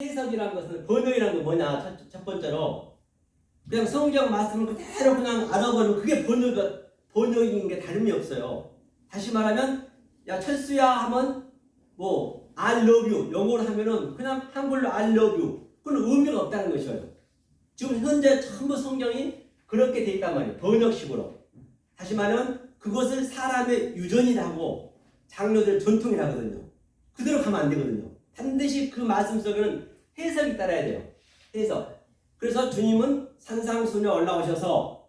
해석이라는 것은 번역이라는 건 뭐냐? 첫 번째로 그냥 성경 말씀을 그대로 그냥 알아버리면 그게 번역인 게 다름이 없어요. 다시 말하면 야 철수야 하면 뭐 I love you 영어로 하면은 그냥 한글로 I love you 그건 의미가 없다는 것이에요. 지금 현재 전부 성경이 그렇게 돼 있단 말이에요. 번역식으로. 다시 말하면 그것을 사람의 유전이라고 장로들 전통이라거든요. 그대로 가면 안 되거든요. 반드시 그 말씀 속에는 해석이 따라야 돼요. 해석. 그래서 주님은 산상수훈에 올라오셔서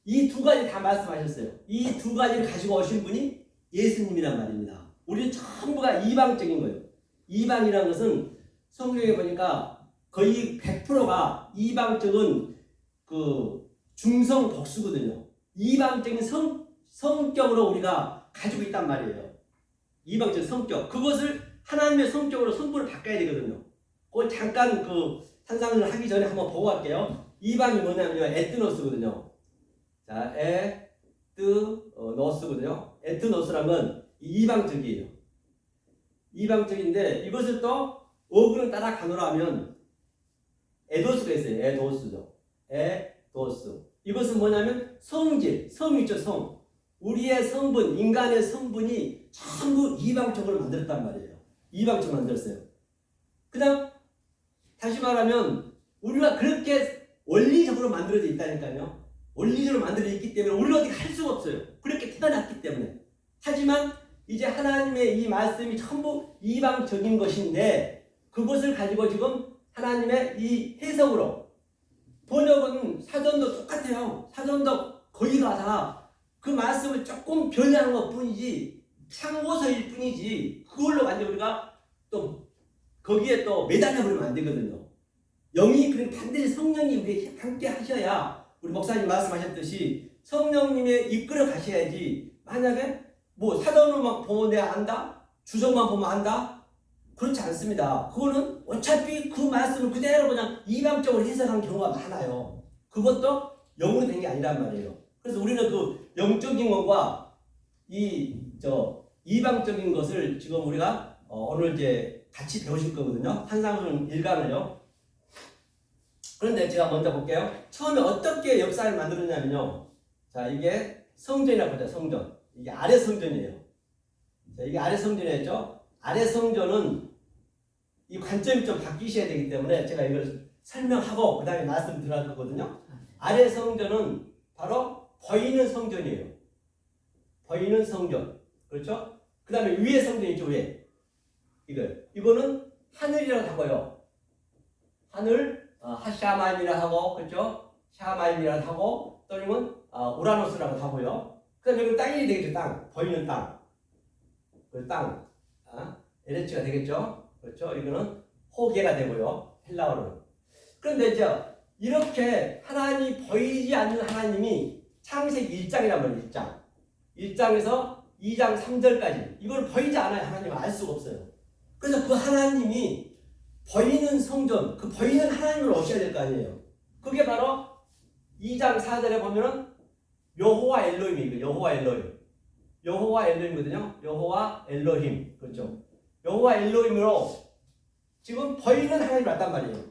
이 두 가지 다 말씀하셨어요. 이 두 가지를 가지고 오신 분이 예수님이란 말입니다. 우리는 전부가 이방적인 거예요. 이방이라는 것은 성경에 보니까 거의 100%가 이방적인 그 중성 복수거든요. 이방적인 성격으로 우리가 가지고 있단 말이에요. 이방적인 성격. 그것을 하나님의 성격으로 성분을 바꿔야 되거든요. 그걸 잠깐 그 산상을 하기 전에 한번 보고 갈게요. 이방이 뭐냐면요. 에트노스거든요. 자, 에트노스거든요. 에트노스라면 이방적이에요. 이방적인데 이것을 또 어근을 따라 가노라 하면 에도스가 있어요. 에도스죠. 에도스. 이것은 뭐냐면 성질, 성이죠, 성. 우리의 성분, 인간의 성분이 전부 이방적으로 만들었단 말이에요. 이방적으로 만들었어요. 그다음 다시 말하면 우리가 그렇게 원리적으로 만들어져 있다니까요. 원리적으로 만들어져 있기 때문에 우리가 어떻게 할 수가 없어요. 그렇게 태어났기 때문에. 하지만 이제 하나님의 이 말씀이 전부 이방적인 것인데 그것을 가지고 지금 하나님의 이 해석으로 번역은 사전도 똑같아요. 사전도 거의가 다 그 말씀을 조금 변형한 것 뿐이지 참고서일 뿐이지 그걸로 완전 우리가 또 거기에 또 매달려 버리면 안 되거든요. 영이 그럼 반드시 성령이 우리에게 함께 하셔야 우리 목사님 말씀하셨듯이 성령님의 이끌어 가셔야지 만약에 뭐 사전으로만 보면 내가 안다? 주석만 보면 안다? 그렇지 않습니다. 그거는 어차피 그 말씀을 그대로 그냥 이방적으로 해석한 경우가 많아요. 그것도 영으로 된 게 아니란 말이에요. 그래서 우리는 그 영적인 것과 이방적인 것을 지금 우리가 오늘 이제 같이 배우실 거거든요. 산상수훈 1강을요. 그런데 제가 먼저 볼게요. 처음에 어떻게 역사를 만들었냐면요. 자, 이게 성전이라고 하죠. 성전. 이게 아래 성전이에요. 자, 이게 아래 성전이었죠. 아래 성전은 이 관점이 좀 바뀌셔야 되기 때문에 제가 이걸 설명하고 그 다음에 말씀 드릴 거거든요. 아래 성전은 바로 보이는 성전이에요. 보이는 성전. 그렇죠? 그 다음에 위에 성전이 있죠. 위에. 이거는 하늘이라고 하고요. 하늘, 하샤만이라 하고, 그렇죠? 샤만이라 하고, 또는 우라노스라고 하고요. 그 다음에 이거 땅이 되겠죠. 땅. 보이는 땅. 그 땅. LH가 되겠죠. 그렇죠? 이거는 호계가 되고요. 헬라어로는. 그런데 이제 이렇게 하나님이 보이지 않는 하나님이 창세기 1장이란 말이에요. 1장. 1장에서 2장 3절까지. 이걸 보이지 않아요. 하나님은 알 수가 없어요. 그래서 그 하나님이 보이는 성전, 그 보이는 하나님을 오셔야 될 거 아니에요. 그게 바로 2장 4절에 보면은 여호와 엘로힘이에요. 여호와 엘로힘. 여호와 엘로힘이거든요. 여호와 엘로힘. 그렇죠. 여호와 엘로힘으로 지금 보이는 하나님이 왔단 말이에요.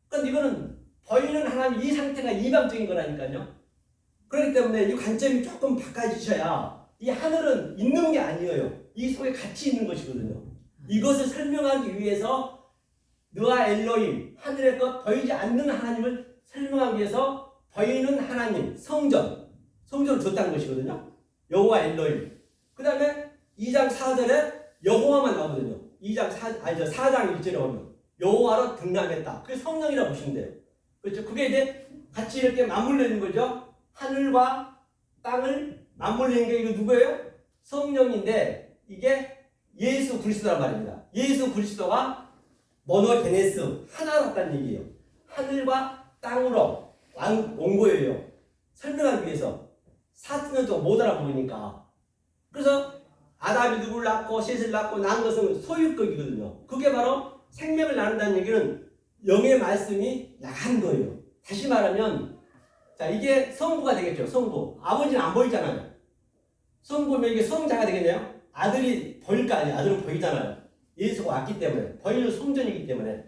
그런데 이거는 보이는 하나님 이 상태가 이방적인 거라니까요. 그렇기 때문에 이 관점이 조금 바꿔지셔야 이 하늘은 있는 게 아니에요. 이 속에 같이 있는 것이거든요. 이것을 설명하기 위해서 느아 엘로힘 하늘의 것 보이지 않는 하나님을 설명하기 위해서 보이는 하나님 성전을 줬다는 것이거든요. 여호와 엘로힘. 그 다음에 2장 4절에 여호와만 나오거든요. 4장 1절에 오면 여호와로 등남했다. 그게 성령이라고 보시면 돼요. 그렇죠? 그게 이제 같이 이렇게 맞물려 있는 거죠. 하늘과 땅을 맞물리는 게 이거 누구예요? 성령인데 이게 예수 그리스도란 말입니다. 예수 그리스도가 모노게네스 하나로 왔다는 얘기예요. 하늘과 땅으로 온 거예요. 설명하기 위해서. 사탄은 또 못 알아보니까. 그래서 아담이 누구를 낳고 셋을 낳고 낳은 것은 소유격이거든요. 그게 바로 생명을 나눈다는 얘기는 영의 말씀이 나간 거예요. 다시 말하면 자 이게 성부가 되겠죠. 성부. 아버지는 안 보이잖아요. 성부면 이게 성자가 되겠네요. 아들이 보일 거 아니에요. 아들은 보이잖아요. 예수가 왔기 때문에 보이는 성전이기 때문에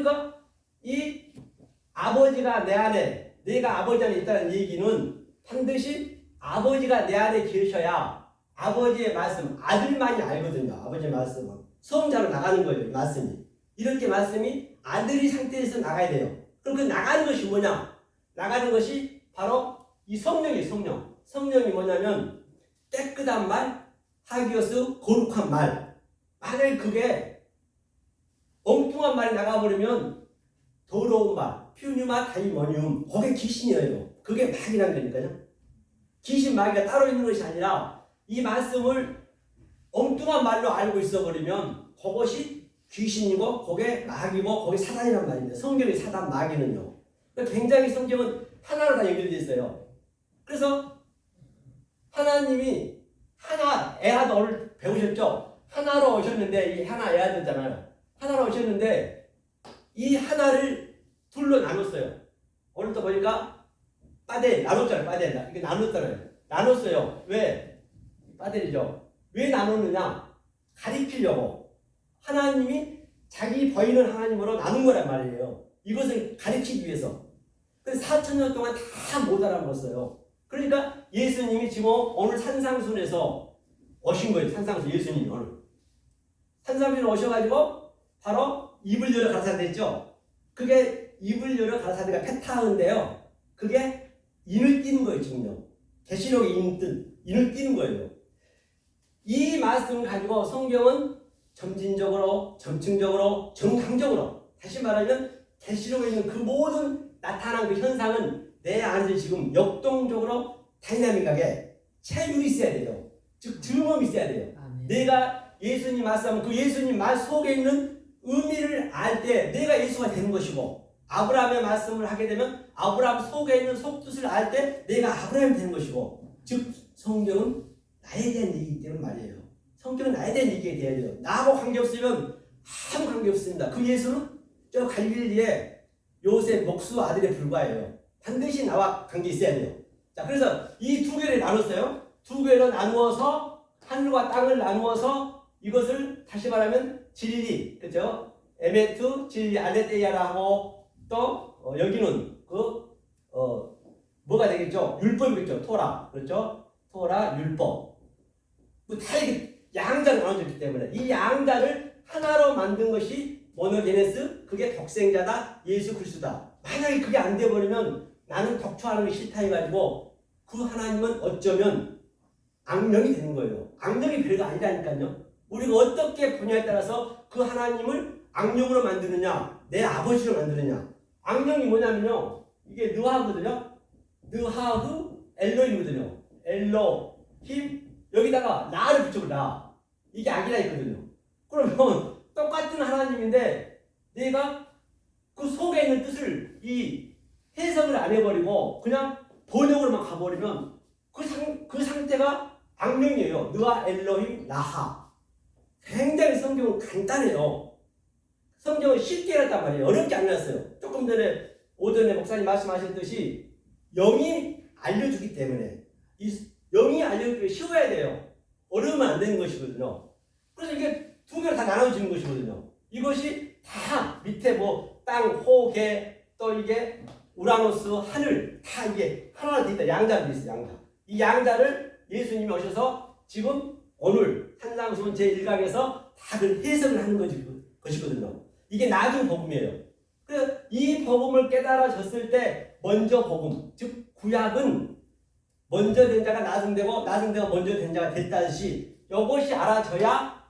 그러니까 이 아버지가 내 안에, 내가 아버지 안에 있다는 얘기는 반드시 아버지가 내 안에 계셔야 아버지의 말씀, 아들만이 알거든요. 아버지의 말씀은 수험자로 나가는 거예요. 이 말씀이. 이렇게 말씀이 아들이 상태에서 나가야 돼요. 그럼 그 나가는 것이 뭐냐? 나가는 것이 바로 이 성령이에요. 성령. 성령이 뭐냐면 깨끗한 말, 하기오스 거룩한 말. 만약에 그게 엉뚱한 말이 나가버리면 더러운 말, 퓨뉴마 다이모니움, 그게 귀신이에요. 그게 마귀란 거니까요. 귀신 마귀가 따로 있는 것이 아니라 이 말씀을 엉뚱한 말로 알고 있어버리면 그것이 귀신이고 그게 마귀고 그게 사단이란 말입니다. 성경의 사단 마귀는요. 굉장히 성경은 하나로 다 연결되어 있어요. 그래서 하나님이 하나 애아도 오늘 배우셨죠? 하나로 오셨는데 이 하나 애아들잖아요. 하나로 오셨는데 이 하나를 둘로 나눴어요. 오늘도 보니까 빠델 나눴잖아요. 빠델 이게 나눴잖아요. 나눴어요. 왜? 빠델이죠. 왜 나눴느냐? 가리키려고. 하나님이 자기 보이는 하나님으로 나눈 거란 말이에요. 이것을 가리키기 위해서. 그래서 4,000년 동안 다 못 알아먹었어요. 그러니까 예수님이 지금 오늘 산상순에서 오신 거예요. 산상순 예수님이 오늘. 산상순에 오셔가지고 바로 입을 열어 가라사대 했죠. 그게 입을 열어 가라사대가 페타인데요. 그게 인을 띄는 거예요. 지금요. 계시록의 인을 띄는 거예요. 이 말씀을 가지고 성경은 점진적으로, 점층적으로, 정상적으로, 다시 말하면 계시록에 있는 그 모든 나타난 그 현상은 내 안에서 지금 역동적으로 다이나믹하게 체육이 있어야 돼요. 즉 증험이 있어야 돼요. 아멘. 내가 예수님 말씀하면 그 예수님 말 속에 있는 의미를 알 때 내가 예수가 되는 것이고, 아브라함의 말씀을 하게 되면 아브라함 속에 있는 속뜻을 알 때 내가 아브라함이 되는 것이고, 즉 성경은 나에 대한 얘기이기 때문에 말이에요. 성경은 나에 대한 얘기가 돼야 돼요. 나하고 관계없으면 아무 관계없습니다. 그 예수는 저 갈릴리에 요셉 목수 아들에 불과해요. 반드시 나와 관계 있어야 돼요. 자, 그래서 이 두 개를 나눴어요. 두 개로 나누어서 하늘과 땅을 나누어서 이것을 다시 말하면 진리, 그죠? 에메트, 진리, 알레테이아라고 또 여기는 뭐가 되겠죠? 율법이겠죠. 토라, 그렇죠? 토라, 율법. 뭐 다 이게 양자로 나눠졌기 때문에 이 양자를 하나로 만든 것이 모노게네스, 그게 독생자다, 예수 그리스도다. 만약에 그게 안 돼버리면 나는 독초하는 게 싫다 해가지고 그 하나님은 어쩌면 악령이 되는 거예요. 악령이 별거 아니라니까요. 우리가 어떻게 분야에 따라서 그 하나님을 악령으로 만드느냐, 내 아버지로 만드느냐. 악령이 뭐냐면요, 이게 느하거든요. 느하흐 엘로힘이거든요. 엘로힘 여기다가 나를 붙여버 나. 이게 악이라 했거든요. 그러면 똑같은 하나님인데 내가 그 속에 있는 뜻을 이 해석을 안 해버리고 그냥 번역으로만 가버리면 그 상태가 악령이에요. 느아 엘로힘 나하. 굉장히 성경은 간단해요. 성경은 쉽게 해놨단 말이에요. 어렵게 안 해놨어요. 조금 전에 오전에 목사님 말씀하셨듯이 영이 알려주기 때문에 이 영이 알려주기 쉬워야 돼요. 어려우면 안 되는 것이거든요. 그래서 이게 두 개로 다 나눠지는 것이거든요. 이것이 다 밑에 뭐 땅, 호, 개, 또 이게 우라노스, 하늘 다 이게 하나로 되어 있다. 양자로 되어 있어요. 양자. 이 양자를 예수님이 오셔서 지금 오늘 산상수훈 제1강에서 다 그 해석을 하는 것이거든요. 이게 나중 복음이에요. 그래서 이 복음을 깨달아졌을 때 먼저 복음, 즉 구약은 먼저 된 자가 나중되고 나중되고 먼저 된 자가 됐다듯이 이것이 알아져야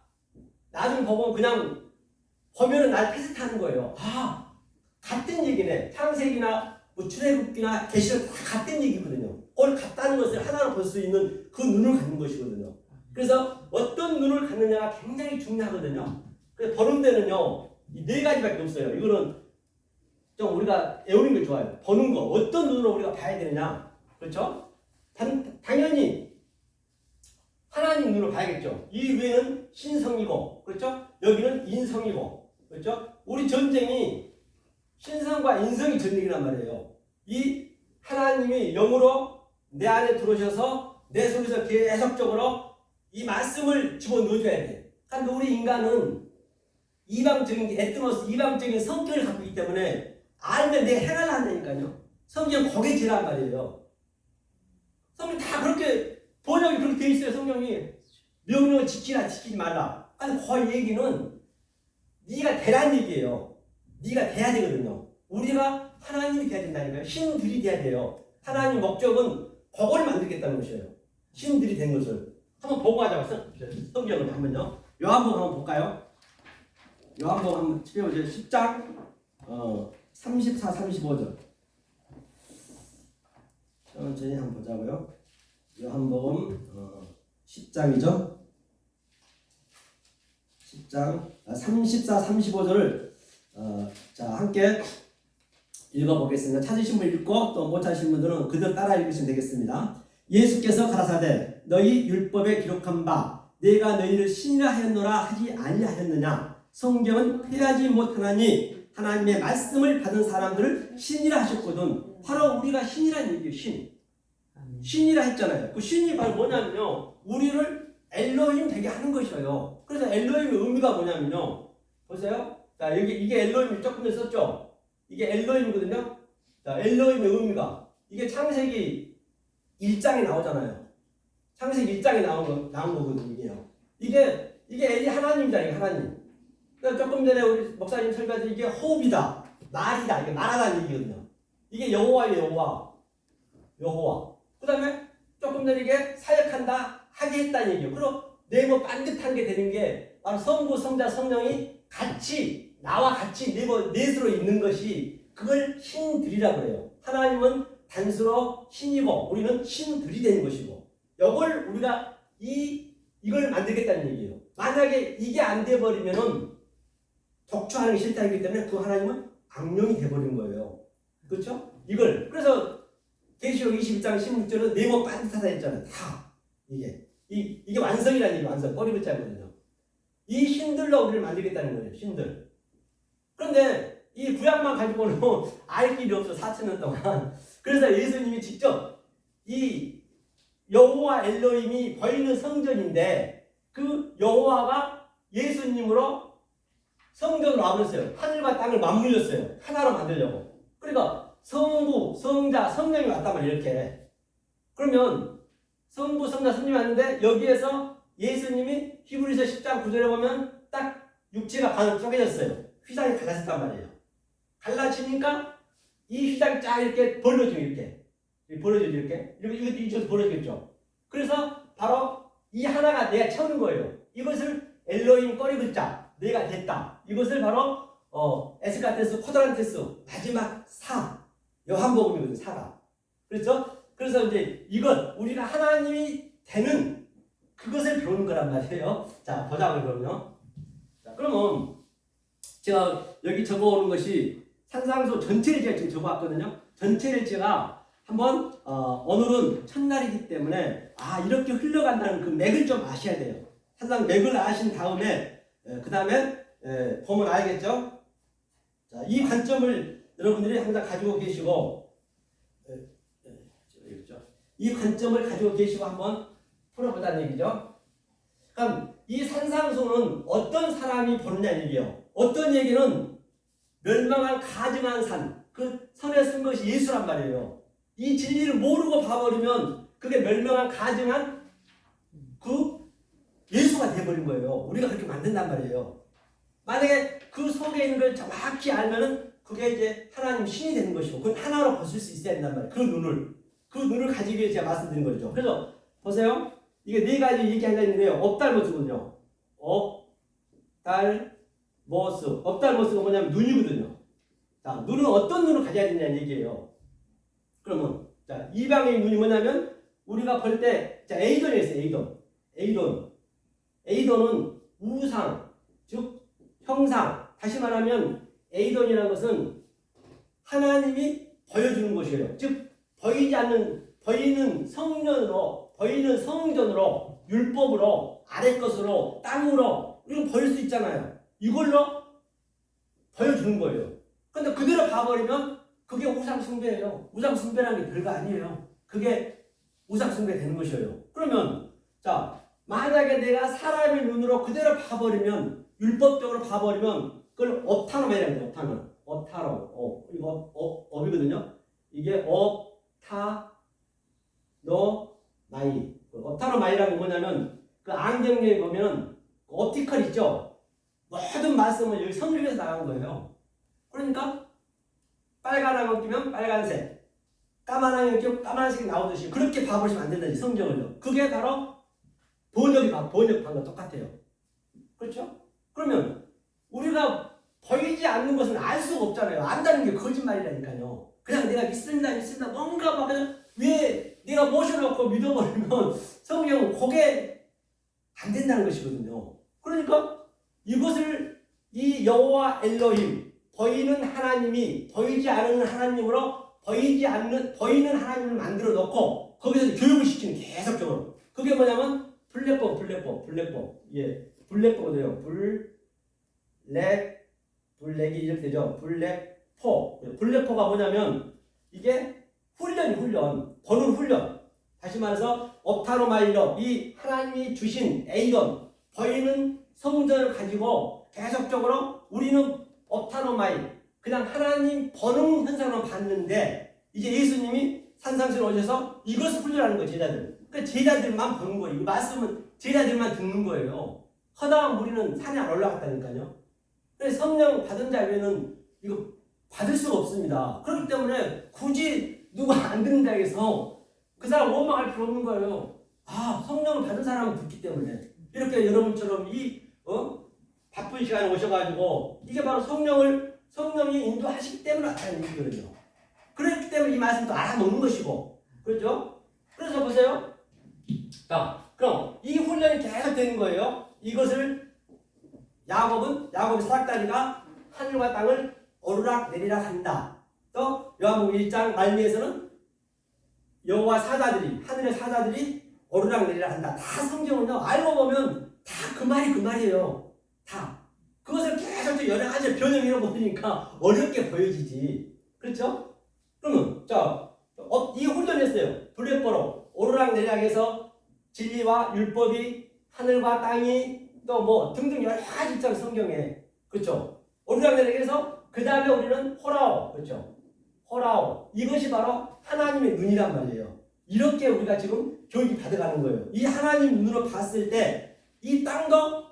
나중 복음은 그냥 보면은 날 패스트하는 거예요. 아, 같은 얘기네. 창세기나 뭐 출애굽기나 계시록 다 같은 얘기거든요. 그걸 같다는 것을 하나로 볼 수 있는 그 눈을 갖는 것이거든요. 그래서 어떤 눈을 갖느냐가 굉장히 중요하거든요. 그래서 보는 데는요, 이 네 가지밖에 없어요. 이거는 좀 우리가 애우는 게 좋아요. 보는 거. 어떤 눈으로 우리가 봐야 되느냐. 그렇죠? 당연히 하나님 눈으로 봐야겠죠. 이 외에는 신성이고, 그렇죠? 여기는 인성이고, 그렇죠? 우리 전쟁이 신성과 인성이 전쟁이란 말이에요. 이 하나님이 영으로 내 안에 들어오셔서 내 속에서 계속적으로 이 말씀을 집어넣어줘야 돼. 그런데 우리 인간은 이방적인 에트모스, 이방적인 성격을 갖고 있기 때문에 알면 내가 행하려 한다니까요. 성경 거기에 지란 말이에요. 성경 다 그렇게 번역이 그렇게 돼 있어요. 성경이 명령을 지키라 지키지 말라. 아니 그 얘기는 네가 되란 얘기예요. 네가 돼야 되거든요. 우리가 하나님이 돼야 된다니까요. 신들이 돼야 돼요. 하나님 목적은 그걸 만들겠다는 것이에요. 신들이 된 것을 한번 보고 하자고. 성경을 한번요. 요한복음 한번 볼까요? 요한복음 한번 치워보세요. 10장 34, 35절. 천천히 한번 보자고요. 요한복음 10장이죠. 10장 34, 35절을 자 함께 읽어보겠습니다. 찾으신 분 읽고 또 못 찾으신 분들은 그대로 따라 읽으시면 되겠습니다. 예수께서 가라사대 너희 율법에 기록한 바 내가 너희를 신이라 하였노라 하지 아니하였느냐. 성경은 패하지 못하나니 하나님의 말씀을 받은 사람들을 신이라 하셨거든. 바로 우리가 신이라는 얘기예요. 신이라 했잖아요. 그 신이 바로 뭐냐면요, 우리를 엘로힘 되게 하는 것이에요. 그래서 엘로힘의 의미가 뭐냐면요, 보세요. 자, 여기 이게 엘로힘 조금 전에 썼죠. 이게 엘로힘이거든요. 자, 엘로힘의 의미가 이게 창세기 1장에 나오잖아요. 창세기 1장에 나온 거거든요. 이게 하나님이다. 이게 하나님. 그러니까 조금 전에 우리 목사님 설교할 때 이게 호흡이다, 말이다, 이게 말하다는 얘기거든요. 이게 여호와예요. 여호와. 그 다음에 조금 전에 이게 사역한다, 하게 했다는 얘기예요. 그리고 네모 반듯한 게 되는 게 바로 성부, 성자, 성령이 같이 나와 같이 넷으로 있는 것이 그걸 신들이라고 그래요. 하나님은 단수로 신이고 우리는 신들이 되는 것이고, 이걸 우리가 이걸 만들겠다는 얘기예요. 만약에 이게 안 돼버리면은 독주하는 게 싫다기 때문에 그 하나님은 악령이 돼버린 거예요. 그렇죠? 이걸 그래서 계시록 21장 16절은 네모 반듯하다 했잖아요. 다 이게 완성이라는 얘기, 완성 꼬리글자거든요. 이 신들로 우리를 만들겠다는 거예요. 신들. 그런데 이 구약만 가지고는 알 길이 없어. 4,000년 동안. 그래서 예수님이 직접 이 여호와 엘로힘이 보이는 성전인데 그 여호와가 예수님으로 성전으로 와버렸어요. 하늘과 땅을 맞물렸어요. 하나로 만들려고. 그러니까 성부, 성자, 성령이 왔단 말이에요. 이렇게. 그러면 성부, 성자, 성령이 왔는데 여기에서 예수님이 히브리서 10장 9절에 보면 딱 육체가 반으로 쪼개졌어요. 휘장이 갈라졌단 말이에요. 갈라지니까 이 휘장이 쫙 이렇게 벌어지고 이렇게 벌어지죠. 이렇게 벌어지겠죠. 그래서 바로 이 하나가 내가 채우는 거예요. 이것을 엘로힘 꼬리글자 내가 됐다. 이것을 바로 에스카테스 쿼드란테스 마지막 요한복음이거든요. 사가. 그렇죠? 그래서 이제 이것 우리가 하나님이 되는 그것을 배우는 거란 말이에요. 자, 보자고요. 그럼요. 자, 그러면 제가 여기 적어오는 것이 산상수 전체를 제가 지금 적어왔거든요. 전체를 제가 한번 오늘은 첫날이기 때문에 이렇게 흘러간다는 그 맥을 좀 아셔야 돼요. 산상 맥을 아신 다음에 그 다음에 보면 알겠죠? 자, 이 관점을 여러분들이 항상 가지고 계시고 이 관점을 가지고 계시고 한번 풀어보자는 얘기죠. 그럼 이 산상수는 어떤 사람이 보느냐 얘기예요. 어떤 얘기는 멸망한 가증한 산, 그 선에 쓴 것이 예수란 말이에요. 이 진리를 모르고 봐버리면 그게 멸망한 가증한 그 예수가 돼버린 거예요. 우리가 그렇게 만든단 말이에요. 만약에 그 속에 있는 걸 정확히 알면은 그게 이제 하나님 신이 되는 것이고, 그건 하나로 보실 수 있어야 된단 말이에요. 그 눈을 가지기 위해 제가 말씀드린 거죠. 그래서 보세요. 이게 네 가지 얘기하려 했는데요. 업달모스군요. 업달모스가 뭐냐면 눈이거든요. 자, 눈은 어떤 눈을 가져야 되냐는 얘기예요. 그러면 자, 이방의 눈이 뭐냐면 우리가 볼 때 자, 에이돈이 있어요. 에이돈은 우상, 즉 형상. 다시 말하면 에이돈이라는 것은 하나님이 보여주는 것이에요. 즉 보이는 성전으로, 율법으로, 아래 것으로, 땅으로 이런 보일 수 있잖아요. 이걸로 보여주는 거예요. 근데 그대로 봐버리면 그게 우상숭배예요. 우상숭배라는 게 별거 아니에요. 그게 우상숭배 되는 것이에요. 그러면 자, 만약에 내가 사람의 눈으로 그대로 봐버리면 율법적으로 봐버리면 그걸 업타노마이라는 거예요. 업타노. 이거 업이거든요. 이게 업타노마이. 업타노마이라는 게 뭐냐면 그 안경에 보면 옵티컬 있죠. 모든 말씀은 여기 성경에서 나간 거예요. 그러니까 빨간 안경 끼면 빨간색, 까만 안경 끼면 까만색이 나오듯이 그렇게 봐보시면 안 된다지 성경을요. 그게 바로 번역한 거 똑같아요. 그렇죠? 그러면 우리가 보이지 않는 것은 알 수가 없잖아요. 안다는 게 거짓말이라니까요. 그냥 내가 믿습니다. 뭔가 막 그냥 왜 내가 모셔놓고 믿어버리면 성경은 그게 안 된다는 것이거든요. 그러니까 이것을 이 여호와 엘로힘 보이는 하나님이 보이지 않는 하나님으로 보이는 하나님을 만들어 놓고 거기서 교육을 시키는 계속적으로. 그게 뭐냐면 블랙법. 예. 블랙법이에요. 블랙이 이렇게 되죠. 블랙포. 블랙포가 뭐냐면 이게 훈련. 보는 훈련. 다시 말해서 업타노마이로 이 하나님이 주신 에이건 보이는 성전을 가지고 계속적으로 우리는 업타노마이 그냥 하나님 보는 현상으로 봤는데 이제 예수님이 산상수에 오셔서 이것을 훈련하는 거예요. 제자들. 그러니까 제자들만 보는 거예요. 이 말씀은 제자들만 듣는 거예요. 허다한 무리는 산에 안 올라갔다니까요. 그래서 성령 받은 자 외에는 이거 받을 수가 없습니다. 그렇기 때문에 굳이 누가 안 듣는다 해서 그 사람 원망할 필요 없는 거예요. 성령을 받은 사람은 듣기 때문에. 이렇게 여러분처럼 바쁜 시간에 오셔가지고 이게 바로 성령이 인도하시기 때문에 나타나는 얘기거든요. 그렇기 때문에 이 말씀도 알아놓는 것이고. 그렇죠? 그래서 보세요. 자, 그럼 이 훈련이 계속 되는 거예요. 이것을 야곱이 사닥다리가 하늘과 땅을 오르락 내리락 한다. 또 요한복음 1장 말미에서는 여호와 사자들이 하늘의 사자들이 오르락 내리락 한다. 다 성경은요. 알고 보면 다 그 말이에요. 다. 그것을 계속 여러 가지 변형해 보니까 어렵게 보여지지. 그렇죠? 그러면 이 훈련했어요. 블랙보로 오르락 내리락해서 진리와 율법이 하늘과 땅이 또 등등 여러 가지 있잖아요. 성경에. 그렇죠? 오르락 내리락해서 그 다음에 우리는 호라오. 그렇죠? 호라오. 이것이 바로 하나님의 눈이란 말이에요. 이렇게 우리가 지금 교육이 받아가는 거예요. 이 하나님 눈으로 봤을 때 이 땅도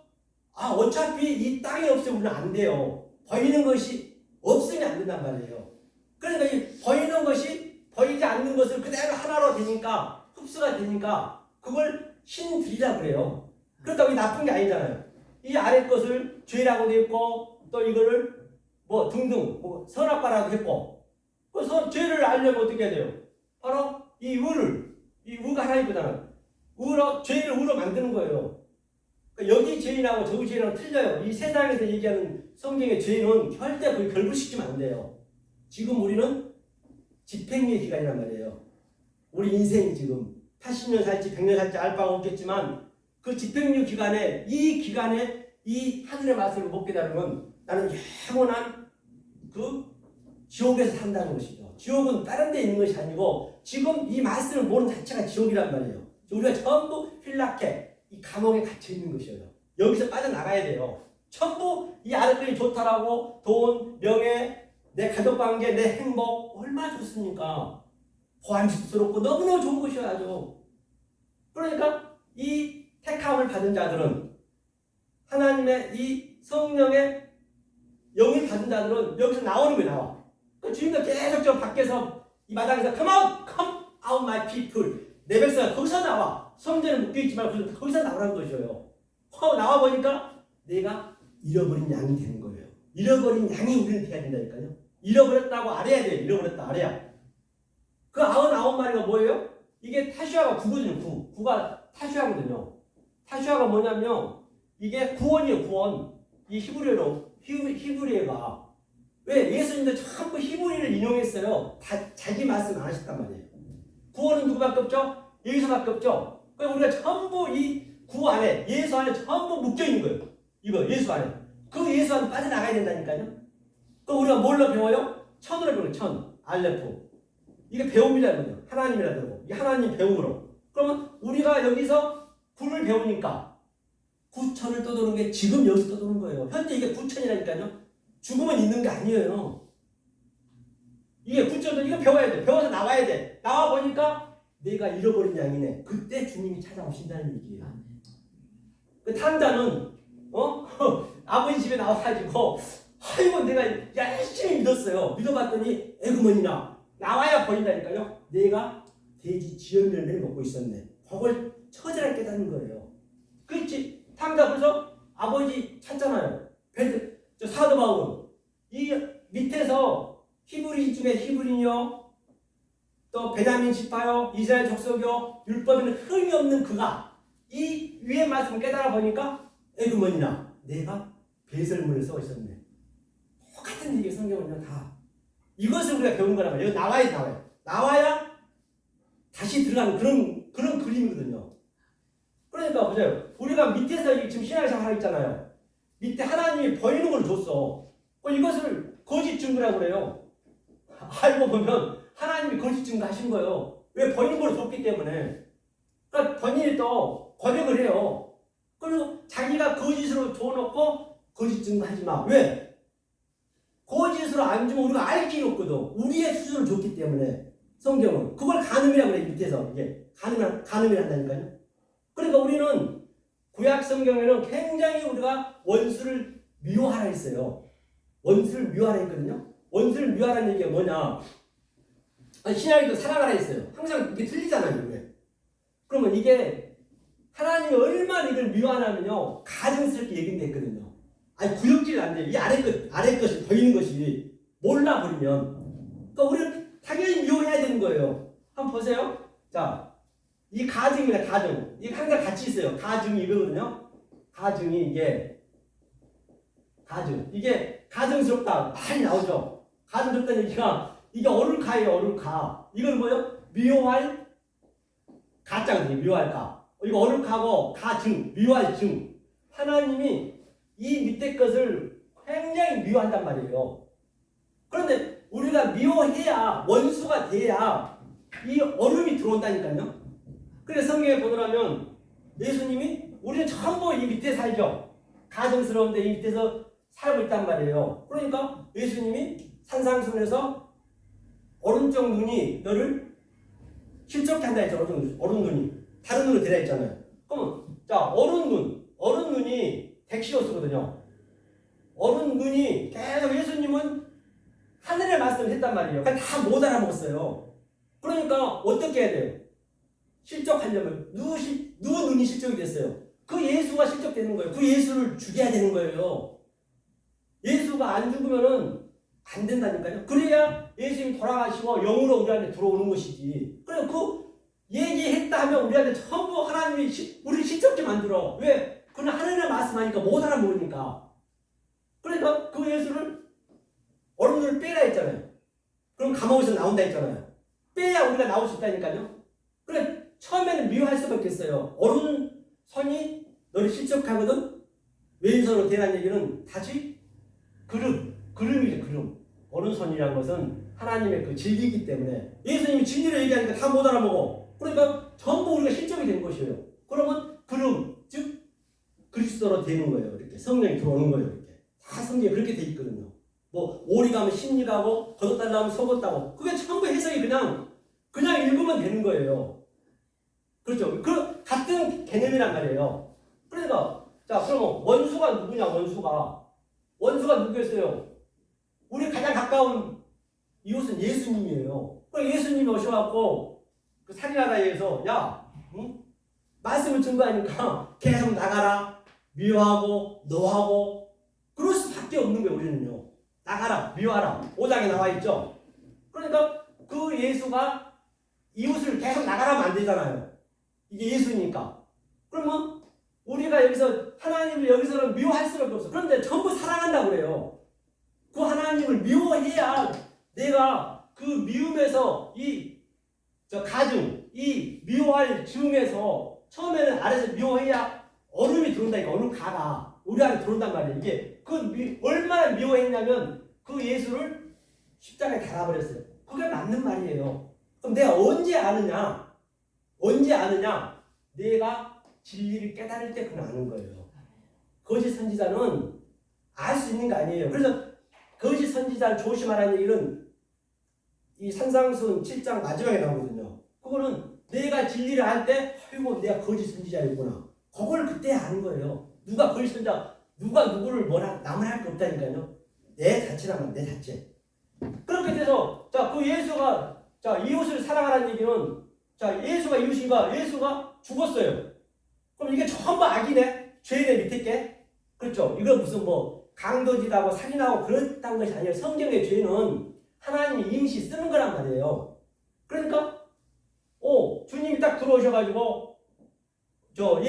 어차피 이 땅이 없으면 우리는 안 돼요. 보이는 것이 없으면 안 된단 말이에요. 그러니까 이 보이는 것이 보이지 않는 것을 그대로 하나로 되니까 흡수가 되니까 그걸 신들이라 그래요. 그렇다고 이 나쁜 게 아니잖아요. 이 아래 것을 죄라고 되어 있고 또 이거를 등등 선악과라고 했고 그래서 죄를 알려면 어떻게 해야 돼요? 바로 이 의가 하나님 거잖아요. 죄를 의로 만드는 거예요. 그러니까 여기 죄인하고 저기 죄인하고 틀려요. 이 세상에서 얘기하는 성경의 죄는 절대 거의 결부시키면 안 돼요. 지금 우리는 집행유예 기간이란 말이에요. 우리 인생이 지금 80년 살지 100년 살지 알 바가 없겠지만 그 집행유예 기간에 이 하늘의 말씀을 못 깨달으면 나는 영원한 그 지옥에서 산다는 것이죠. 지옥은 다른 데 있는 것이 아니고 지금 이 말씀을 모르는 자체가 지옥이란 말이에요. 우리가 전부 필라케 이 감옥에 갇혀 있는 것이에요. 여기서 빠져나가야 돼요. 전부 이 아랫글이 좋다라고 돈, 명예, 내 가족관계, 내 행복 얼마나 좋습니까? 호환스럽고 너무너무 좋은 것이어야죠. 그러니까 이 택함을 받은 자들은 하나님의 이 성령의 영을 받은 자들은 여기서 나오는 거예요. 나와. 그 주님도 계속 저 밖에서 이 마당에서 come out my people 내 백성아 거기서 나와. 성전에 묶여있지만 거기서 나오라는 것이에요. 나와 보니까 내가 잃어버린 양이 되는 거예요. 잃어버린 양이 우리는 돼야 된다니까요. 잃어버렸다고 알아야 돼요. 잃어버렸다 알아야. 그 99마리가 뭐예요? 이게 타슈아가 구거든요. 구가 타슈아거든요. 타슈아가 뭐냐면 이게 구원이에요. 구원. 이 히브리어가 왜 예수님도 전부 히브리를 인용했어요. 다 자기 말씀 안 하셨단 말이에요. 구원은 누구밖에 없죠? 예수밖에 없죠. 그러니까 우리가 전부 이 구 안에 예수 안에 전부 묶여 있는 거예요. 이거 예수 안에. 그 예수 안에 빠져나가야 된다니까요. 그 우리가 뭘로 배워요? 천으로 배워요. 천. 알레포. 이게 배움이라는 하나님이라는 거. 이 하나님 배움으로. 그러면 우리가 여기서 구를 배우니까 구천을 떠도는 게 지금 여기서 떠도는 거예요. 현재 이게 구천이라니까요. 죽으면 있는 게 아니에요. 이게 구천도 이거 배워야 돼. 배워서 나와야 돼. 나와 보니까 내가 잃어버린 양이네. 그때 주님이 찾아오신다는 얘기예요. 그 탐자는 아버지 집에 나와가지고 아이고 내가 열심히 믿었어요. 믿어봤더니 에그머니나 나와야 보인다니까요. 내가 돼지 지연면을 먹고 있었네. 그걸 처절하게 깨닫는 거예요. 그렇지. 탐자 벌써 아버지 찾잖아요. 저 사도 바울은 이 밑에서 히브리 중에 히브리요, 또 베냐민 지파요, 이스라엘 족속요, 율법에는 흠이 없는 그가 이 위의 말씀을 깨달아 보니까 에그머니나 내가 배설물을 써 있었네. 똑같은 얘기 성경은요 다. 이것을 우리가 배운 거란 말이에요. 나와야 다시 들어가는 그런 그림이거든요. 그러니까 보세요. 우리가 밑에서 지금 신앙생활 하고 있잖아요. 밑에 하나님이 보이는 걸 줬어. 이것을 거짓 증거라고 그래요. 알고 보면 하나님이 거짓 증거 하신 거예요. 왜 보이는 걸 줬기 때문에. 그러니까 본인이 또 고백을 해요. 그리고 자기가 거짓으로 줘놓고 거짓 증거하지 마. 왜? 거짓으로 안 주면 우리가 알 길이 없거든. 우리의 수준을 줬기 때문에 성경은 그걸 간음이라고 그래. 밑에서 이게 간음이란다니까요. 그러니까 우리는 구약 성경에는 굉장히 우리가 원수를 미워하라 했어요. 원수를 미워하라 했거든요. 원수를 미워하라는 얘기가 뭐냐? 신약에도 사랑하라 했어요. 항상 이게 틀리잖아요. 왜? 그러면 이게 하나님이 얼마나 이걸 미워하냐면요, 가증스럽게 얘기했거든요. 아니 구역질이 안 돼요. 이 아래 것이 보이는 것이 몰라버리면, 그러니까 우리는 당연히 미워해야 되는 거예요. 한번 보세요. 자, 이 가증이나 가증, 이게 항상 같이 있어요. 가증이 이거거든요. 가증이 이게 가증스럽다 많이 나오죠. 가증스럽다는 얘기가 이게 어룰카예요. 어룰카. 이건 뭐예요? 미워할 가짜거든요. 미워할 가. 이거 어룰카고 가증, 미워할 증. 하나님이 이 밑에 것을 굉장히 미워한단 말이에요. 그런데 우리가 미워해야, 원수가 돼야 이 얼음이 들어온다니까요. 그래서 성경에 보더라면 예수님이 우리는 전부 이 밑에 살죠. 가증스러운데 이 밑에서 살고 있단 말이에요. 그러니까 예수님이 산상순에서 오른쪽 눈이 너를 실족해 한다 했죠. 오른 눈이 다른 눈으로 되라 했잖아요. 그러면 자, 오른 눈이 덱시오스거든요. 오른 눈이 계속 예수님은 하늘의 말씀을 했단 말이에요. 다 못 알아먹었어요. 그러니까 어떻게 해야 돼요? 실족하려면 누구 눈이 실족이 됐어요? 그 예수가 실족되는 거예요. 그 예수를 죽여야 되는 거예요. 예수가 안 죽으면은 안 된다니까요. 그래야 예수님이 돌아가시고 영으로 우리한테 들어오는 것이지. 그래 그 얘기했다 하면 우리한테 전부 하나님이 우리 실족게 만들어. 왜? 그는 하늘의 말씀하니까 못 알아먹으니까. 그러니까 그 예수를 얼굴을 빼라 했잖아요. 그럼 감옥에서 나온다 했잖아요. 빼야 우리가 나올 수 있다니까요. 그래 처음에는 미워할 수밖에 없어요. 오른손이 너를 실족하거든. 왼손으로 대라는 얘기는 다시 그름이죠. 그름. 오른손이라는 것은 하나님의 그 진리이기 때문에 예수님이 진리를 얘기하니까 다 못 알아보고, 그러니까 전부 우리가 실족이 된 것이에요. 그러면 그름, 즉 그리스도로 되는 거예요. 이렇게 성령이 들어오는 거예요. 이렇게 다 성경에 그렇게 돼 있거든요. 뭐 오리 가면 심리 가고 걷었달라 하면 속었다고, 그게 전부 해석이 그냥 읽으면 되는 거예요. 그렇죠. 그 같은 개념이란 말이에요. 그러니까 자, 그러면 원수가 누구냐? 원수가 누구였어요? 우리 가장 가까운 이웃은 예수님이에요. 그러니까 예수님이 오셔갖고 그 사리나라에서 말씀을 증거하니까 계속 나가라, 미워하고 노하고 그럴 수밖에 없는 거예요. 우리는요. 나가라, 미워하라. 5장에 나와 있죠. 그러니까 그 예수가 이웃을 계속 나가라면 안 되잖아요. 이게 예수니까. 그러면 우리가 여기서 하나님을 여기서는 미워할 수밖에 없어. 그런데 전부 사랑한다고 그래요. 그 하나님을 미워해야 내가 그 미움에서 가증, 이 미워할 증에서 처음에는 아래서 미워해야 얼음이 들어온다니까. 얼음 가가 우리 안에 들어온단 말이에요. 이게 얼마나 미워했냐면 그 예수를 십자가에 달아버렸어요. 그게 맞는 말이에요. 그럼 내가 언제 아느냐? 내가 진리를 깨달을 때 그걸 아는 거예요. 거짓 선지자는 알 수 있는 게 아니에요. 그래서 거짓 선지자를 조심하라는 얘기는 이 산상수훈 7장 마지막에 나오거든요. 그거는 내가 진리를 알 때 아이고 내가 거짓 선지자였구나. 그걸 그때 아는 거예요. 누가 거짓 선지자, 누가 누구를 뭐라 남을 할 게 없다니까요. 내 자체라면 내 자체. 그렇게 돼서 자, 그 예수가 자, 이웃을 사랑하라는 얘기는 자, 예수가 이웃인가? 예수가 죽었어요. 그럼 이게 전부 악이네? 죄네 밑에 게? 그렇죠? 이거 무슨 뭐 강도짓하고 살인하고 그렇다는 것이 아니라 성경의 죄는 하나님이 임시 쓰는 거란 말이에요. 그러니까 주님이 딱 들어오셔가지고 저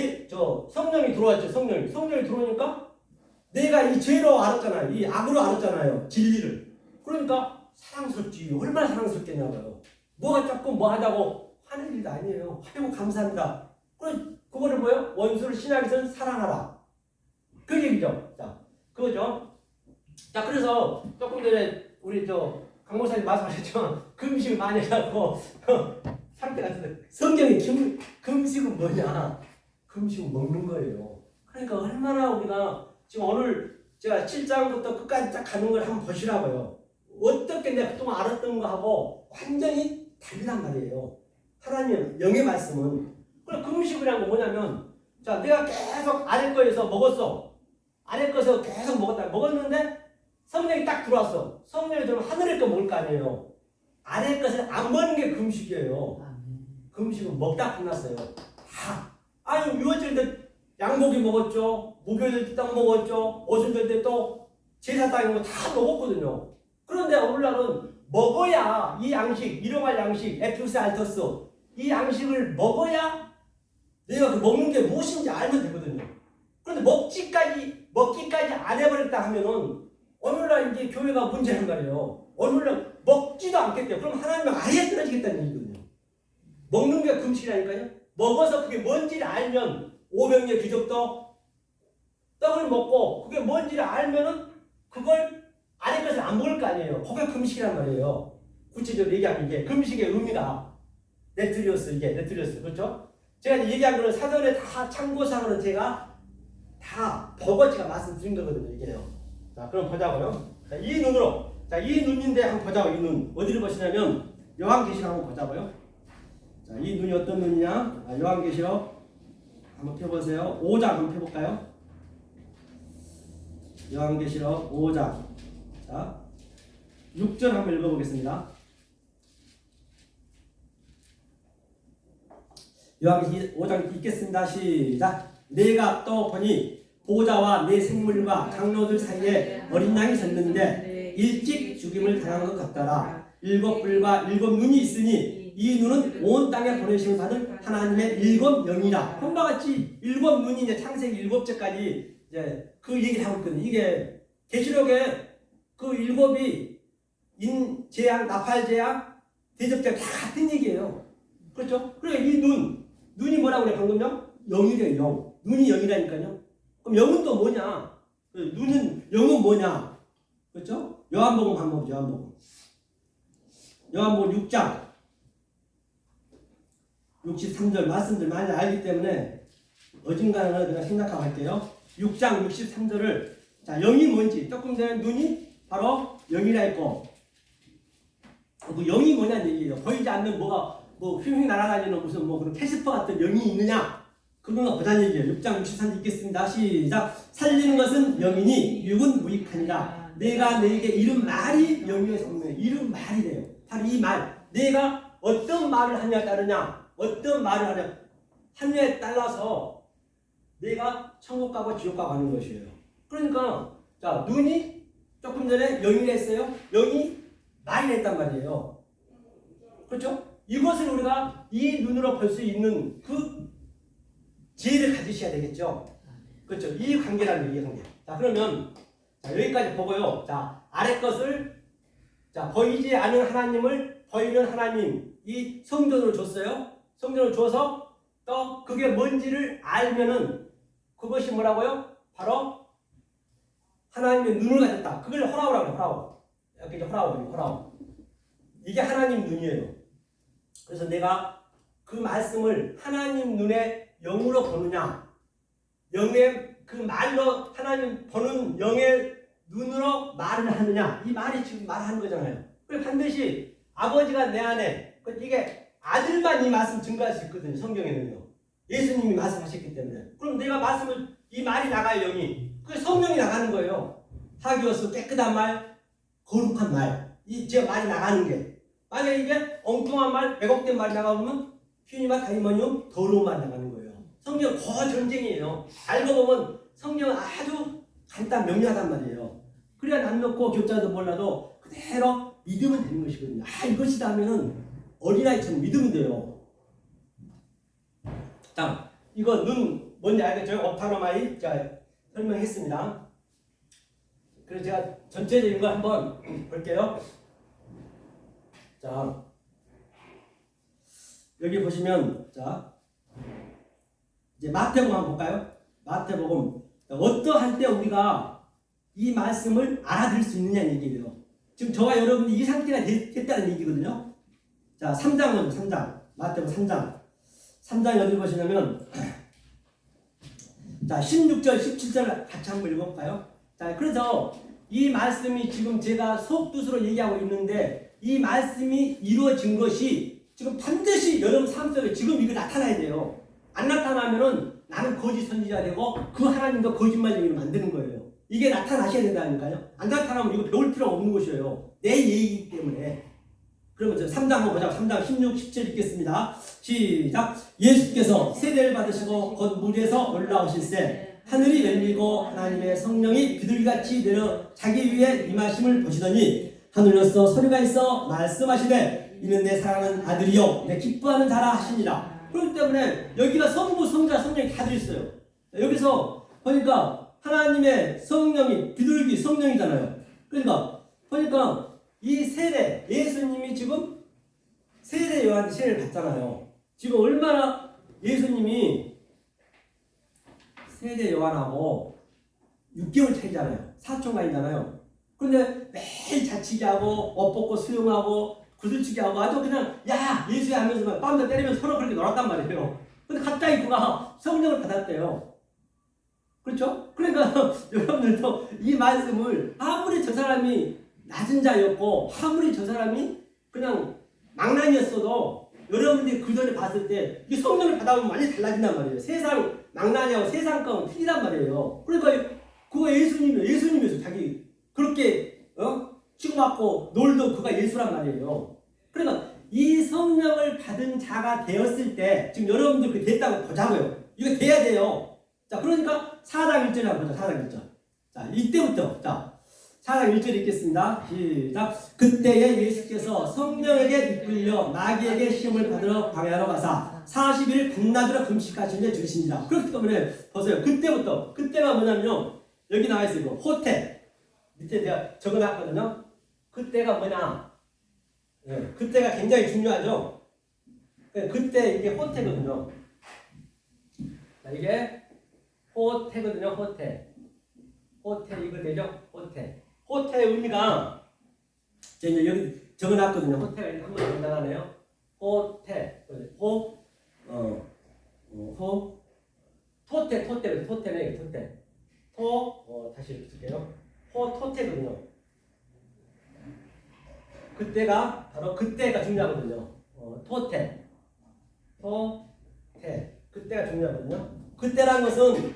성령이 들어왔죠. 성령이 들어오니까 내가 이 죄로 알았잖아요. 이 악으로 알았잖아요. 진리를. 그러니까 사랑스럽지. 얼마나 사랑스럽겠냐고요. 뭐가 조금 뭐 하다고 하는 일도 아니에요. 아이고 감사합니다. 그거를 뭐예요? 원수를 신약에서는 사랑하라. 그 얘기죠. 자, 그거죠. 자, 그래서 조금 전에 우리 강 목사님 말씀하셨지만 금식을 많이 해갖고 상태가 성경의 금식은 뭐냐? 금식은 먹는 거예요. 그러니까 얼마나 우리가 지금 오늘 제가 7장부터 끝까지 딱 가는 걸 한번 보시라고요. 어떻게 내가 그동안 알았던 거하고 완전히 다르단 말이에요. 하나님 영의 말씀은. 그럼 금식이란 거 뭐냐면 자, 내가 계속 아래 거에서 먹었어. 아래 거에서 계속 먹었는데 성령이 딱 들어왔어. 성령이 들어오면 하늘의 거 먹을 거 아니에요. 아래 것을 안 먹는 게 금식이에요. 금식은 먹다 끝났어요. 아니 유월절 때 양고기 먹었죠. 목요일 때 떡 먹었죠. 오순절 때 또 제사 땅인 거 다 먹었거든요. 그런데 오늘날은 먹어야 이 양식, 일용할 양식, 에투스 알터스 이 양식을 먹어야 내가 그 먹는 게 무엇인지 알면 되거든요. 그런데 먹기까지 안 해버렸다 하면은 오늘날 이제 교회가 문제란 말이에요. 오늘날 먹지도 않겠대요. 그럼 하나님은 아예 떨어지겠다는 얘기거든요. 먹는 게 금식이라니까요. 먹어서 그게 뭔지를 알면 오병이어 귀족도 떡을 먹고 그게 뭔지를 알면은 그걸 아래 것을 안 먹을 거 아니에요. 그게 금식이란 말이에요. 구체적으로 얘기하면 이게 금식의 의미가 네트리오스 그렇죠? 제가 얘기한 거는 사전에 다 참고사항으로 제가 다 보고 제가 말씀드린 거거든요. 이게요. 자, 그럼 보자고요. 자, 이 눈으로. 자, 이 눈인데 한번 보자고. 이 눈. 어디를 보시냐면 요한계시록 한번 보자고요. 자, 이 눈이 어떤 눈이냐? 요한계시록 한번 펴보세요. 5장 한번 펴볼까요? 요한계시록 5장. 자, 6절 한번 읽어보겠습니다. 요한계시록 5장 읽겠습니다. 시작. 내가 또 보니 보좌와 내 생물과 장로들 사이에 어린 양이 섰는데 일찍 죽임을 당한 것 같더라. 7뿔과 7눈이 있으니 이 눈은 온 땅에 보내심을 받은 하나님의 7영이라. 한바 같이 7눈이 이제 창세기 7절까지 이제 그 얘기를 하고 있거든요. 이게 계시록에 그 7이 인재앙, 나팔재앙, 대접재앙 다 같은 얘기예요. 그렇죠? 그러니까 이 눈이 뭐라고 그래 방금요? 영이래요. 영. 눈이 영이라니까요. 그럼 영은 또 뭐냐? 영은 뭐냐? 그렇죠? 요한복음 한번 보죠. 요한복음 6장 63절 말씀들 많이 알기 때문에 어딘가는 그냥 생각하고 할게요. 6장 63절을 자, 영이 뭔지 조금 전에 눈이 바로 영이라 했고 그 영이 뭐냐는 얘기예요. 보이지 않는 뭐가 휙휙 날아다니는 무슨 그런 캐스퍼 같은 영이 있느냐? 그거가 보자는 얘기예요. 6장 63절 읽겠습니다. 시작. 살리는 것은 영이니 육은 무익하니라. 내가 너에게 이른 말이 영이요 생명이에요. 이른 말이래요. 바로 이 말. 내가 어떤 말을 하냐에 따르냐? 어떤 말을 하냐에 따라서 내가 천국 가고 지옥 가고 하는 것이에요. 그러니까 자, 눈이 조금 전에 영이라 했어요. 영이 말이 했단 말이에요. 그렇죠? 이것을 우리가 이 눈으로 볼 수 있는 그 지혜를 가지셔야 되겠죠. 그렇죠? 이 관계라는 얘기예요. 관계. 자, 그러면 자, 여기까지 보고요. 자, 아래 것을 자, 보이지 않는 하나님을 보이는 하나님 이 성전으로 줬어요. 성전으로 줘서 또 그게 뭔지를 알면은 그것이 뭐라고요? 바로 하나님의 눈을 가졌다. 그걸 호라오라고 해요. 호라오. 이렇게 호라오. 이게 하나님 눈이에요. 그래서 내가 그 말씀을 하나님 눈에 영으로 보느냐, 영의 그 말로 하나님 보는 영의 눈으로 말을 하느냐? 이 말이 지금 말하는 거잖아요. 그래서 반드시 아버지가 내 안에 이게 아들만 이 말씀 증거할 수 있거든요. 성경에는요. 예수님이 말씀하셨기 때문에. 그럼 내가 말씀을 이 말이 나가요. 영이. 그 성령이 나가는 거예요. 하기어서 깨끗한 말, 거룩한 말. 이 제 말이 나가는 게. 만약에 이게 엉뚱한 말, 왜곡된 말이 나가보면 퓨니마 다이머니움 더러운 말이 나가는 거예요. 성경 거전쟁이에요. 알고 보면 성경은 아주 간단 명료하단 말이에요. 그래야 남 놓고 교자도 몰라도 그대로 믿으면 되는 것이거든요. 아, 이것이다 하면은 어린아이처럼 믿으면 돼요. 자, 이거 눈 뭔지 알겠죠? 옵타노마이 자 설명했습니다. 그래서 제가 전체적인 거 한번 볼게요. 자, 여기 보시면 자 이제 마태복음 한번 볼까요? 마태복음 어떠한 때 우리가 이 말씀을 알아들을 수 있느냐는 얘기예요. 지금 저와 여러분이 이 상태가 됐다는 얘기거든요. 자, 3장 먼저 3장 마태복음 3장 어디 보시냐면 자 16절 17절 같이 한번 읽어볼까요? 자, 그래서 이 말씀이 지금 제가 속뜻으로 얘기하고 있는데 이 말씀이 이루어진 것이 지금 반드시 여러분 삶 속에 지금 이거 나타나야 돼요. 안 나타나면은 나는 거짓 선지자가 되고 그 하나님도 거짓말쟁이로 만드는 거예요. 이게 나타나셔야 된다니까요. 안 나타나면 이거 배울 필요가 없는 것이에요. 내 얘기이기 때문에. 그러면 3장 한번 보자. 3장 16, 17 읽겠습니다. 시작. 예수께서 세례를 받으시고 곧 물에서 올라오실새 하늘이 열리고 하나님의 성령이 비둘기같이 내려 자기 위에 임하심을 보시더니 하늘로서 소리가 있어 말씀하시되 이는 내 사랑하는 아들이요 내 기뻐하는 자라 하시니라. 그렇기 때문에 여기가 성부, 성자, 성령이 다 들어있어요. 여기서 보니까 하나님의 성령이 비둘기 성령이잖아요. 그러니까 보니까 이 세례, 예수님이 지금 세례 요한한테 세례를 받잖아요. 지금 얼마나 예수님이 세례 요한하고 6개월 차이잖아요. 사촌간이잖아요. 그런데 매일 자치기 하고 옷 벗고 수영하고 구슬치기 하고 아주 그냥 야 예수야 하면서 막 뺨도 때리면서 서로 그렇게 놀았단 말이에요. 근데 갑자기 그가 성령을 받았대요. 그렇죠? 그러니까 여러분들도 이 말씀을 아무리 저 사람이 낮은 자였고 아무리 저 사람이 그냥 망난이었어도 여러분들이 그 전에 봤을 때 이 성령을 받아보면 많이 달라진단 말이에요. 세상 망난이하고 세상 건 틀리단 말이에요. 그러니까 그거 예수님이었어. 자기 그렇게 치고받고 놀던 그가 예수란 말이에요. 그러니까 이 성령을 받은 자가 되었을 때 지금 여러분들 그 됐다고 보자고요. 이거 돼야 돼요. 자, 그러니까 4장 1절에 한번 보자. 4장 1절. 자, 이때부터 자 4장 1절 읽겠습니다. 시작. 그때에 예수께서 성령에게 이끌려 마귀에게 시험을 받으러 광야로 가사 40일 밤낮으로 금식하시는데 주시니라. 그렇기 때문에 보세요. 그때부터 그때가 뭐냐면요. 여기 나와 있어요. 호태 밑에 제가 적어놨거든요. 그때가 뭐냐? 네, 그때가 굉장히 중요하죠. 네, 그때 이게 호태거든요. 자, 이게 호태거든요. 호태 이거 되죠? 호태의 의미가 제가 여기 적어놨거든요. 호태가 이렇게 한번 나가네요. 호태, 토태네. 다시 이렇게 쓸게요. 토태거든요. 그때가 바로 그때가 중요하거든요. 토태. 그때가 중요하거든요. 그때란 것은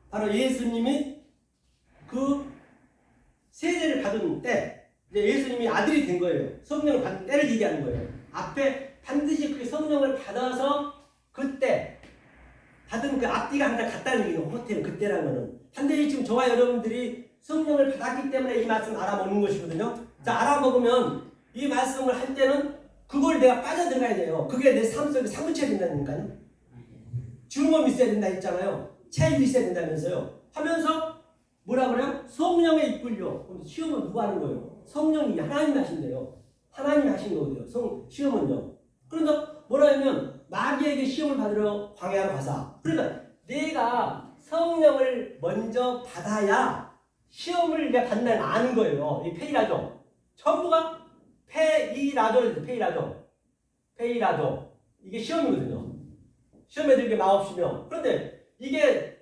바로 예수님이 그 세례를 받은 때, 이제 예수님이 아들이 된 거예요. 성령을 받은 때를 얘기하는 거예요. 앞에 반드시 그 성령을 받아서 그때 받은 그 앞뒤가 항상 같다는 얘기예요. 호텔 그때라는 거는 반드시 지금 저와 여러분들이 성령을 받았기 때문에 이 말씀을 알아보는 것이거든요. 자, 알아보면 이 말씀을 할 때는 그걸 내가 빠져들어가야 돼요. 그게 내 삶 속에 사무쳐야 된다니까요. 중음이 있어야 된다 했잖아요. 체육이 있어야 된다면서요. 하면서 뭐라 그래요? 성령에 이끌려. 그럼 시험은 누가 하는 거예요? 성령이 하나님이 하신대요. 하나님이 하신 거거든요. 시험은요. 그러니까 뭐라 하면 마귀에게 시험을 받으러 광야로 가사. 그러니까 내가 성령을 먼저 받아야 시험을 내가 받는다는 아는 거예요. 이 페이라죠. 전부가 페이라죠. 이게 시험이거든요. 시험에 들게 마옵시며. 그런데 이게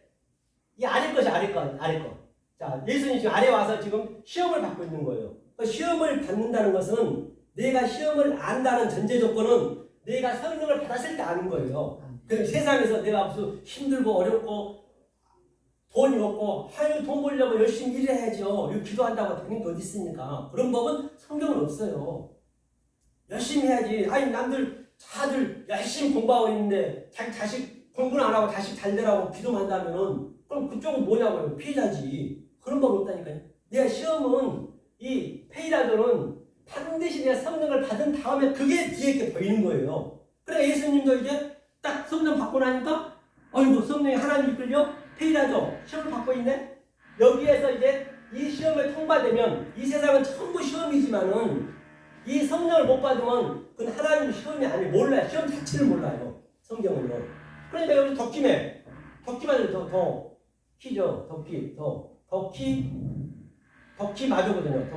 이 아래 것이 아래 거, 아래 거. 자, 예수님 지금 아래 와서 지금 시험을 받고 있는 거예요. 시험을 받는다는 것은 내가 시험을 안다는 전제 조건은 내가 성령을 받았을 때 아는 거예요. 그 세상에서 내가 무슨 힘들고 어렵고 돈이 없고 하여 돈 벌려고 열심히 일해야죠. 이거 기도한다고 되는 게 어디 있습니까? 그런 법은 성경은 없어요. 열심히 해야지. 아니 남들 다들 열심히 공부하고 있는데 자기 자식 공부는 안 하고 자식 잘 되라고 기도만 한다면은 그럼 그쪽은 뭐냐고요? 피해자지. 그런 법 없다니까요. 내가 시험은 이 페이라도는 반드시 내가 성령을 받은 다음에 그게 뒤에 이렇게 보이는 거예요. 그러니까 예수님도 이제 딱 성령 받고 나니까 아이고 성령이 하나님 이끌려 페이라도 시험을 받고 있네. 여기에서 이제 이 시험을 통과되면 이 세상은 전부 시험이지만은 이 성령을 못 받으면 그건 하나님 시험이 아니에요. 몰라요. 시험 자체를 몰라요. 성경은요. 그러니까 여기 덕기만 더 키죠. 덕기 마저거든요.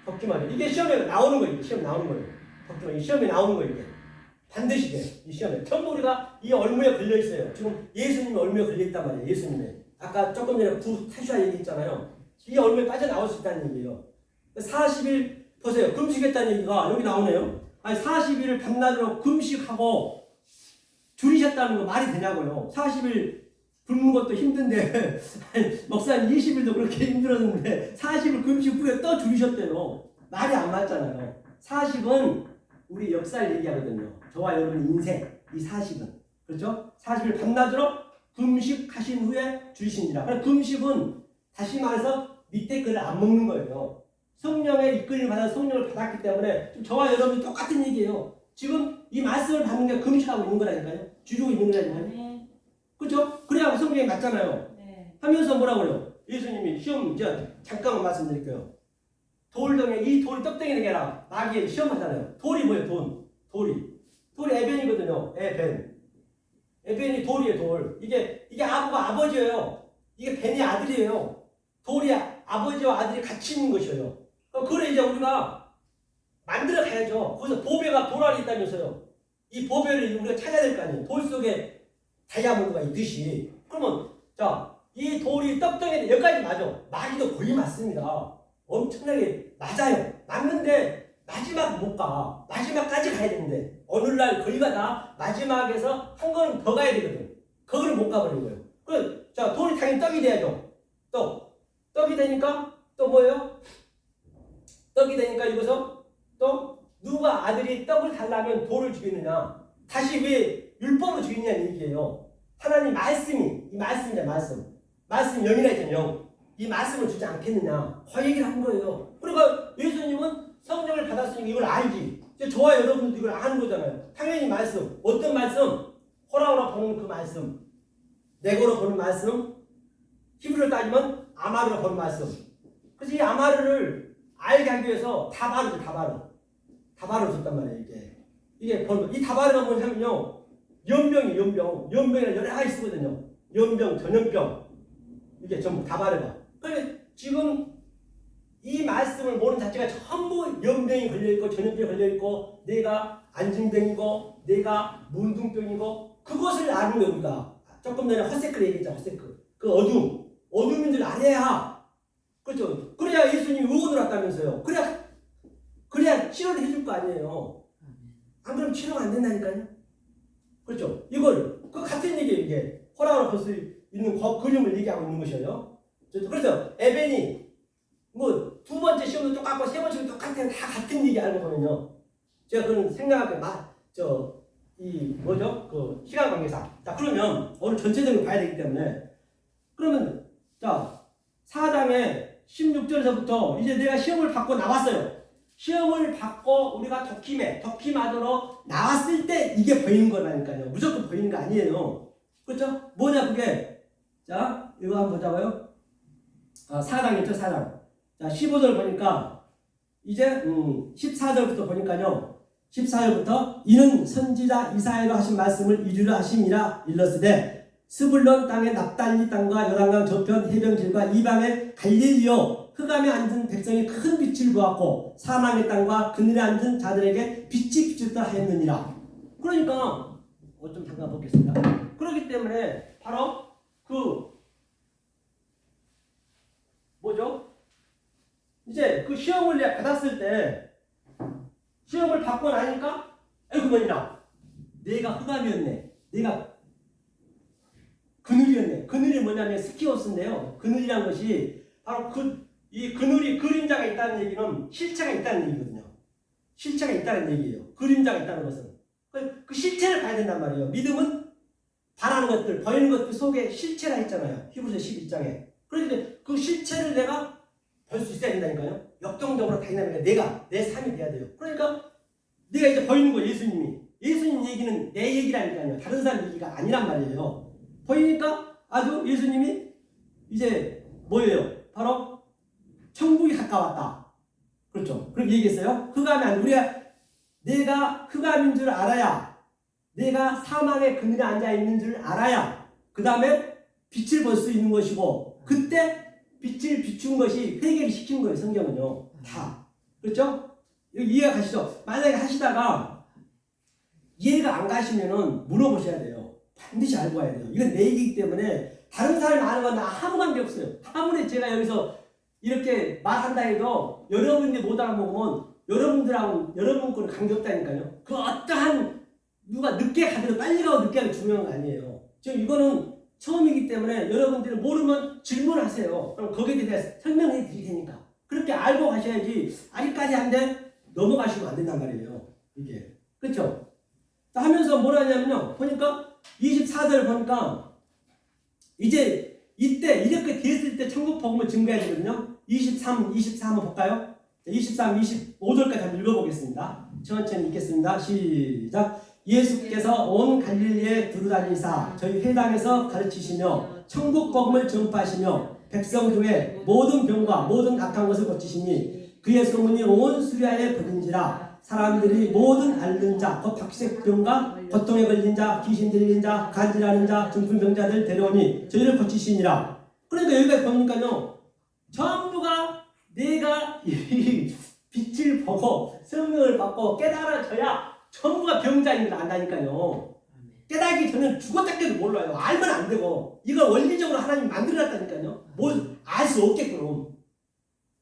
덕기 마저. 이게 시험에 나오는 거예요. 시험 나오는 거예요. 덕기만 이 시험에 나오는 거예요. 이게 반드시 돼. 이 시험에. 전부 우리가 이 얼무에 걸려 있어요. 지금 예수님이 얼무에 걸려 있단 말이에요. 예수님이. 아까 조금 전에 타슈아 얘기했잖아요. 이 얼무에 빠져나올 수 있다는 얘기예요. 40일 보세요. 금식했다는 얘기가 여기 나오네요. 아니 40일을 밤낮으로 금식하고 줄이셨다는 거 말이 되냐고요. 40일 굶는 것도 힘든데 목사님 20일도 그렇게 힘들었는데 40일 금식 후에 또 줄이셨대요. 말이 안 맞잖아요. 40은 우리 역사를 얘기하거든요. 저와 여러분의 인생 이 40은 그렇죠? 40일 밤낮으로 금식하신 후에 줄이시니라. 그럼 금식은 다시 말해서 밑에 거를 안 먹는 거예요. 성령의 이끌림을 받아 성령을 받았기 때문에 저와 여러분이 똑같은 얘기예요. 지금 이 말씀을 받는 게 금식하고 있는 거라니까요. 줄이고 있는 거라니까요. 네. 그렇죠? 그래야 성경이 맞잖아요. 네. 하면서 뭐라고 그래요? 예수님이 시험 이제 잠깐만 말씀드릴게요. 돌덩이 이 돌이 떡덩이 되게 아니라 마귀의 시험하잖아요. 돌이 뭐예요? 돌이 에벤이거든요. 에벤이 돌이에요. 돌. 이게 아버지예요. 이게 벤이 아들이에요. 돌이 아버지와 아들이 같이 있는 것이에요. 그걸 이제 우리가 만들어 가야죠. 거기서 보배가 돌 안에 있다면서요. 이 보배를 우리가 찾아야 될 거 아니에요. 돌 속에 다이아몬드가 있듯이. 그러면 자, 이 돌이 떡덩이인데 여기까지 맞아. 마귀도 거의 맞습니다. 엄청나게 맞아요. 맞는데 마지막 못 가. 마지막까지 가야 되는데 오늘날 거기가 다 마지막에서 한 걸음 더 가야 되거든. 거기를 못 가버린 거예요. 그 자, 돌이 당연히 떡이 돼야죠. 떡이 되니까 또 뭐예요? 떡이 되니까 이것은 또 누가 아들이 떡을 달라면 돌을 주겠느냐? 다시 왜 율법으로 주겠냐는 얘기예요. 하나님 말씀이 이 말씀이죠. 말씀 영이라 했잖아요. 영. 이 말씀을 주지 않겠느냐? 그 얘기를 한 거예요. 그러니까 예수님은 성령을 받았으니까 이걸 알지. 저와 여러분도 이걸 아는 거잖아요. 당연히 말씀. 어떤 말씀? 호라호라 보는 그 말씀. 네고로 보는 말씀. 히브리로 따지면 아마르로 보는 말씀. 그래서 이 아마르를 알게 하기 위해서 다바르죠. 다바르 줬단 말이에요. 이게 이 다바르가 뭐냐면요. 연병이라 여러 가지 쓰거든요. 연병, 전염병. 이게 전부 다바르가. 그러니까 지금 이 말씀을 모르는 자체가 전부 연병이 걸려있고 전염병이 걸려있고 내가 안진병이고 내가 문둥병이고 그것을 아는 거예요. 우리가 조금 전에 허세크를 얘기했잖아. 허세크. 그 어둠인 줄 알아야 그렇죠. 그래야 예수님이 의원을 왔다면서요. 그래야 치료를 해줄 거 아니에요. 안 그러면 치료가 안 된다니까요. 그렇죠. 그 같은 얘기예요. 이게 호라호라 볼 수 있는 그림을 얘기하고 있는 것이에요. 그래서 에벤이 뭐 두 번째 시험도 똑같고 세 번째 시험도 똑같아요. 다 같은 얘기 알고 보면요. 제가 그런 생각하게 그 시간 관계상. 자, 그러면 오늘 전체적으로 봐야 되기 때문에 그러면 자 4장의 16절에서부터 이제 내가 시험을 받고 나왔어요. 시험을 받고 우리가 덕기마저로 나왔을 때 이게 보이는 거라니까요. 무조건 보이는 거 아니에요. 그렇죠? 뭐냐 그게. 자 이거 한번 보자고요. 4장 있죠. 4장. 자 15절 보니까 이제 14절부터 보니까요. 14절부터 이는 선지자 이사야로 하신 말씀을 이루려 하심이라 일렀으되 스불론 땅의 납달리 땅과 요단강 저편 해변길과 이방의 갈릴리요 흑암에 앉은 백성이 큰 빛을 보았고 사망의 땅과 그늘에 앉은 자들에게 빛이 비쳤다 하였느니라. 그러니까 좀 잠깐 보겠습니다. 그렇기 때문에 바로 그 뭐죠? 이제 그 시험을 내가 받았을 때 시험을 받고 나니까 아이고 뭐냐 내가 흑암이었네. 내가 그늘이었네. 그늘이 뭐냐면 스키오스인데요. 그늘이란 것이 바로 이 그늘이 그림자가 있다는 얘기는 실체가 있다는 얘기거든요. 실체가 있다는 얘기예요. 그림자가 있다는 것은. 그 실체를 봐야 된단 말이에요. 믿음은 바라는 것들, 보이는 것들 속에 실체가 있잖아요. 히브리서 11장에. 그런데 그 실체를 내가 볼 수 있어야 된다니까요. 역동적으로 다니는 내 삶이 돼야 돼요. 그러니까 내가 이제 보이는 거 예수님이. 예수님 얘기는 내 얘기라니까요. 다른 사람 얘기가 아니란 말이에요. 보이니까 아주 예수님이 이제 뭐예요? 바로 천국이 가까웠다. 그렇죠. 그렇게 얘기했어요. 흑암이 내가 흑암인 줄 알아야 내가 사망의 그늘에 앉아 있는 줄 알아야 그 다음에 빛을 볼 수 있는 것이고 그때 빛을 비춘 것이 회개를 시킨 거예요. 성경은요. 다. 그렇죠? 이해가 가시죠? 만약에 하시다가 이해가 안 가시면은 물어보셔야 돼요. 반드시 알고 와야 돼요. 이건 내 얘기이기 때문에 다른 사람이 아는 건 아무 관계 없어요. 아무리 제가 여기서 이렇게 말한다 해도 여러분들이 못 알아먹으면 여러분 거는 관계없다니까요. 그 어떠한 누가 늦게 가더라도 빨리 가고 늦게 가도 중요한 거 아니에요. 지금 이거는 처음이기 때문에 여러분들이 모르면 질문하세요. 그럼 거기에 대해서 설명해 드릴 테니까. 그렇게 알고 가셔야지 아직까지 안 돼 넘어가시면 안 된단 말이에요. 이게. 그렇죠? 하면서 뭐라 하냐면요. 보니까 24절 보니까 이제 이때 이렇게 됐을 때 천국 복음을 증거해야 되거든요. 23 한번 볼까요? 23, 25절까지 한번 읽어보겠습니다. 천천히 읽겠습니다. 시작. 예수께서 온 갈릴리에 두루다니사 저희 회당에서 가르치시며 천국 복음을 전파하시며 백성 중에 모든 병과 모든 악한 것을 고치시니 그의 소문이 온 수리아에 퍼진지라 사람들이 모든 앓는 자, 곧 박색병과 고통에 걸린 자, 귀신 들린 자, 간질하는 자, 중풍병자들 데려오니 저희를 고치시니라. 그러니까 여기까지 보니까요. 전부가 내가 이 빛을 보고 성령을 받고 깨달아져야 전부가 병자인 걸 안다니까요. 깨달기 전에 죽었다 깨도 몰라요. 알면 안 되고 이걸 원리적으로 하나님이 만들어놨다니까요. 뭘 알 수 없게끔.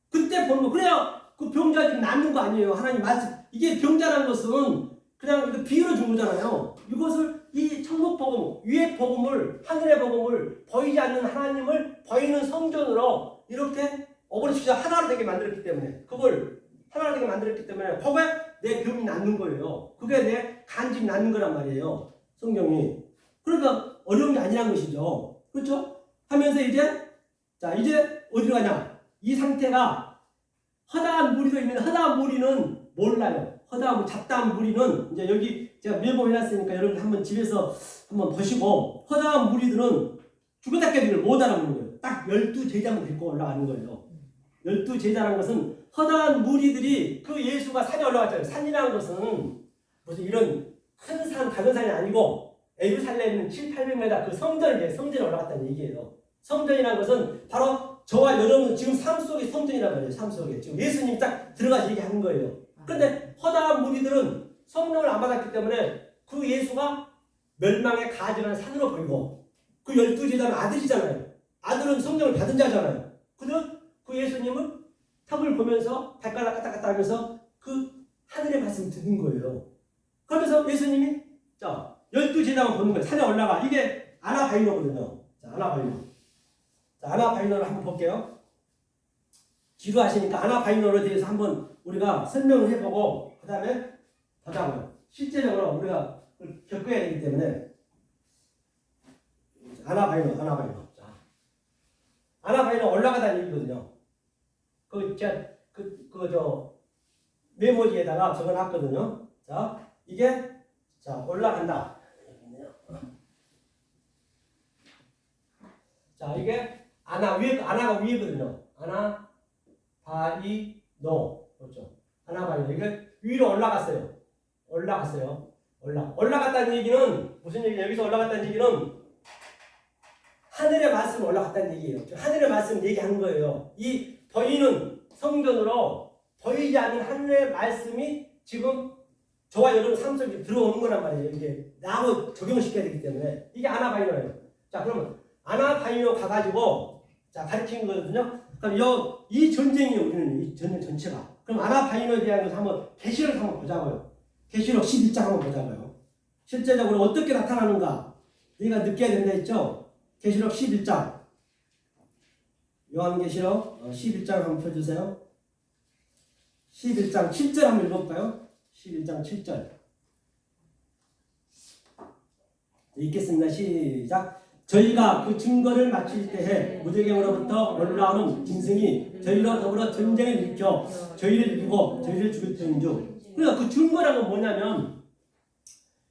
그때 보는 거 그래야 그 병자들이 낫는 거 아니에요. 하나님 말씀. 이게 병자라는 것은 그냥 이거 비유로 준 거잖아요. 이것을 이 천국 복음, 위의 복음을 하늘의 복음을 보이지 않는 하나님을 보이는 성전으로 이렇게 어버리시켜 하나로 되게 만들었기 때문에 그걸 하나로 되게 만들었기 때문에 거기에 내 병이 낫는 거예요. 그게 내 간집이 낫는 거란 말이에요. 성경이. 그러니까 어려운 게 아니란 것이죠. 그렇죠? 하면서 이제 어디로 가냐? 이 상태가 허다한 무리도 있는데 허다한 무리는 몰라요. 허다한 잡다한 무리는 이제 여기 제가 메모해놨으니까 여러분 한번 집에서 한번 보시고 허다한 무리들은 죽었다 깨기를 못 알아보는 거예요. 딱 12제자만 데리고 올라가는 거예요. 12제자라는 것은 허다한 무리들이 그 예수가 산에 올라갔잖아요. 산이라는 것은 무슨 이런 큰 산, 작은 산이 아니고 예루살렘 있는 700~800m 그 성전에 올라갔다는 얘기예요. 성전이라는 것은 바로 저와 여러분 지금 삶 속에 성전이란 말이에요. 삶 속에. 지금 예수님이 딱 들어가서 얘기하는 거예요. 그런데 허다한 무리들은 성령을 안 받았기 때문에 그 예수가 멸망의 가증한 산으로 보이고 그 12제자는 아들이잖아요. 아들은 성령을 받은 자잖아요. 그들은 그 예수님을 탑을 보면서 발가락 까딱까딱 하면서 그 하늘의 말씀을 듣는 거예요. 그러면서 예수님이 12제자만 보는 거예요. 산에 올라가. 이게 아나바이노거든요. 아나바이노를 한번 볼게요. 지루하시니까 아나바이노에 대해서 한번 우리가 설명을 해보고 그 다음에 보자고요. 실제적으로 우리가 겪어야 되기 때문에 아나바이노. 아나바이노 올라가다는 얘기거든요. 메모지에다가 적어놨거든요. 이게 올라간다. 이게 아나가 위거든요. 아나바이노. 그렇죠. 아나바이노. 이게 위로 올라갔어요. 올라갔다는 얘기는 무슨 얘기냐? 여기서 올라갔다는 얘기는 하늘의 말씀 올라갔다는 얘기예요. 하늘의 말씀 얘기하는 거예요. 이 보이는 성전으로 보이지 않는 하늘의 말씀이 지금 저와 여러분 삶 속에 들어오는 거란 말이에요. 이게 나하고 적용을 시켜야 되기 때문에 이게 아나바이노예요. 자, 그러면 아나바이노 가가지고 자 가르친 거거든요. 그럼 이 전쟁이 우리는 이 전쟁 전체가. 그럼 아나바이노에 대한 것을 한번 계시록 한번 보자고요. 계시록 11장 한번 보자고요. 실제적으로 어떻게 나타나는가 우리가 느껴야 된다 했죠. 계시록 11장. 요한계시록 11장 한번 펴주세요. 11장 7절 한번 읽어볼까요? 11장 7절. 읽겠습니다. 시작. 저희가 그 증거를 마칠 때에 무저갱으로부터 올라오는 짐승이 저희로 더불어 전쟁을 일으켜 저희를 이기고 저희를 죽일 터인 중. 그러니까 그 증거라는 건 뭐냐면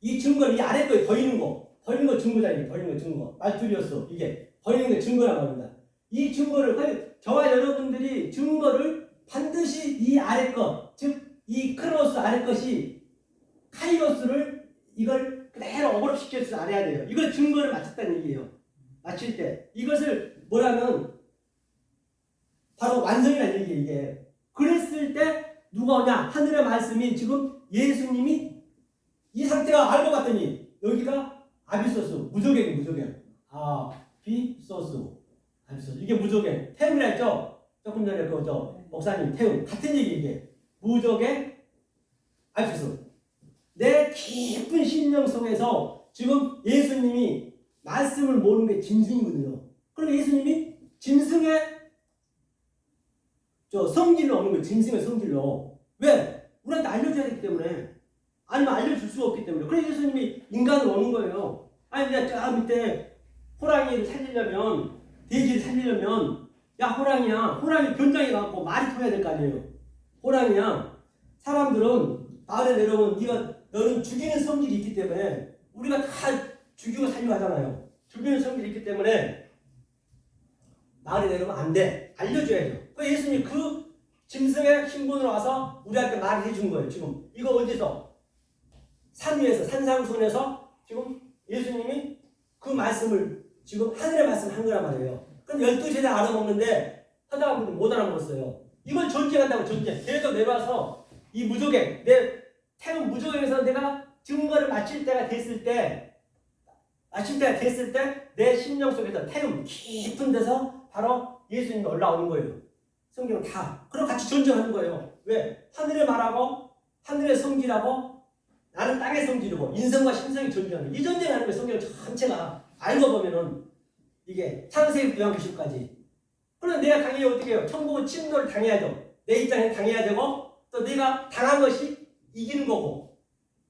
이 증거를 이 아래 거에 보이는 거 증거잖아요. 보이는 거 증거. 말투리였어. 이게 보이는 게 증거라고 합니다. 이 증거를 저와 여러분들이 증거를 반드시 이 아래 것, 즉 이 크로스 아래 것이 카이로스를 이걸 그대로 어그럽시켜서 알아야 돼요. 이걸 증거를 마쳤다는 얘기예요. 마칠 때 이것을 뭐라면 바로 완성이라는 얘기예요. 이게 그랬을 때 누가 오냐? 하늘의 말씀이 지금 예수님이 이 상태가 알고 봤더니 여기가 아비소스 무조갱 아비소스 아비소스 이게 무조갱 태음이라 했죠. 조금 전에 목사님 태음 같은 얘기 이게 무조갱 아비소스 내 깊은 심령 속에서 지금 예수님이 말씀을 모르는 게 짐승이거든요. 그럼 예수님이 짐승의 성질로 오는 거예요. 짐승의 성질로. 왜? 우리한테 알려줘야 되기 때문에. 아니면 알려줄 수가 없기 때문에. 그래서 예수님이 인간으로 오는 거예요. 아니 이제 저 밑에 호랑이를 살리려면 돼지를 살리려면 야 호랑이야. 호랑이 변장해갖고 말이 통해야 될 거 아니에요. 호랑이야. 사람들은 마을에 내려오면 너는 죽이는 성질이 있기 때문에 우리가 다 죽이고 살려고 하잖아요. 죽이는 성질이 있기 때문에 마을에 내려오면 안 돼. 알려줘야죠. 그래서 예수님이 그 짐승의 신분으로 와서 우리한테 말을 해준 거예요. 지금 이거 어디서? 산 위에서 산상순에서 지금 예수님이 그 말씀을 지금 하늘의 말씀 한 거란 말이에요. 그럼 12세대 알아먹는데 하다가 못 알아먹었어요. 이걸 존재한다고 존재. 계속 내려와서 이 무조갱 내 태운 무조갱에서 내가 증거를 마칠 때가 됐을 때 내 심령 속에서 태움 깊은 데서 바로 예수님이 올라오는 거예요. 성경은 다. 그럼 같이 존재하는 거예요. 왜? 하늘의 말하고 하늘의 성질하고 나는 땅의 성질이고 인성과 신성이 존재하는 이 존재하는 거예요. 성경 전체가 알고 보면은 이게 창세기부터 요한계시록까지. 그럼 내가 당연히 어떻게 해요? 천국은 침노를 당해야죠. 내 입장에 당해야 되고 또 내가 당한 것이 이기는 거고.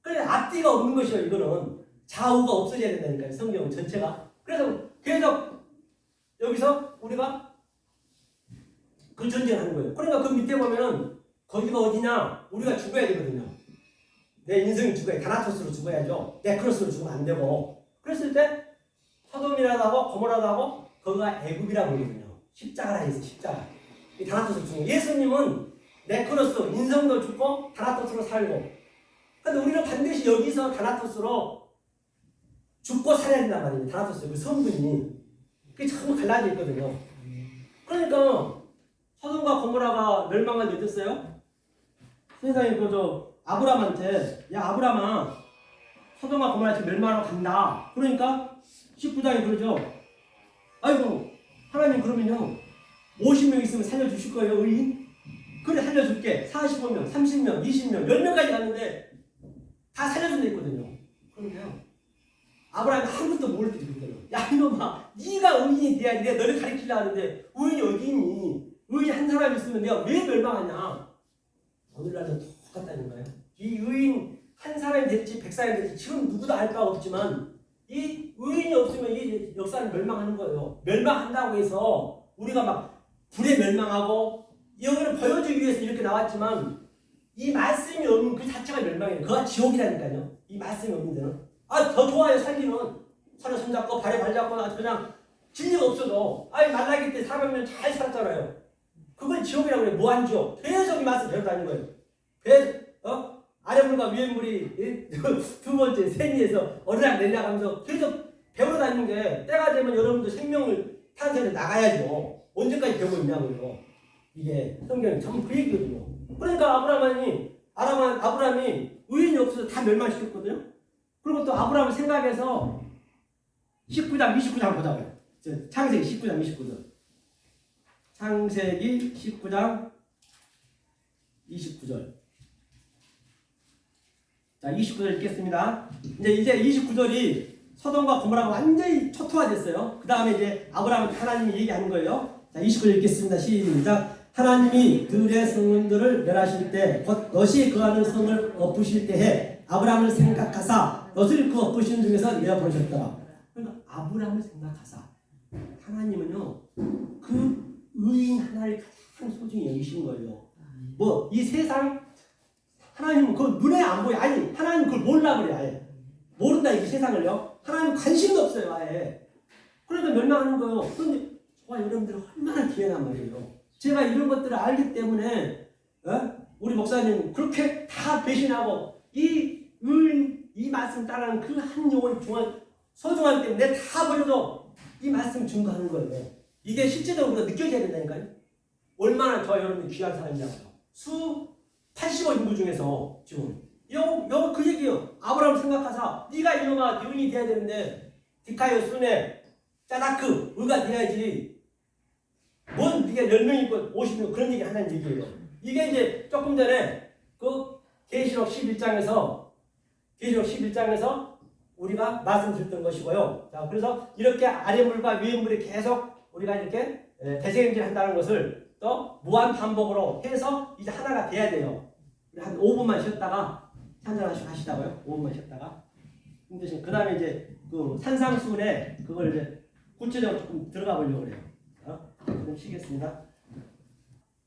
그래 앞뒤가 없는 것이요. 이거는 좌우가 없어져야 된다니까요. 성경은 전체가. 그래서 계속 여기서 우리가 그 전쟁을 하는 거예요. 그러니까 그 밑에 보면은 거기가 어디냐? 우리가 죽어야 되거든요. 내 인생이 죽어야 다나토스로 죽어야죠. 네크로스로 죽으면 안 되고. 그랬을 때 소돔이라도 하고 고모라도 하고 거기가 애굽이라고 그러거든요. 십자가라 해서 십자가. 이 다나토스로 죽는 거예요. 예수님은 네크로스 인성도 죽고 다나토스로 살고. 근데 우리는 반드시 여기서 다나토스로 죽고 살아야 된단 말이에요. 다나토스 그 성분이. 그게 전부 갈라져 있거든요. 그러니까 소돔과 고모라가 멸망한 게 어땠어요? 세상에 아브람한테 야 아브람아 소돔과 고모라 지금 멸망하러 간다. 그러니까 19장에 그러죠. 아이고 하나님 그러면요 50명 있으면 살려주실 거예요 의인? 그래 살려줄게. 45명, 30명, 20명, 10명까지 갔는데 다 살려준다 했거든요. 그런데요 아브라함이 아무것도 모를 때 그러거든요. 야 이놈아 네가 의인이 돼야지. 내가 너를 가르치려고 하는데 의인이 어디 있니? 의인 한 사람 있으면 내가 왜 멸망하냐? 오늘날도 똑같다는 거예요. 이 의인 한 사람이 될지 100사람이 될지 지금 누구도 알 바가 없지만 이 의인이 없으면 이 역사는 멸망하는 거예요. 멸망한다고 해서 우리가 막 불에 멸망하고 여기를 보여주기 위해서 이렇게 나왔지만 이 말씀이 없는 그 자체가 멸망이에요. 그가 지옥이라니까요. 이 말씀이 없는 데는. 더 좋아요. 살기는 손에 손잡고 발에 발잡고 그냥 진리가 없어도 말라기 때 400년 잘 살았잖아요. 그걸 지옥이라고 해요. 무한지옥. 계속 이 말씀 배우고 다니는 거예요. 아랫물과 위에물이 두 번째 생리에서 어느락 내려가면서 계속 배우러 다니는 게 때가 되면 여러분도 생명을 탄생해 나가야죠. 언제까지 배우고 있냐고요. 이게 성경이 전부 그 얘기거든요. 그러니까 아브라함이 의인이 없어서 다 멸망시켰거든요. 그리고 또 아브라함을 생각해서 19장 29장 보자고요. 창세기 19장 29절. 창세기 19장 29절. 자, 29절 읽겠습니다. 이제 29절이 소돔과 고모라가 완전히 초토화됐어요. 그 다음에 이제 아브라함 하나님이 얘기하는 거예요. 자, 29절 읽겠습니다. 시작. 하나님이 들의 성문들을 멸하실 때, 곧 롯이 거하는 성을 엎으실 때에 아브라함을 생각하사 롯을 그 엎으시는 중에서 내어보내셨더라. 그러니까 아브라함을 생각하사 하나님은요 그 의인 하나를 가장 소중히 여기신 거예요. 뭐 이 세상 하나님은 그 눈에 안 보여. 아니 하나님 그걸 몰라 그래. 아예 모른다 이 세상을요. 하나님 관심도 없어요 아예. 그러니까 멸망하는 거예요. 그런데 저와 여러분들은 얼마나 귀하단 말이에요. 제가 이런 것들을 알기 때문에 우리 목사님 그렇게 다 배신하고 이 말씀 따르는 그 한 영혼이 소중하기 때문에 다 버려도 이 말씀 증거하는 거예요. 이게 실제적으로 느껴져야 된다니까요. 얼마나 저와 여러분이 귀한 사람이냐고요. 수 85인구 중에서 지금 그 얘기예요. 아브라함 생각하사 네가 이놈아 의인이 돼야 되는데 디카요 순에 짜다크 의가 돼야지 뭔 네가 10명 있고 50명 그런 얘기 하는 얘기예요. 이게 이제 조금 전에 그 계시록 11장에서 우리가 말씀드렸던 것이고요. 자, 그래서 이렇게 아래 물과 위에 물이 계속 우리가 이렇게 대세행진을 한다는 것을 또 무한 반복으로 해서 이제 하나가 돼야 돼요. 한 5분만 쉬었다가 한잔하시고 하시다고요. 5분만 쉬었다가. 그 다음에 이제 그 산상수훈에 그걸 이제 구체적으로 조금 들어가 보려고 그래요. 좀 쉬겠습니다.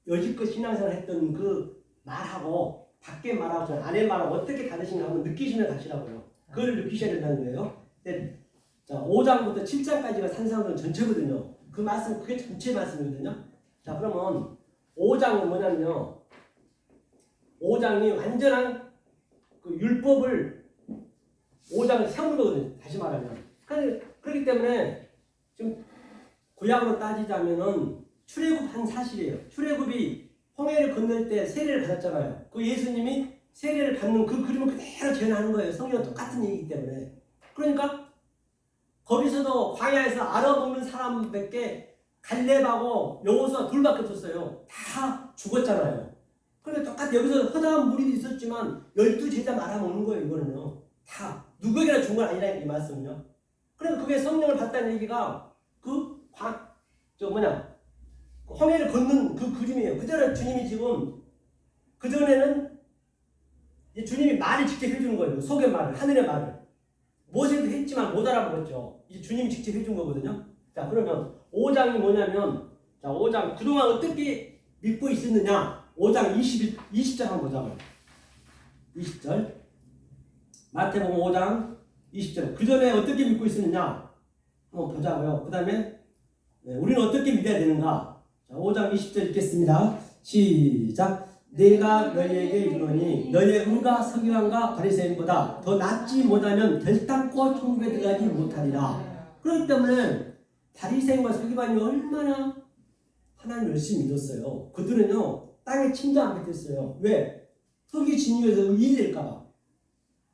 여지껏 신앙생활 했던 그 말하고 밖에 말하고 안에 말하고 어떻게 다르신가 한번 느끼시면 가시라고요. 그걸 느끼셔야 된다는 거예요. 근데 자, 5장부터 7장까지가 산상수훈 전체거든요. 그 말씀 그게 전체 말씀이거든요. 자, 그러면 5장은 뭐냐면요. 5장이 완전한 그 율법을 5장을 세운 거거든요. 다시 말하면. 그렇기 때문에 지금 구약으로 따지자면은 출애굽한 사실이에요. 출애굽이 홍해를 건널 때 세례를 받았잖아요. 그 예수님이 세례를 받는 그 그림을 그대로 재현하는 거예요. 성경은 똑같은 얘기이기 때문에. 그러니까 거기서도 광야에서 알아보는 사람밖에 갈렙하고 여호수아 둘밖에 없었어요. 다 죽었잖아요. 그러니까 똑같이 여기서 허다한 무리도 있었지만 12제자 말아먹는 거예요. 이거는요. 다 누구에게나 준 건 아니라는 이 말씀은요. 그러니까 그게 성령을 받다는 얘기가 홍해를 걷는 그 그림이에요. 그전에 주님이 지금 그전에는 주님이 말을 직접 해주는 거예요. 속의 말을, 하늘의 말을. 모세도 했지만 못 알아먹었죠. 이제 주님이 직접 해준 거거든요. 자, 그러면 5장이 뭐냐면, 자, 5장 그동안 어떻게 믿고 있었느냐? 5장 20절 한번 보자고요. 20절. 마태복음 5장 20절. 그 전에 어떻게 믿고 있었느냐? 한번 보자고요. 그 다음에 우리는 어떻게 믿어야 되는가? 자, 5장 20절 읽겠습니다. 시작. 내가 너희에게 이르노니 너희의 의가 서기관과 바리새인보다 더 낫지 못하면 결단코 천국에 들어가지 못하리라. 그렇기 때문에 바리새인과 서기관이 얼마나 하나님 열심히 믿었어요. 그들은요 땅에 침도 안 뱉었어요. 왜? 흙이 진유해서 일될까봐.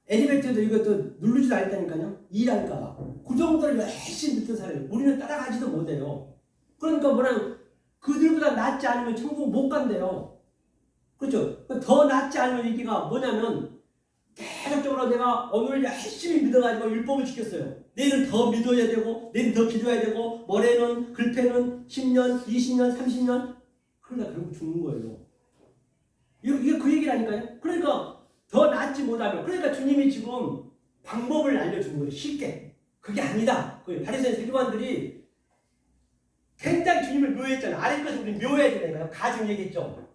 엘리베이터도 이것도 누르지도 않았다니까요. 일할까봐. 그 정도로 열심히 믿던 사람이에요. 우리는 따라가지도 못해요. 그러니까 뭐냐면 그들보다 낫지 않으면 천국 못 간대요. 그렇죠? 더 낫지 않은 얘기가 뭐냐면 계속적으로 내가 오늘 열심히 믿어가지고 율법을 지켰어요. 내일은 더 믿어야 되고 내일은 더 기도해야 되고 모레는 글패는 10년, 20년, 30년 그러다 결국 죽는 거예요. 이게 그 얘기라니까요. 그러니까 더 낫지 못하면 그러니까 주님이 지금 방법을 알려준 거예요. 쉽게. 그게 아니다. 그 바리새인 서기관들이 굉장히 주님을 묘했잖아요. 아래 것을 우리 묘해야 되니까요. 가지고 얘기했죠.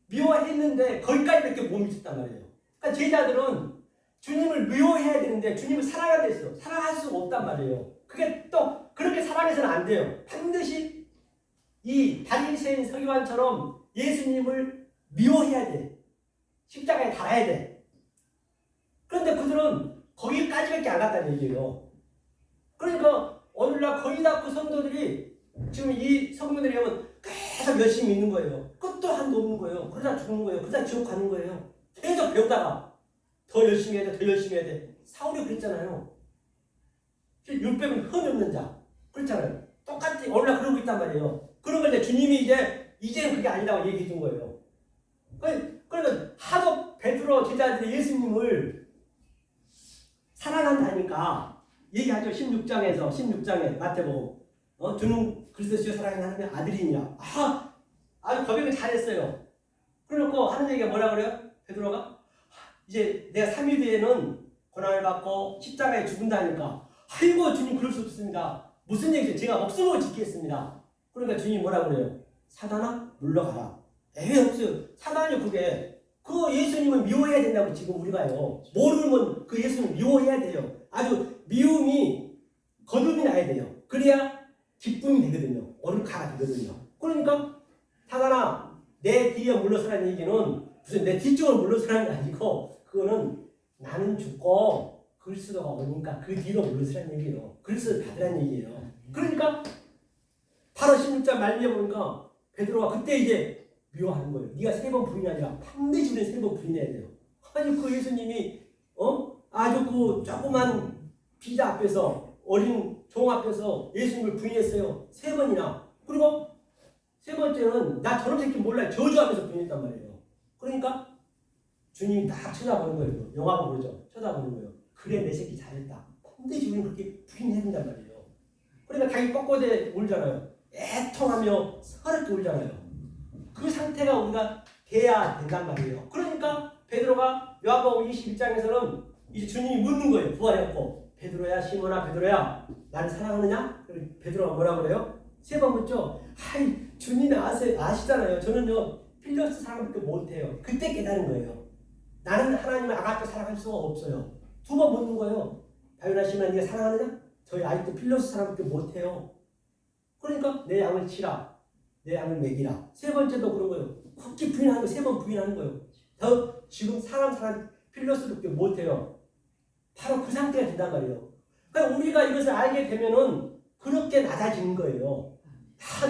미워했는데 거기까지밖에 못 미쳤단 말이에요. 그러니까 제자들은 주님을 미워해야 되는데 주님을 사랑해야 됐어. 사랑할 수가 없단 말이에요. 그게 또 그렇게 사랑해서는 안 돼요. 반드시 이 바리새인 서기관처럼 예수님을 미워해야 돼. 십자가에 달아야 돼. 그런데 그들은 거기까지밖에 안 갔다는 얘기예요. 그러니까 오늘날 거의 다 그 성도들이 지금 이 성도들이 하면 계속 열심히 믿는 거예요. 끝도 한도 없는 거예요. 그러다 죽는 거예요. 그러다 지옥 가는 거예요. 계속 배우다가 더 열심히 해야 돼, 더 열심히 해야 돼. 사울이 그랬잖아요. 율법은 흠이 없는 자. 그렇잖아요. 똑같이 오늘날 그러고 있단 말이에요. 그런 걸 이제 주님이 이제는 그게 아니라고 얘기해 준 거예요. 그러니까 하도 베드로 제자들이 예수님을 사랑한다니까 얘기하죠. 16장에 마태복음 주는 그리스도시요 사랑하는 하나님의 아들이니라. 아주 고백을 잘했어요. 그래놓고 하는 얘기가 뭐라 그래요? 베드로가 이제 내가 3일 뒤에는 고난을 받고 십자가에 죽는다니까. 아이고 주님 그럴 수 없습니다. 무슨 얘기죠? 제가 목숨을 지키겠습니다. 그러니까 주님이 뭐라 그래요? 사단아 물러가라. 에이 없어요. 사단이 그게 그 예수님은 미워해야 된다고 지금 우리가요. 모르면 그 예수님 미워해야 돼요. 아주 미움이 거듭이 나야 돼요. 그래야 기쁨이 되거든요. 어른카가 되거든요. 그러니까 사단아 내 뒤에 물러서라는 얘기는 무슨 내 뒤쪽으로 물러서라는 게 아니고 그거는 나는 죽고 그리스도가 오니까 그 뒤로 물러서라는 얘기예요. 그리스도를 받으라는 얘기예요. 그러니까 바로 16장 말미에 보니까 베드로가 그때 이제 미워하는 거예요. 네가 3번 부인이 아니라 반드시 우리는 3번 부인해야 돼요. 아니 그 예수님이 아주 그 조그만 비자 앞에서 어린 종 앞에서 예수님을 부인했어요. 3번이나. 그리고 3번째는 나 저런 새끼 몰라요. 저주하면서 부인했단 말이에요. 그러니까 주님이 딱 쳐다보는 거예요. 영화 보고 그러죠. 쳐다보는 거예요. 그래 내 새끼 잘했다. 반드시 우리는 그렇게 부인해야 된단 말이에요. 그러니까 자기 꺾어대 울잖아요. 애통하며 서럽게 울잖아요. 그 상태가 우리가 돼야 된단 말이에요. 그러니까 베드로가 요한복음 21장에서는 이제 주님이 묻는 거예요. 부활해갖고 베드로야 시몬아 베드로야 나를 사랑하느냐? 베드로가 뭐라 그래요? 3번 묻죠. 아이 주님이 아시잖아요. 저는요 필요스 사랑밖에 못해요. 그때 깨달은 거예요. 나는 하나님을 아가페 사랑할 수가 없어요. 2번 묻는 거예요. 다윗아 시몬아 네가 사랑하느냐? 저희 아직도 필요스 사랑밖에 못해요. 그러니까 내 양을 치라. 내 양을 먹이라. 3번째도 그런 거예요. 굳게 부인하는 거 3번 부인하는 거예요. 더 지금 사람 필요스밖에 못해요. 바로 그 상태가 된단 말이에요. 그러니까 우리가 이것을 알게 되면은 그렇게 낮아지는 거예요.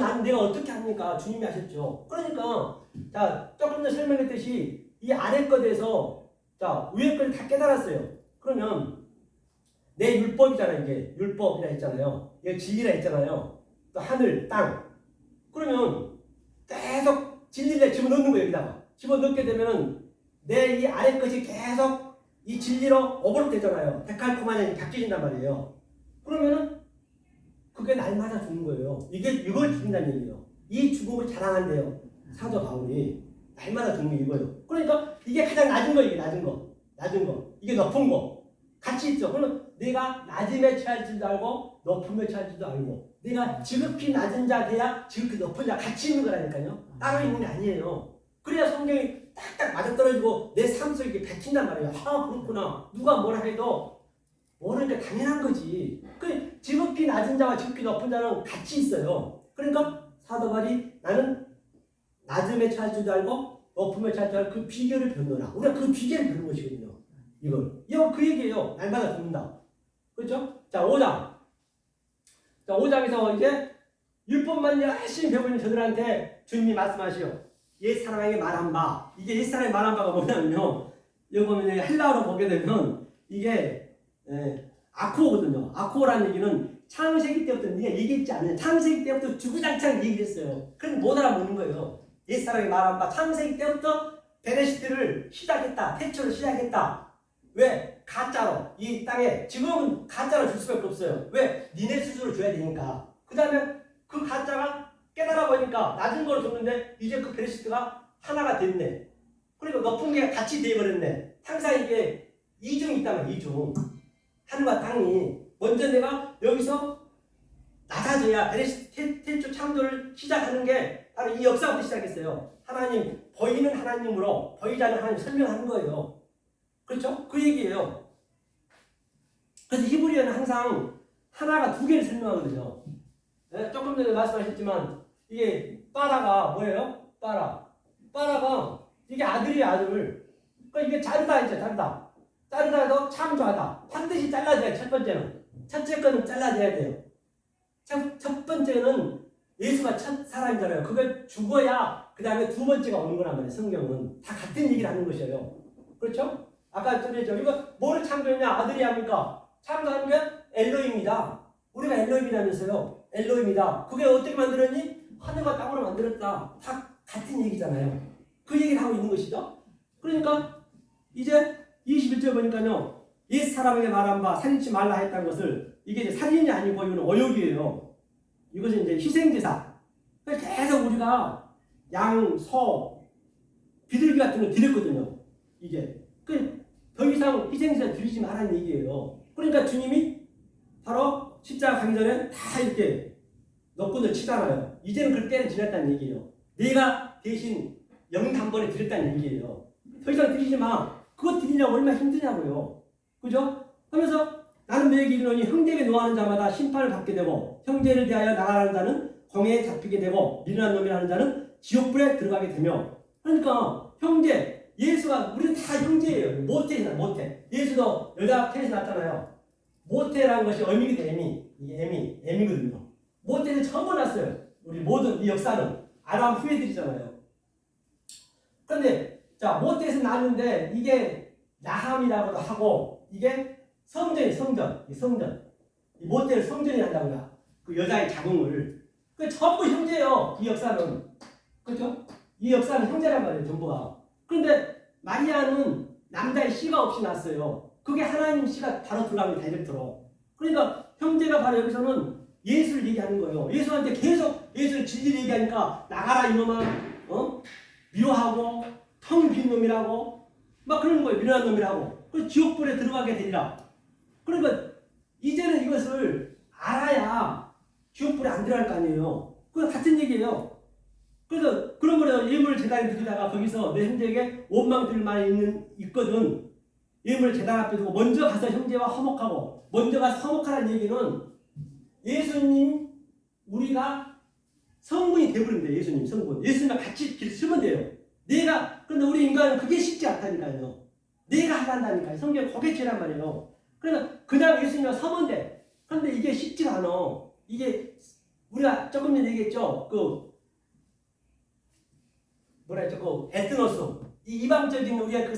난 내가 어떻게 합니까? 주님이 하셨죠. 그러니까 자 조금 전에 설명했듯이 이 아래 것에서 자 위에 것을 다 깨달았어요. 그러면 내 율법이잖아요. 이게 율법이라 했잖아요. 이게 진리라 했잖아요. 또 하늘, 땅. 그러면 계속 진리를 집어넣는 거예요. 여기다가 집어넣게 되면은 내 이 아래 것이 계속 이 진리로 오버랩되잖아요. 데칼코마니아이 바뀌어진단 말이에요. 그러면은 그게 날마다 죽는 거예요. 이걸 죽인다는 얘기예요. 이 죽음을 자랑한대요. 사도 바울이 날마다 죽는 게 이거예요. 그러니까 이게 가장 낮은 거 이게 낮은 거. 이게 높은 거. 같이 있죠. 그러면 내가 낮음에 처할 줄도 알고 높음에 처할 줄도 알고 내가 지극히 낮은 자 돼야 지극히 높은 자 같이 있는 거라니까요. 따로 있는 게 아니에요. 그래야 성경이 딱딱 맞아떨어지고 내 삶 속에 이렇게 박힌단 말이에요. 그렇구나. 누가 뭐라 해도 모르니까 당연한 거지. 그 지극히 낮은 자와 지극히 높은 자는 같이 있어요. 그러니까 사도 바울이 나는 낮음에 처할 줄도 알고 높음에 처할 줄도 알고 그 비결을 배우노라. 우리가 그 비결을 배우는 것이거든요. 이거 그 얘기예요. 날마다 죽는다. 그렇죠? 자 5장. 자 5장에서 이제 율법만 열심히 배우는 저들한테 주님이 말씀하시오. 옛사람에게 말한 바. 이게 옛사람에게 말한 바가 뭐냐면요. 여기 보면 헬라어로 보게 되면 이게 아코거든요. 아코라는 얘기는 창세기 때부터 네가 얘기했지 않느냐. 창세기 때부터 주구장창 얘기를 했어요. 그럼 못 알아보는 거예요. 옛사람에게 말한 바. 창세기 때부터 베레시트를 시작했다. 태초를 시작했다. 왜? 가짜로. 이 땅에 지금은 가짜로 줄 수밖에 없어요. 왜? 니네 스스로 줘야 되니까. 그 다음에 그 가짜가 깨달아 보니까 낮은 걸 줬는데 이제 그 베레시트가 하나가 됐네. 그리고 높은 게 같이 돼버렸네. 항상 이게 이중이 있다면 이중. 하늘과 땅이. 먼저 내가 여기서 낮아져야 베레시트 태초 창조를 시작하는 게 바로 이 역사부터 시작했어요. 하나님, 보이는 하나님으로 보이지 않는 하나님 설명하는 거예요. 그렇죠? 그 얘기예요. 그래서 히브리어는 항상 하나가 2개를 설명하거든요. 네? 조금 전에 말씀하셨지만 이게 빠라가 뭐예요? 빠라가 이게 아들이에요. 아들. 그러니까 이게 자르다 이제 자르다. 자르다도 창조하다. 반드시 잘라줘야 첫 번째는. 첫째 거는 잘라줘야 돼요. 첫 번째는 예수가 첫 사람이잖아요. 그걸 죽어야 그 다음에 2번째가 오는 거란 말이에요. 성경은 다 같은 얘기를 하는 것이에요. 그렇죠? 아까 전에죠. 이거 뭐를 창조했냐? 아들이 합니까? 창조하는 게 엘로힘이다. 우리가 엘로힘이라면서요. 엘로힘이다. 그게 어떻게 만들었니? 하늘과 땅으로 만들었다. 다 같은 얘기잖아요. 그 얘기를 하고 있는 것이죠. 그러니까 이제 21절 보니까요. 옛 사람에게 말한 바 살인치 말라 했다는 것을 이게 이제 살인이 아니고 이건 어욕이에요. 이것은 이제 희생제사. 계속 우리가 양, 소, 비둘기 같은 걸 드렸거든요. 이게. 더 이상 희생제사 드리지 말라는 얘기예요. 그러니까 주님이 바로 십자가 가기 전에 다 이렇게 너꾼을 치잖아요. 이제는 그 때는 지났다는 얘기예요. 내가 대신 영단번에 드렸다는 얘기예요. 더 이상 드리지 마. 그거 드리려고 얼마나 힘드냐고요. 그죠? 하면서 나는 너에게 이르노니 형제에게 노하는 자마다 심판을 받게 되고 형제를 대하여 나가라는 자는 공회에 잡히게 되고 미련한 놈이라는 자는 지옥불에 들어가게 되며. 그러니까 형제, 예수가 우리는 다 형제예요. 모태잖아, 모태. 예수도 여자 태에서 났잖아요. 모태라는 것이 어미게 돼, 애미. 이게 애미거든요. 모태는 처음 났어요. 우리 모든 이 역사는 아담 후예들이잖아요. 그런데 자, 모태에서 났는데 이게 야함이라고도 하고 이게 성전이 성전. 이 모태를 성전이 한다고요. 그 여자의 자궁을. 그 전부 형제예요. 이 역사는. 그렇죠? 이 역사는 형제란 말이에요. 전부가. 그런데 마리아는 남자의 씨가 없이 났어요. 그게 하나님 씨가 바로 들어가면 다이렉트로. 그러니까 형제가 바로 여기서는 예수를 얘기하는 거예요. 예수한테 계속 예수를 진리를 얘기하니까 나가라 이놈아. 미워하고 텅 빈 놈이라고 막 그러는 거예요. 미련한 놈이라고. 그 지옥불에 들어가게 되리라. 그러니까 이제는 이것을 알아야 지옥불에 안 들어갈 거 아니에요. 그거 같은 얘기예요. 그래서 그러므로 예물 제단에 드리다가 거기서 내 형제에게 원망 드릴 말이 있거든. 예물 제단 앞에 두고 먼저 가서 형제와 화목하고 먼저 가서 화목하라는 얘기는 예수님 우리가 성분이 되어버립니다. 예수님 성분. 예수님과 같이 길 쓰면 돼요. 그런데 우리 인간은 그게 쉽지 않다니까요. 내가 하란다니까요. 성경 거기에 죄란 말이에요. 그러니까 그냥 예수님과 서면 돼. 그런데 이게 쉽지가 않아. 이게 우리가 조금 전에 얘기했죠. 에트노스. 이 이방적인 우리가 그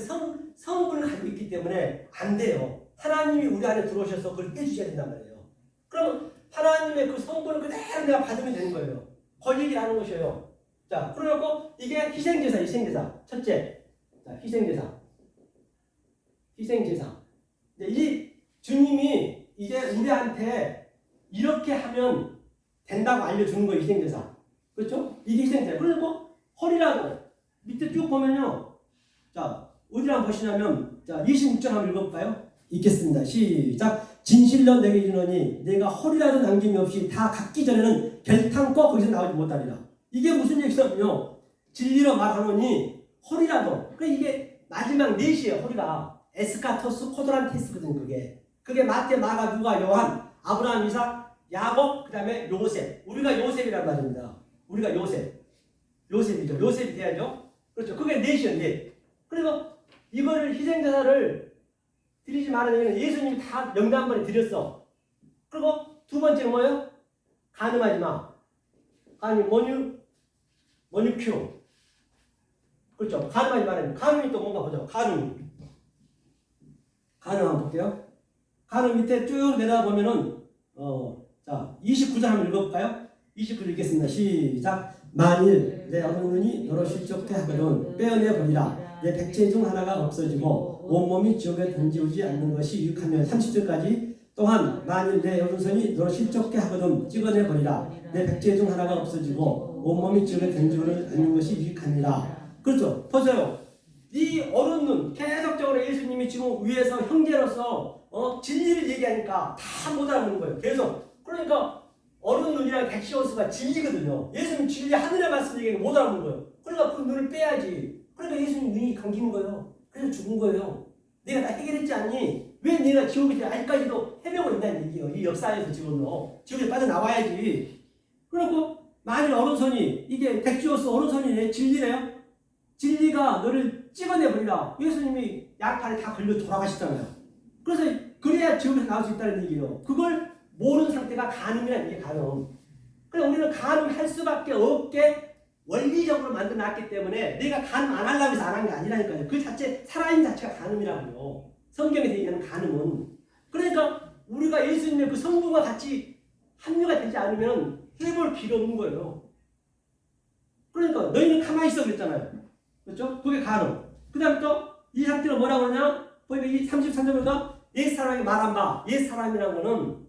성분을 가지고 있기 때문에 안 돼요. 하나님이 우리 안에 들어오셔서 그걸 깨주셔야 된단 말이에요. 그럼 하나님의 그 성분을 그대로 내가 받으면 되는 거예요. 그 얘기를 하는 것이에요. 자, 그러고 이게 희생제사. 첫째. 자, 희생제사. 이 주님이 이제 우리한테 이렇게 하면 된다고 알려주는 거예요. 희생제사. 그렇죠? 이게 희생제사. 그리고 허리라도 밑에 쭉 보면요. 자, 어디를 한번 보시냐면 자, 26절 한번 읽어볼까요? 읽겠습니다. 시작. 진실로 내게 이르노니 내가 허리라도 남김이 없이 다 갖기 전에는 결탄코 거기서 나오지 못하리라. 이게 무슨 얘기냐면요. 진리로 말하노니 허리라도. 이게 마지막 넷이에요. 허리가. 에스카토스 코드란테스거든요. 그게 마태, 마가, 누가, 요한, 아브라함, 이삭, 야곱, 그 다음에 요셉. 우리가 요셉이란 말입니다. 우리가 요셉이죠. 요셉이 돼야죠. 그렇죠. 그게 넷이요, 넷. 그리고 이거를 희생제사를 드리지 말라는 얘기는 예수님이 다 영단번에 드렸어. 그리고 두 번째는 뭐예요? 간음하지 마. 모뉴큐. 그렇죠. 간음하지 말아요. 간음이 또 뭔가 보죠. 간음 한번 볼게요. 간음 밑에 쭉 내려보면은 자 29절 한번 읽어볼까요? 29절 읽겠습니다. 시작. 만일 내 어느 눈이 너로 실족해 하거든 빼어내버리라. 내 백제 중 하나가 없어지고 온몸이 지옥에 던지우지 않는 것이 유익하면 30절까지 또한 만일 내 오른손이 너로 실족해 하거든 찍어내버리라. 내 백제 중 하나가 없어지고 온몸이 지옥에 던지우지 않는 것이 유익하니라. 그렇죠. 보세요. 이 어른 눈 계속적으로 예수님이 지금 위에서 형제로서 진리를 얘기하니까 다 못 알아듣는 거예요. 계속. 그러니까 어른 눈이랑 백시오스가 진리거든요. 예수님 진리 하늘의 말씀 얘기하니까 못 알아듣는 거예요. 그러니까 그 눈을 빼야지. 그러니까 예수님 눈이 감기는 거예요. 그래서 죽은 거예요. 내가 다 해결했지 않니? 왜 내가 지옥에 아직까지도 헤매고 있다는 얘기예요. 이 역사에서 지금도. 지옥에 빠져나와야지. 그리고 만일 어른손이 이게 백시오스 어른손이네. 진리래요. 진리가 너를 찍어내버리라. 예수님이 약팔에 다 걸려 돌아가시잖아요. 그래서 그래야 지옥에서 나올 수 있다는 얘기예요. 그걸 모르는 상태가 간음이라는 게 간음. 그래서 우리는 간음할 수밖에 없게 원리적으로 만들어놨기 때문에 내가 간음 안 하려고 해서 안 한 게 아니라니까요. 그 자체 살아있는 자체가 간음이라고요. 성경에서 얘기하는 간음은. 그러니까 우리가 예수님의 그 성부가 같이 합류가 되지 않으면 해볼 필요 없는 거예요. 그러니까 너희는 가만히 있어 그랬잖아요. 그렇죠? 그게 가능. 그 다음에 또 이 상태로 뭐라고 그러냐? 보니까 이 33절 보니까 옛사람이 말한 바, 옛사람이라는 거는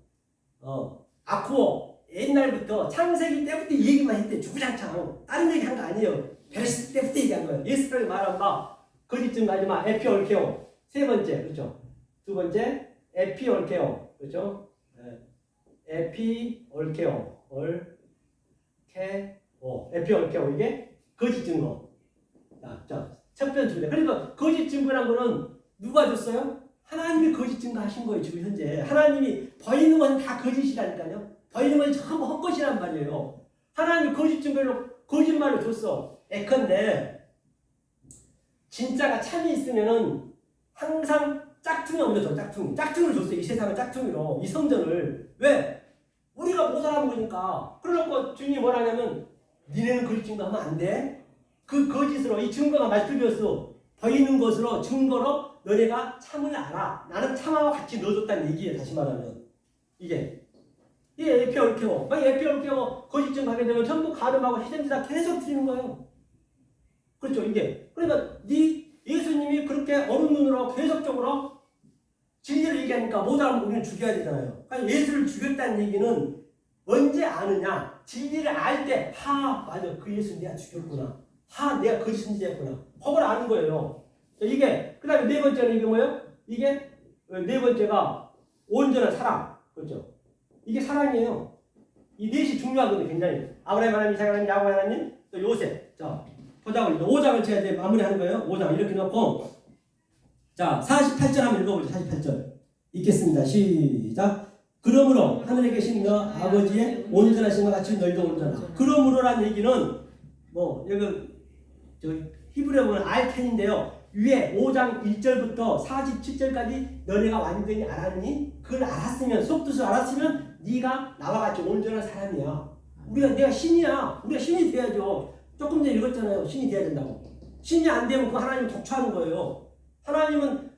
아쿠어 옛날부터 창세기 때부터 얘기만 했대. 주구장창 다른 얘기 한 거 아니에요. 베레스 때부터 얘기한 거예요. 옛사람이 말한 바 거짓 증거하지 마. 에피올케오. 세 번째, 그렇죠? 두 번째 에피올케오, 그렇죠? 에피올케오, 에피올케오 이게 거짓 증거. 자, 첫 번째 두 개. 그러니까 거짓 증거란 거는 누가 줬어요? 하나님이 거짓 증거하신 거예요. 지금 현재 하나님이 버리는 것은 다 거짓이라니까요. 버리는 것은 전부 헛것이란 말이에요. 하나님이 거짓 증거로 거짓말을 줬어. 예컨대 진짜가 참이 있으면은 항상 짝퉁이 없는 짝퉁을 줬어요. 이 세상은 짝퉁이로 이 성전을. 왜? 우리가 못 알아본 거니까. 그러놓고 주님이 뭐라 하냐면 니네는 거짓 증거하면 안 돼. 그 거짓으로 이 증거가 말투되었어. 보이는 것으로 증거로 너네가 참을 알아. 나는 참하고 같이 넣어줬다는 얘기예요. 다시 말하면 이게 에피올케오. 만약 에피올케오 거짓 증거하게 되면 전부 가늠하고 희생지 다 계속 드리는 거예요. 그렇죠. 이게 그러니까 예수님이 그렇게 어느 눈으로 계속적으로 진리를 얘기하니까 못 알아보면 우리는 죽여야 되잖아요. 그러니까 예수를 죽였다는 얘기는 언제 아느냐? 진리를 알 때, 맞아. 그 예수 내가 죽였구나. 내가 거짓 선지자였구나. 그걸 아는 거예요. 이게, 그 다음에 네 번째는 이게 뭐예요? 이게, 네 번째가 온전한 사랑. 그렇죠? 이게 사랑이에요. 이 넷이 중요하거든요, 굉장히. 아브라함 하나님, 이삭 하나님, 야곱 하나님, 또 요셉. 자, 보자고. 5장을 제가 이제 마무리하는 거예요. 5장 이렇게 놓고. 자, 48절 한번 읽어보죠. 48절. 읽겠습니다. 시작. 그러므로 하늘에 계신 너 아버지의 온전하신 것 같이 너희도 온전하라. 그러므로라는 얘기는 히브리어 보면 알텐인데요. 위에 5장 1절부터 47절까지 너네가 완전히 알았니? 그걸 알았으면 속뜻을 알았으면 네가 나와 같이 온전한 사람이야. 내가 신이야. 우리가 신이 돼야죠. 조금 전에 읽었잖아요. 신이 돼야 된다고. 신이 안 되면 그 하나님 독초하는 거예요. 하나님은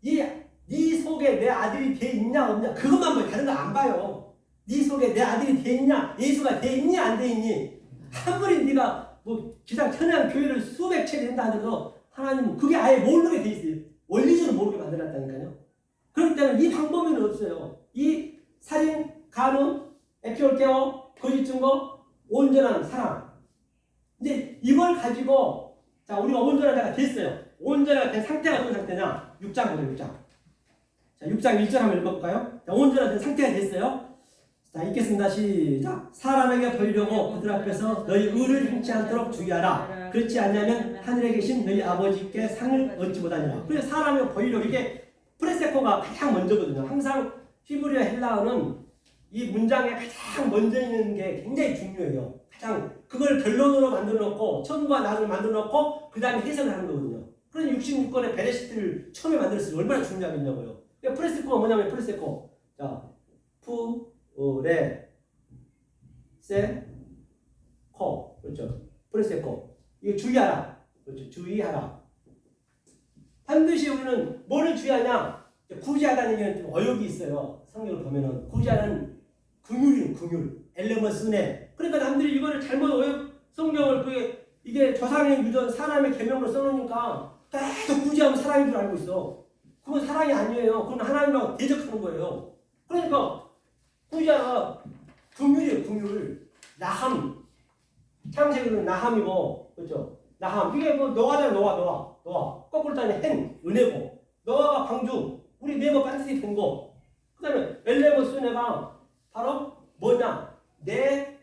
네 속에 내 아들이 돼 있냐 없냐 그것만 봐요. 다른 거 안 봐요. 네 속에 내 아들이 돼 있냐 예수가 돼 있니 안 돼 있니 아무리 네가 기상 천양 교회를 수백 채 된다 하더라도 하나님은 그게 아예 모르게 돼 있어요. 원리적으로 모르게 만들었다니까요. 그렇기 때문에 이 방법은 없어요. 이 살인, 간음, 에피올케오, 거짓 증거, 온전한 사랑. 이제 이걸 가지고 자 우리가 온전한 자가 됐어요. 온전한 된 상태가 어떤 상태냐? 6장 보세요. 6장. 자, 6장 1절 한번 읽어볼까요? 자, 온전한 된 상태가 됐어요. 자, 읽겠습니다. 시작. 사람에게 보이려고 그들 앞에서 너희 의를 행치 않도록 주의하라. 그렇지 않냐면 하늘에 계신 너희 아버지께 상을 얻지 못하니라. 그래서 사람에게 보이려고 이게 프레세코가 가장 먼저거든요. 항상 히브리어 헬라어는 이 문장에 가장 먼저 있는 게 굉장히 중요해요. 가장 그걸 결론으로 만들어 놓고 처음과 나중에 만들어 놓고 그 다음에 해석을 하는 거거든요. 그래서 66권의 베레시트를 처음에 만들었으니 얼마나 중요하겠냐고요. 그러니까 프레세코가 뭐냐면 프레세코. 자, 프레세코. 그렇죠. 프레세코. 이거 주의하라. 그렇죠. 주의하라. 반드시 우리는 뭐를 주의하냐? 구제하다는 얘기는 좀 어역이 있어요. 성경을 보면은 구제하는 긍휼이에요. 긍휼. 엘레머스네. 그러니까 남들이 이거를 잘못 성경을 이게 조상의 유전 사람의 계명으로 써놓으니까 계속 구제하면 사랑인 줄 알고 있어. 그건 사랑이 아니에요. 그건 하나님하고 대적하는 거예요. 그러니까 구제가 긍휼이에요. 긍휼. 나함. 창세기는 나함이고, 그렇죠? 나함. 이게 노아잖아. 노아. 거꾸로 따지면 행, 은혜고. 노아가 방주. 우리 네버 반드시 된 거. 그 다음에 엘레머스네가 바로 뭐냐? 내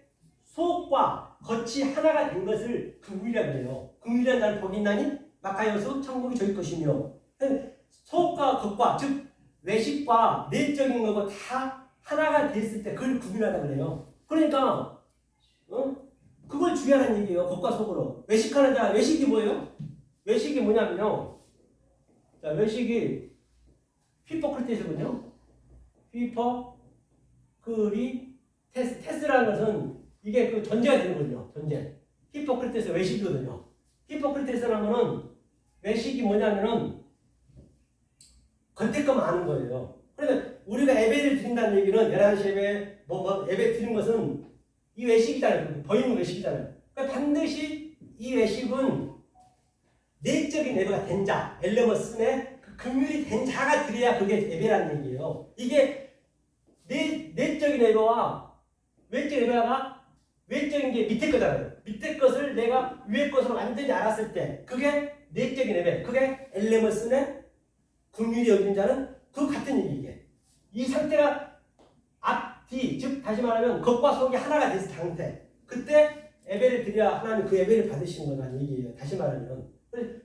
속과 겉이 하나가 된 것을 긍휼이라고 해요. 긍휼이라는 자는 복이 있나니? 마카이오스 천국이 저희 것이며. 속과 겉과 즉 외식과 내적인 거고 다 하나가 됐을 때 그걸 구분하라고 그래요. 그러니까 그걸 주의하라는 얘기예요. 겉과 속으로. 외식하는 자, 외식이 뭐예요? 외식이 뭐냐면요. 자, 외식이 히포크리테스군요. 테스라는 것은 이게 그 전제가 되는 거죠. 전제. 히포크리테스 외식이거든요. 히포크리테스라는 거는 외식이 뭐냐면은 겉에 것만 아는 거예요. 그러니까 우리가 예배를 드린다는 얘기는 11시 예배, 예배 드리는 것은 이 외식이잖아요. 버리는 외식이잖아요. 그러니까 반드시 이 외식은 내적인 예배가 된 자, 엘레머슨의 그 긍휼이 된 자가 드려야 그게 예배라는 얘기예요. 이게 내적인 예배와 외적 예배가 외적인 게 밑에 거잖아요. 밑에 것을 내가 위에 것으로 완전히 알았을 때 그게 내적인 예배, 그게 엘레머슨의 긍휼이 여긴 자는 그 같은 얘기게. 이 상태가 앞, 뒤, 즉 다시 말하면 겉과 속이 하나가 돼서 상태. 그때 예배를 드려야 하나님 그 예배를 받으시는 거라는 얘기예요. 다시 말하면.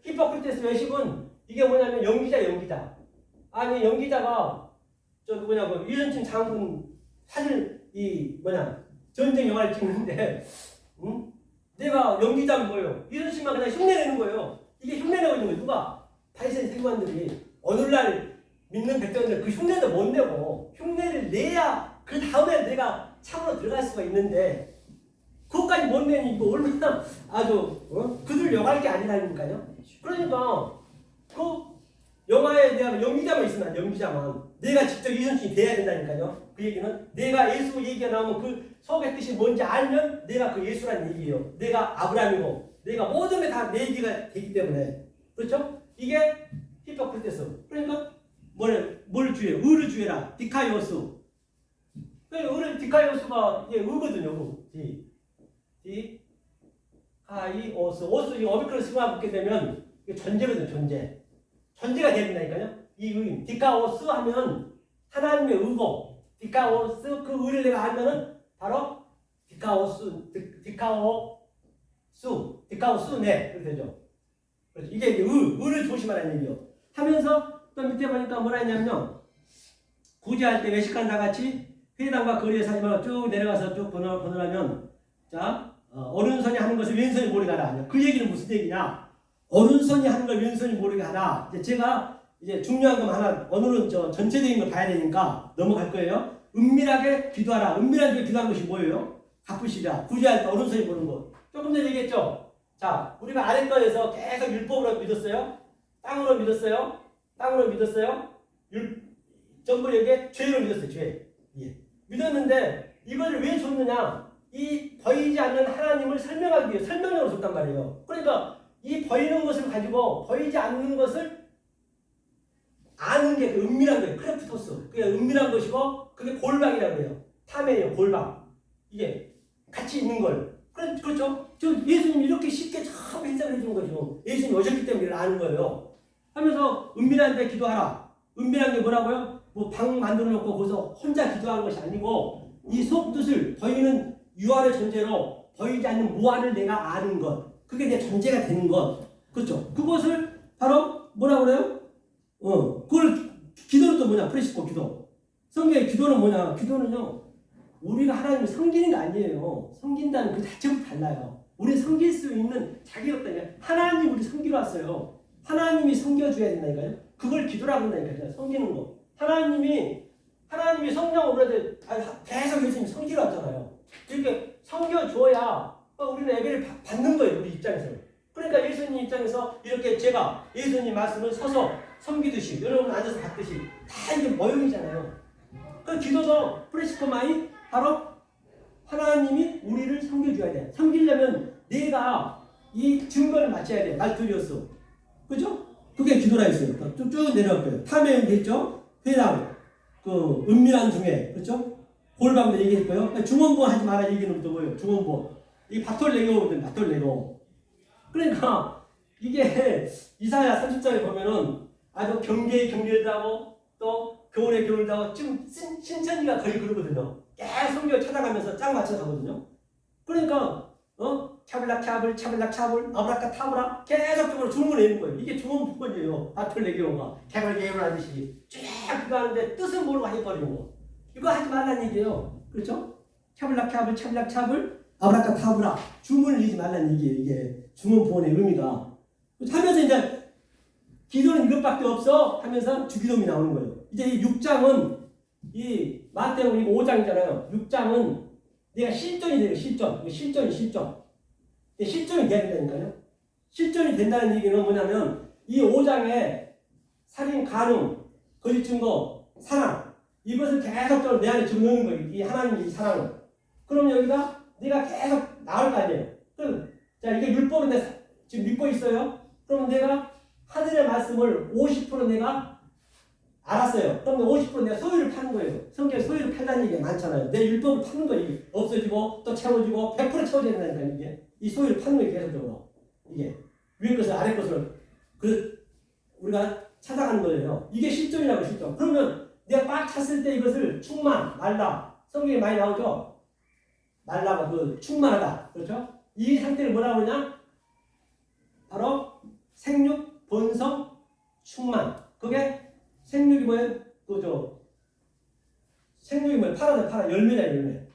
히포크리테스 외식은 이게 뭐냐면 연기자. 아니 연기자가 저 누구냐 그 유전진 장군 사진 전쟁 영화를 찍는데 내가 연기자는 뭐예요? 유전진만 그냥 흉내내는 거예요. 이게 흉내내고 있는 거예요. 누가? 바리새인 세관들이 오늘날 믿는 백성들 그 흉내도 못 내고 흉내를 내야 그 다음에 내가 참으로 들어갈 수가 있는데 그것까지 못 내니 이거 얼마나 아주 그들 영할 게 아니라니까요. 그러니까 그 영화에 대한 연기자만 있으면 연기자만 내가 직접 이순신이 돼야 된다니까요. 그 얘기는 내가 예수 얘기가 나오면 그 속의 뜻이 뭔지 알면 내가 그 예수라는 얘기예요. 내가 아브라함이고 내가 모든 게 다 내 얘기가 되기 때문에 그렇죠? 이게 히포크리테스. 그러니까 뭘 주의해? 의를 주의라. 디카이오스. 의를 디카이오스가 이게 의거든요. 디카이오스. 오스 이 어미크론 시그마 붙게 되면 이게 존재거든요. 존재가 돼야 된다니까요. 이 의. 디카오스 하면 하나님의 의고. 디카오스 그 의를 내가 알면은 바로 디카오스네. 그렇게 되죠. 그렇죠. 이게 의를 조심하라는 얘기요. 하면서 또 밑에 보니까 뭐라 했냐면요. 구제할 때 외식한다 같이 회당과 거리에 사지 말고 쭉 내려가서 쭉 번호하면 자 오른손이 하는 것을 왼손이 모르게 하라. 그 얘기는 무슨 얘기냐? 오른손이 하는 걸 왼손이 모르게 하라. 제가 중요한 거 하나 오늘은 전체적인 걸 봐야 되니까 넘어갈 거예요. 은밀하게 기도하라. 은밀하게 기도한 것이 뭐예요? 갚으시라. 구제할 때 오른손이 보는 것. 조금 전에 얘기했죠. 자 우리가 아래 거에서 계속 율법으로 믿었어요. 땅으로 믿었어요. 정글에게 죄로 믿었어요. 죄. 예. 믿었는데 이걸 왜 줬느냐? 이 보이지 않는 하나님을 설명하기 위해 설명력으로 줬단 말이에요. 그러니까 이 보이는 것을 가지고 보이지 않는 것을 아는 게 그 은밀한 거예요. 크래프토스. 그게 은밀한 것이고 그게 골방이라고 해요. 탐이에요. 골방. 이게 같이 있는 걸. 그렇죠? 예수님이 이렇게 쉽게 참 해석을 해주는 거죠. 예수님이 오셨기 때문에 이걸 아는 거예요. 하면서 은밀한 데 기도하라. 은밀한 게 뭐라고요? 방 만들어 놓고 거기서 혼자 기도하는 것이 아니고 이 속뜻을 보이는 유한의 존재로 보이지 않는 무한을 내가 아는 것. 그게 내 존재가 되는 것. 그렇죠? 그것을 바로 뭐라고 그래요? 그걸 기도는 또 뭐냐? 프레시코 기도. 성경의 기도는 뭐냐? 기도는요. 우리가 하나님을 섬기는 게 아니에요. 섬긴다는 그 자체부터 달라요. 우리 섬길 수 있는 자격이 없다니까. 하나님 우리 섬기러 왔어요. 하나님이 섬겨줘야 된다니까요. 그걸 기도라고 한다니까요. 섬기는 거. 하나님이 성령으로 계속 예수님이 섬기러 왔잖아요. 이렇게 섬겨줘야 우리는 예배를 받는 거예요. 우리 입장에서. 그러니까 예수님 입장에서 이렇게 제가 예수님 말씀을 서서 섬기듯이 여러분 앉아서 받듯이 다 이게 모형이잖아요. 그 기도도 프레시코마이 바로 하나님이 우리를 섬겨줘야 돼. 섬기려면 내가 이 증거를 맞춰야 돼. 말투리였어. 그죠? 그게 기도라 했어요. 쭉 내려갈게요. 탐에 있죠? 회당, 그 은밀한 중에, 그렇죠? 골방도 얘기했고요. 중원부 하지 마라 얘기는 또 뭐예요? 중원부. 이 바톨레고. 그러니까 이게 이사야 30장에 보면은 아주 경계에 경계를 하고 또 교훈에 교훈을 하고 지금 신천지가 거의 그러거든요. 계속 성경 찾아가면서 짝 맞춰 가거든요. 그러니까 차블락 아브라카 타브라 계속적으로 주문을 내는 거예요. 이게 주문 부분이에요. 바톨레기오가 개발개발 하듯이 쭉 그거 하는데 뜻은 모르고 해버리는 거. 이거 하지 말라는 얘기예요. 그렇죠? 차블락 아브라카 타브라 주문을 내지 말라는 얘기예요. 이게 주문 부분의 의미가. 하면서 이제 기도는 이것밖에 없어 하면서 주기도문이 나오는 거예요. 이제 이 6장은 이 마태복음 5장이잖아요. 6장은 내가 실존이 돼요. 실존이 돼야 된다니까요. 실존이 된다는 얘기는 뭐냐면 이 5장에 살인, 간음, 거짓 증거, 사랑 이것을 계속적으로 내 안에 집어넣는 거예요. 이 하나님의 이 사랑을. 그럼 여기가 내가 계속 나올 거 아니에요. 그럼 자 이게 율법인데 지금 믿고 있어요. 그럼 내가 하늘의 말씀을 50% 내가 알았어요. 그럼 50% 내가 소유를 파는 거예요. 성경에 소유를 팔다는 얘기가 많잖아요. 내 율법을 파는 거예요. 이게 없어지고 또 채워지고 100% 채워져야 된다니까 이게. 이 소유를 파는 거예요. 계속적으로. 이게 위의 것을 아래 것을 우리가 찾아가는 거예요. 이게 실존이라고 실존. 그러면 내가 꽉 찼을 때 이것을 충만, 말라. 성경에 많이 나오죠. 말라가 충만하다. 그렇죠? 이 상태를 뭐라고 하냐? 바로 생육, 본성, 충만. 그게 생육이 뭐예요? 생육이 뭐예요? 파라. 열매다, 열매.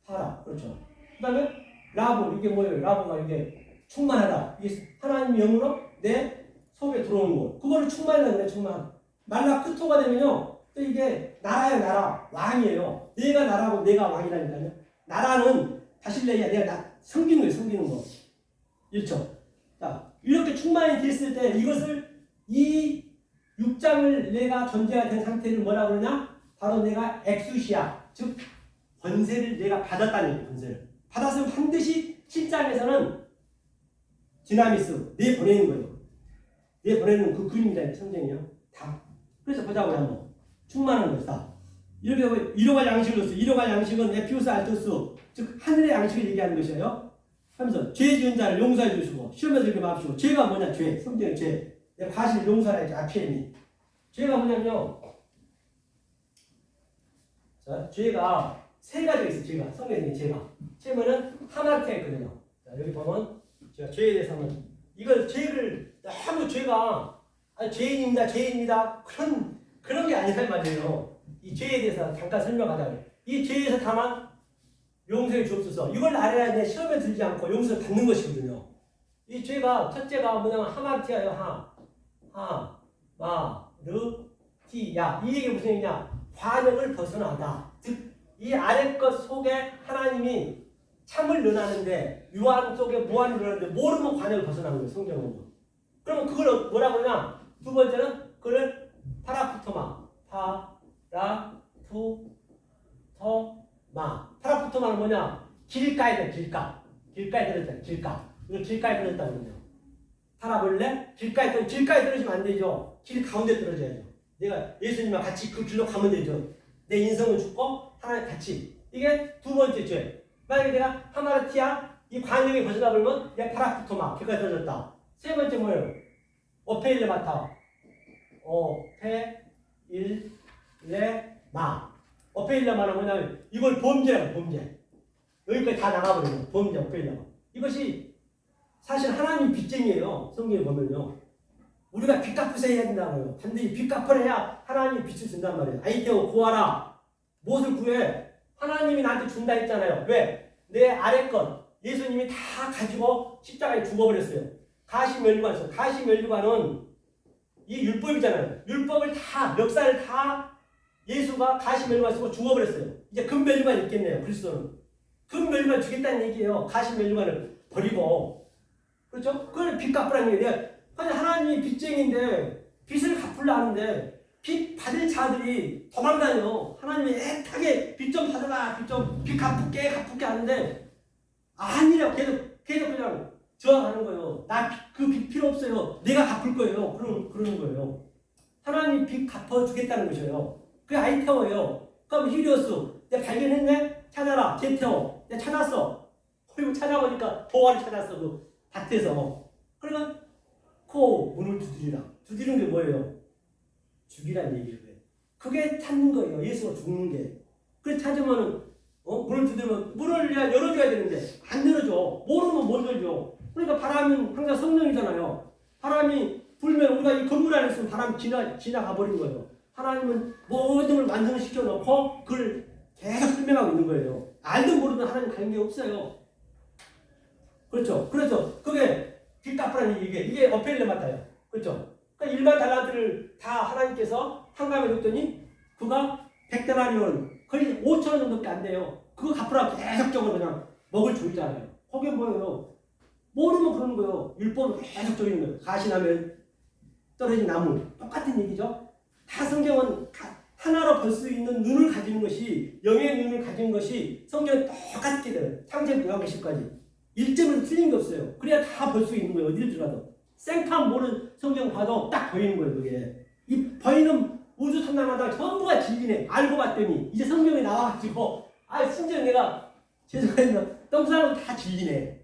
파라. 그렇죠. 그 다음에 라브. 이게 뭐예요? 라브가 이게 충만하다. 이게 하나님 영으로 내 속에 들어오는 거. 그거를 충만이라고 그래, 충만. 말라 크토가 되면요. 또 이게 나라예요, 나라. 왕이에요. 내가 나라고 내가 왕이라니까요. 나라는 바실레이야. 내가 섬기는 거예요, 섬기는 거. 그렇죠? 자, 이렇게 충만이 됐을 때 이것을 이 6장을 내가 존재가 된 상태를 뭐라고 그러냐? 바로 내가 엑수시아, 즉 권세를 내가 받았다는 얘기예요. 권세를 받았으면 반드시 7장에서는 디나미스 내보내는 거예요. 내보내는 그 그림이잖아요. 성경이요. 다. 그래서 보자고요. 한번 충만한 것이다. 이렇게 이로갈 양식을 줬어요. 이로갈 양식은 에피우스 알토스, 즉 하늘의 양식을 얘기하는 것이에요. 하면서 죄 지은 자를 용서해 주시고 시험에 들게 마시고. 죄가 뭐냐? 죄. 성경의 죄. 과실 용서해야지. 아피엠이. 죄가 뭐냐면요. 자, 죄가 세 가지가 있어요. 죄가. 성경에 죄가. 죄면은 하마르티가 있거든요. 자, 여기 보면 제가 죄에 대해서 하면 이걸 죄를 너무 죄가 죄인입니다. 그런 게 아니란 말이에요. 이 죄에 대해서 잠깐 설명하자고요. 이 죄에서 다만 용서해 주옵소서. 이걸 알아야 내 시험에 들지 않고 용서를 받는 것이거든요. 이 죄가 첫째가 뭐냐면 하마르티아요. 하마르티야. 이 얘기 무슨 얘기냐? 관역을 벗어나다. 즉 이 아래 것 속에 하나님이 참을 논하는데 유한 속에 무한을 논하는데 모르면 관역을 벗어나는 거예요. 성경은. 그러면 그걸 뭐라고 하냐? 두 번째는 그걸 파라푸토마. 파라푸토마는 뭐냐? 길가에 들었다. 길가에 들었다. 이걸 길가에 들었다고 그러죠. 파라볼레? 길가에 떨어지면 안 되죠. 길 가운데 떨어져야죠. 내가 예수님과 같이 그 길로 가면 되죠. 내 인성은 죽고 하나님 같이. 이게 두 번째 죄. 만약에 내가 하마르티아 이 관역에 벗어나 버리면 내가 파라푸토마 길가에 떨어졌다. 세 번째 뭐예요? 오페일레마타. 오페일레마는 뭐냐면 이걸 범죄라고. 범죄. 여기까지 다 나가버리면 범죄. 오페일레마. 이것이 사실 하나님 빚쟁이에요. 성경에 보면요. 우리가 빚 갚으셔야 해야 된다고요. 반드시 빚 갚아내야 하나님이 빚을 준단 말이에요. 아이테오 구하라. 무엇을 구해? 하나님이 나한테 준다 했잖아요. 왜? 내 아래 것 예수님이 다 가지고 십자가에 죽어버렸어요. 가시면류관 있어요. 가시면류관은 이 율법이잖아요. 율법을 다, 역사를 다 예수가 가시면류관 쓰고 죽어버렸어요. 이제 금면류관이 있겠네요. 그리스도는. 금면류관 주겠다는 얘기예요. 가시면류관을 버리고. 그렇죠? 그걸 빚 갚으라는 얘기예요. 하나님이 빚쟁인데 빚을 갚으려 하는데 빚 받을 자들이 도망다녀. 하나님이 애타게 빚 좀 받아라. 빚 갚을게 하는데 아니라고 계속 그냥 저항하는 거예요. 나 그 빚 필요 없어요. 내가 갚을 거예요. 그러는 거예요. 하나님 빚 갚아주겠다는 것이에요. 그게 아이테오예요. 그럼 히리오스 내가 발견했네? 찾아라. 제테오 내가 찾았어. 그리고 찾아보니까 보화를 찾았어. 그 밭에서. 그러면 문을 두드리라. 두드리는 게 뭐예요? 죽이란 얘기예요. 그게 찾는 거예요. 예수가 죽는 게. 그래 찾으면은 문을 두드리면 문을 열어줘야 되는데 안 열어줘. 모르면 못 열죠. 그러니까 바람은 항상 성령이잖아요. 바람이 불면 우리가 이 건물 안에 있으면 바람이 지나가 버린 거예요. 하나님은 모든 걸 완성시켜 놓고 그걸 계속 설명하고 있는 거예요. 알든 모르든 하나님 관계 없어요. 그렇죠. 그래서 그게 빚 갚으라는 이게 어펠레마타예요. 그렇죠. 그러니까 일반 달란트를 다 하나님께서 한감에 줬더니 그가 100데나리온 거의 5,000원 정도밖에 안 돼요. 그거 갚으라고 계속적으로 그냥 먹을 줄이잖아요. 그게 뭐예요? 모르면 그러는 거예요. 율법을 계속적인 거예요. 가시나면 떨어진 나무. 똑같은 얘기죠. 다 성경은 다 하나로 볼 수 있는 눈을 가지는 것이, 영의 눈을 가진 것이 성경에 똑같게 돼요. 창세기 요한계 10까지. 1점에서 틀린 게 없어요. 그래야 다 볼 수 있는 거예요. 어디를 들어가도. 생판 모르는 성경 봐도 딱 보이는 거예요. 그게. 이 보이는 우주 탐방하다가 전부가 진리네. 알고 봤더니 이제 성경에 나와가지고 심지어 내가 죄송합니다. 똥사람은 다 진리네.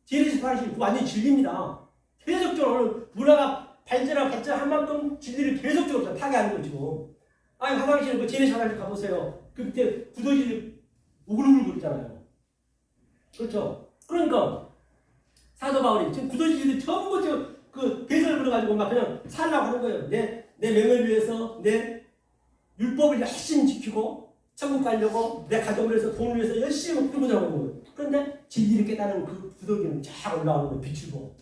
제리스 파르시 완전히 진리입니다. 계속적으로 문화가 발전한 만큼 진리를 계속적으로 파괴하는 거죠. 화장실, 제네시 화장실 가보세요. 그때 구더기를 우글우글 거리잖아요. 그렇죠? 그러니까, 사도 바울이 지금 구더기들이 전부 지금 그 배설을 걸어가지고 막 그냥 살라고 하는 거예요. 내 명예를 위해서, 내 율법을 열심히 지키고, 천국 가려고, 내 가족을 위해서, 돈을 위해서 열심히 끌고자 하는 거예요. 그런데 진리를 깨달은 그 구더기는 쫙 올라오는 거예요. 비추고.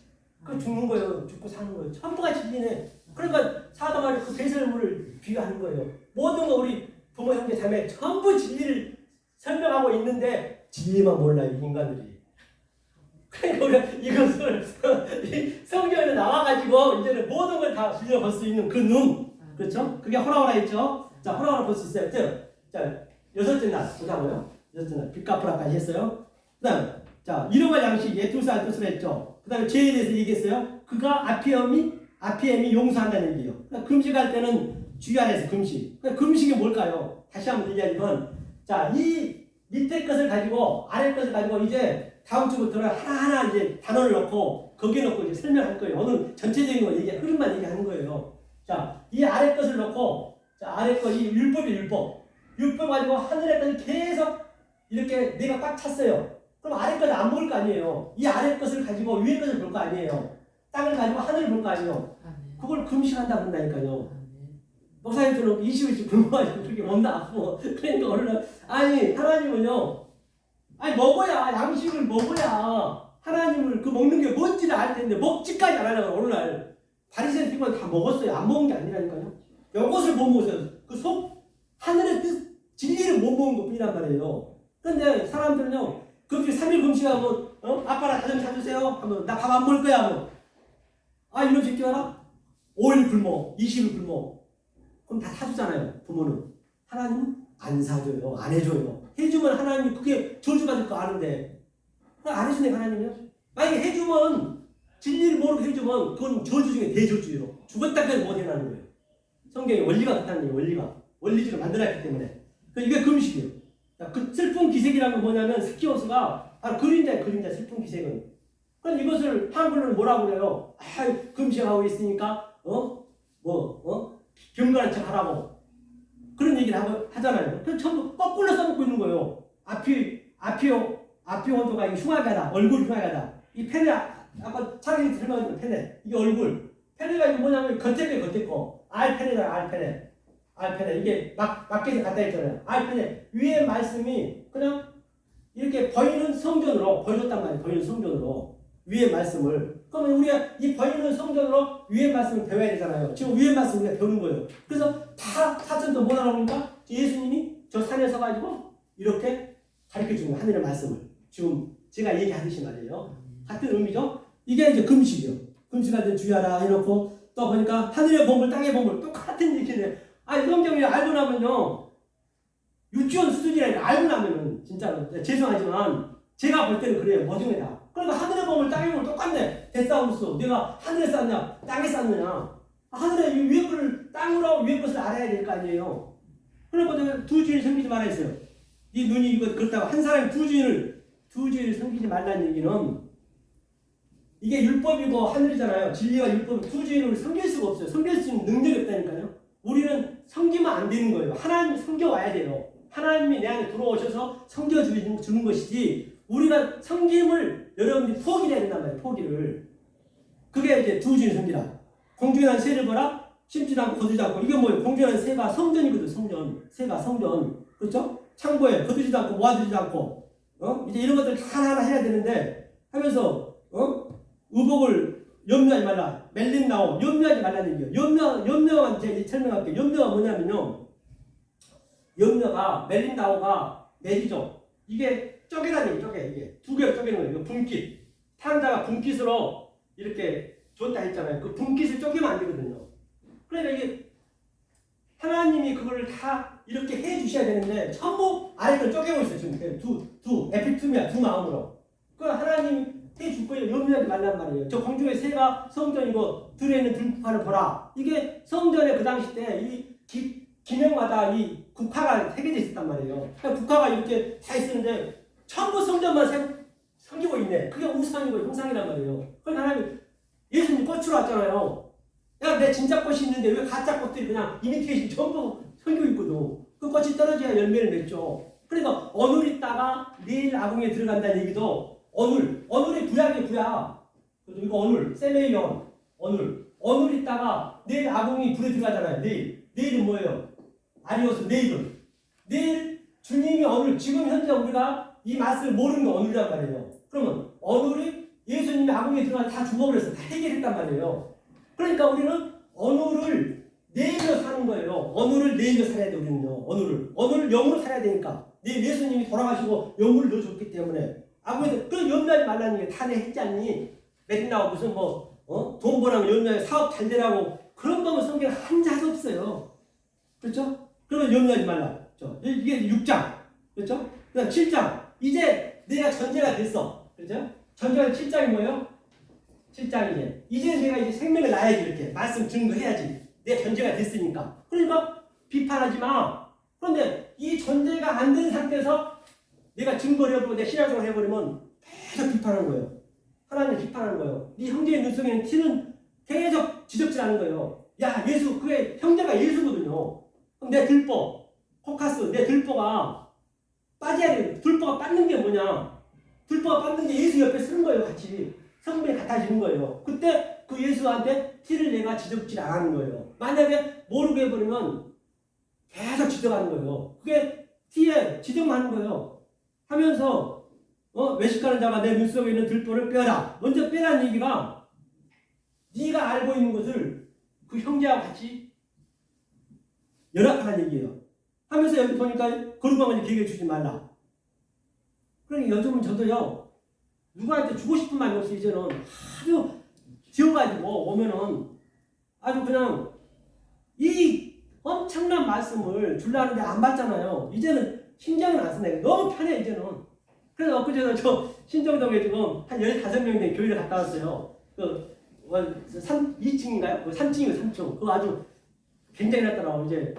그 죽는 거예요. 죽고 사는 거예요. 전부가 진리네. 그러니까 사도 바울이 그 배설물을 비유하는 거예요. 모든 거 우리 부모, 형제, 자매 전부 진리를 설명하고 있는데 진리만 몰라요. 인간들이. 그러니까 우리가 이것을 성경에 나와가지고 이제는 모든 걸 다 들려볼 수 있는 그 눈. 그렇죠? 그게 호라호라 있죠? 자, 호라호라 볼 수 있어요. 자, 여섯째 날 보자고요. 여섯째 날 빚갚으라까지 했어요. 그 다음에 자, 이름과 양식, 예투사 알투스라 했죠. 그 다음에 죄에 대해서 얘기했어요. 그가 아피엠이 용서한다는 얘기예요. 그러니까 금식할 때는 주의 안에서 금식. 그러니까 금식이 뭘까요? 다시 한번 얘기하면, 자, 이 밑에 것을 가지고 아래 것을 가지고 이제 다음 주부터는 하나하나 이제 단어를 넣고 거기에 넣고 이제 설명할 거예요. 오늘 전체적인 거 흐름만 얘기하는 거예요. 자, 이 아래 것을 넣고, 자, 아래 거, 이 율법이 율법 가지고 하늘의 것을 계속 이렇게 내가 꽉 찼어요. 그럼 아래 것을 안 먹을 거 아니에요. 이 아래 것을 가지고 위에 것을 볼 거 아니에요. 땅을 가지고 하늘을 볼 거 아니에요. 그걸 금식한다 그런다니까요. 목사님들은 20일씩 굶어가지고 그렇게 몸도 아프고. 그러니까 오늘은, 하나님은요, 먹어야, 양식을 먹어야 하나님을 그 먹는 게 뭔지를 알 텐데, 먹지까지 안 하려고 오늘날. 바리새인 피곤 다 먹었어요. 안 먹은 게 아니라니까요. 이것을 못 먹었어요. 그 하늘의 뜻, 진리를 못 먹은 것 뿐이란 말이에요. 근데 사람들은요, 금식 3일 금식하면, 아빠랑 다좀 사주세요 하면, 나 밥 안 먹을 거야 하면, 이놈 새끼 알아? 5일 굶어, 20일 굶어. 그럼 다 사주잖아요, 부모는. 하나님은 안 사줘요, 안 해줘요. 해주면 하나님이 그게 저주받을 거 아는데, 안 해주네, 하나님이요? 만약에 해주면, 진리를 모르고 해주면, 그건 저주 중에 대저주예요. 죽었다까지 못 해나는 거예요. 성경에 원리가 그렇다는 거예요, 원리가. 원리주를 만들어놨기 때문에. 이게 금식이에요. 그 슬픈 기색이라는 건 뭐냐면, 스키오스가, 그림자, 슬픈 기색은. 그럼 이것을 한글로 뭐라고 그래요? 금식하고 있으니까, 경건한 척 하라고. 그런 얘기를 하잖아요. 그래서 전부 거꾸로 써먹고 있는 거예요. 아피오도가 흉하게 하다. 얼굴 흉하게 하다. 이 페네, 아까 차라리 설명했던 페네. 이게 얼굴. 페네가 이거 뭐냐면 겉에 거. 알페네. 이게 밖에서 갖다 했잖아요. 알페네. 위에 말씀이 그냥 이렇게 보이는 성전으로 보여줬단 말이에요. 보이는 성전으로. 위에 말씀을. 그러면 우리가 이 보이는 성전으로 위에 말씀을 배워야 되잖아요. 지금 위에 말씀을 우리가 배우는 거예요. 그래서 다 사전도 뭐 하라고 합니까? 예수님이 저 산에 서가지고 이렇게 가르쳐 주는 하늘의 말씀을. 지금 제가 얘기하듯이 말이에요. 같은 의미죠? 이게 이제 금식이요. 금식할 때 주의하라 해놓고 또 보니까 하늘의 보물, 땅의 보물 똑같은 얘기네. 성경을 알고 나면요. 유치원 수준이라 알고 나면은 진짜로 죄송하지만 제가 볼 때는 그래요. 모종이다. 그러니까 하늘의 보물, 땅의 보물 똑같네. 데사우루스. 내가 하늘에 쌓느냐, 땅에 쌓느냐. 하늘의 위에 것을 땅으로 위에 것을 알아야 될 거 아니에요. 그러니까 내가 두 주인을 섬기지 말아 했어요. 네 눈이 이거 그렇다고 한 사람이 두 주인을 섬기지 말라는 얘기는 이게 율법이고 하늘이잖아요. 진리와 율법은 두 주인을 섬길 수가 없어요. 섬길 수 있는 능력이 없다니까요. 우리는 섬기면 안 되는 거예요. 하나님 섬겨와야 돼요. 하나님이 내 안에 들어오셔서 섬겨주는 것이지 우리가 섬김을 여러분들이 포기해야 된단 말이에요. 포기를. 그게 이제 두 주인 섬기라. 공중에 난 새를 보라. 심지도 않고 거두지도 않고. 이게 뭐예요? 공중에 난 새가 성전이거든. 성전. 새가 성전. 그렇죠? 창고에 거두지도 않고 모아두지도 않고. 이제 이런 것들 하나하나 해야 되는데 하면서 의복을 염려하지 말라. 멜림나오. 염려하지 말라는 얘기예요. 염려가 이제 설명할게요. 염려가 뭐냐면요. 염려가 멜림나오가 멜이죠. 이게 쪼개라는 얘기, 이게 두 개로 쪼개는 거예요. 이거 분깃. 탕자가 분깃으로 이렇게 줬다 했잖아요. 그 분깃을 쪼개면 안 되거든요. 그러니까 이게 하나님이 그거를 다 이렇게 해 주셔야 되는데 전부 아래로 쪼개고 있어요. 지금 에피투미아 두 마음으로. 그 하나님 해 줄 거예요. 염려하지 말란 말이에요. 저 공중의 새가 성전이고 들에 있는 들판을 보라. 이게 성전에 그 당시 때 이 기명마다 이 국화가 새겨져 있었단 말이에요. 국화가 이렇게 다 있었는데 전부 성전만 섬기고 있네. 그게 우상이고 형상이란 말이에요. 그러니까 하나님 예수님 꽃으로 왔잖아요. 야, 내 진짜 꽃이 있는데 왜 가짜 꽃들이 그냥 이미테이션 전부 섬기고 있거든. 그 꽃이 떨어져야 열매를 맺죠. 그러니까 어눌 있다가 내일 아궁이에 들어간다는 얘기도 어눌이 구약이 구약. 이거 어눌, 세메이온, 어눌 있다가 내일 아궁이 불에 들어가잖아요. 내일은 뭐예요? 아니오스, 내일 주님이 어눌, 지금 현재 우리가 이 맛을 모르는 게 어눌이란 말이에요. 그러면 어눌이 예수님이 아궁이에 들어가 다 죽어버렸어. 다 해결했단 말이에요. 그러니까 우리는 어눌을 내일로 사는 거예요. 어눌을 내일로 살아야 돼, 우리는요. 어눌을 영으로 살아야 되니까. 내일 예수님이 돌아가시고 영을 넣어줬기 때문에. 아무래도 그런 염려하지 말라는 게 다 내 했지 않니? 맨날 무슨 돈 벌라면 염려해 사업 잘 되라고 그런 거면 성경에 한 자도 없어요. 그렇죠? 그러면 염려하지 말라. 그렇죠? 이게 6장. 그렇죠? 그다음 7장. 이제 내가 전제가 됐어. 그렇죠? 전제가 7장이 뭐예요? 7장이지. 이제 내가 이제 생명을 낳아야지 이렇게 말씀 증거해야지. 내 전제가 됐으니까. 그러니까 비판하지 마. 그런데 이 전제가 안 된 상태에서 내가 증거를 해보고 내 신앙생활을 해버리면 계속 비판하는 거예요. 하나님을 비판하는 거예요. 네 형제의 눈 속에 있는 티는 계속 지적질하는 거예요. 야, 예수, 그게 형제가 예수거든요. 그럼 내 들보, 코카스, 내 들보가 빠져야 돼. 들보가 빠는 게 뭐냐? 들보가 빠는 게 예수 옆에 쓰는 거예요, 같이. 성분이 같아지는 거예요. 그때 그 예수한테 티를 내가 지적질 안 하는 거예요. 만약에 모르게 해버리면 계속 지적하는 거예요. 그게 티에 지적만 하는 거예요. 하면서 외식하는 자가 내 눈 속에 있는 들보를 빼라. 먼저 빼라는 얘기가 네가 알고 있는 것을 그 형제와 같이 연합하라는 얘기예요. 하면서 여기 보니까 거룩함을 기회해 주지 말라. 그러니까 요즘은 저도요. 누구한테 주고 싶은 마음이 없어. 이제는 아주 지어가지고 오면은 아주 그냥 이 엄청난 말씀을 주려는데 안 받잖아요. 이제는 신경은 안 쓰네. 너무 편해 이제는. 그래서 엊그제도 저 신정동에 지금 한 15명 된 교회를 갔다 왔어요. 2층인가요? 3층이고 3층. 그거 아주 굉장히 났더라고. 이제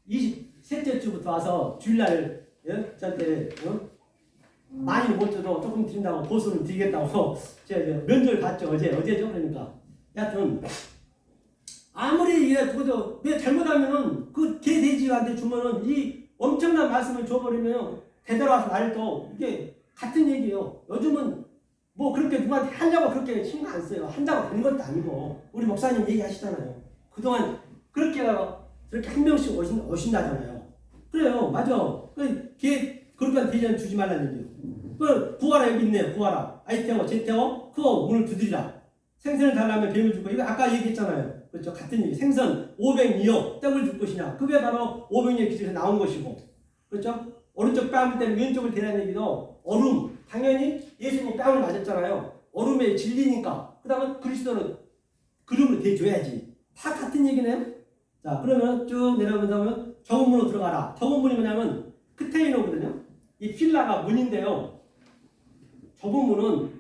23째 주부터 와서 주일날 저한테 많이 못 줘도 조금 드린다고 보수는 드리겠다고 제가 면접을 봤죠. 어제죠. 그러니까 여하튼 아무리 이게 그것도 내가 잘못하면은 그 개 돼지한테 주면은 이 엄청난 말씀을 줘버리면 되돌아와서 말도 이게 같은 얘기예요. 요즘은 뭐 그렇게 누구한테 하려고 그렇게 신경 안 써요. 한다고 되는 것도 아니고 우리 목사님 얘기하시잖아요. 그동안 그렇게 한 명씩 오신다잖아요. 그래요. 맞아. 걔 그렇게 대전 주지 말라는 얘기예요. 구하라 여기 있네요. 구하라. 아이테오 제테오 그거 문을 두드리라. 생선을 달라면 뱀을 줄 거. 이거 아까 얘기했잖아요. 그렇죠. 같은 얘기. 생선 500여 떡을 줄 것이냐. 그게 바로 500여 기준에서 나온 것이고. 그렇죠. 오른쪽 뺨 때문에 왼쪽을 대라는 얘기도 얼음. 당연히 예수님 뺨을 맞았잖아요. 얼음에 질리니까. 그 다음에 그리스도는 그름을 대줘야지. 다 같은 얘기네요. 자, 그러면 쭉 내려본다면 좁은 문으로 들어가라. 좁은 문이 뭐냐면 크테이노거든요. 이 필라가 문인데요. 좁은 문은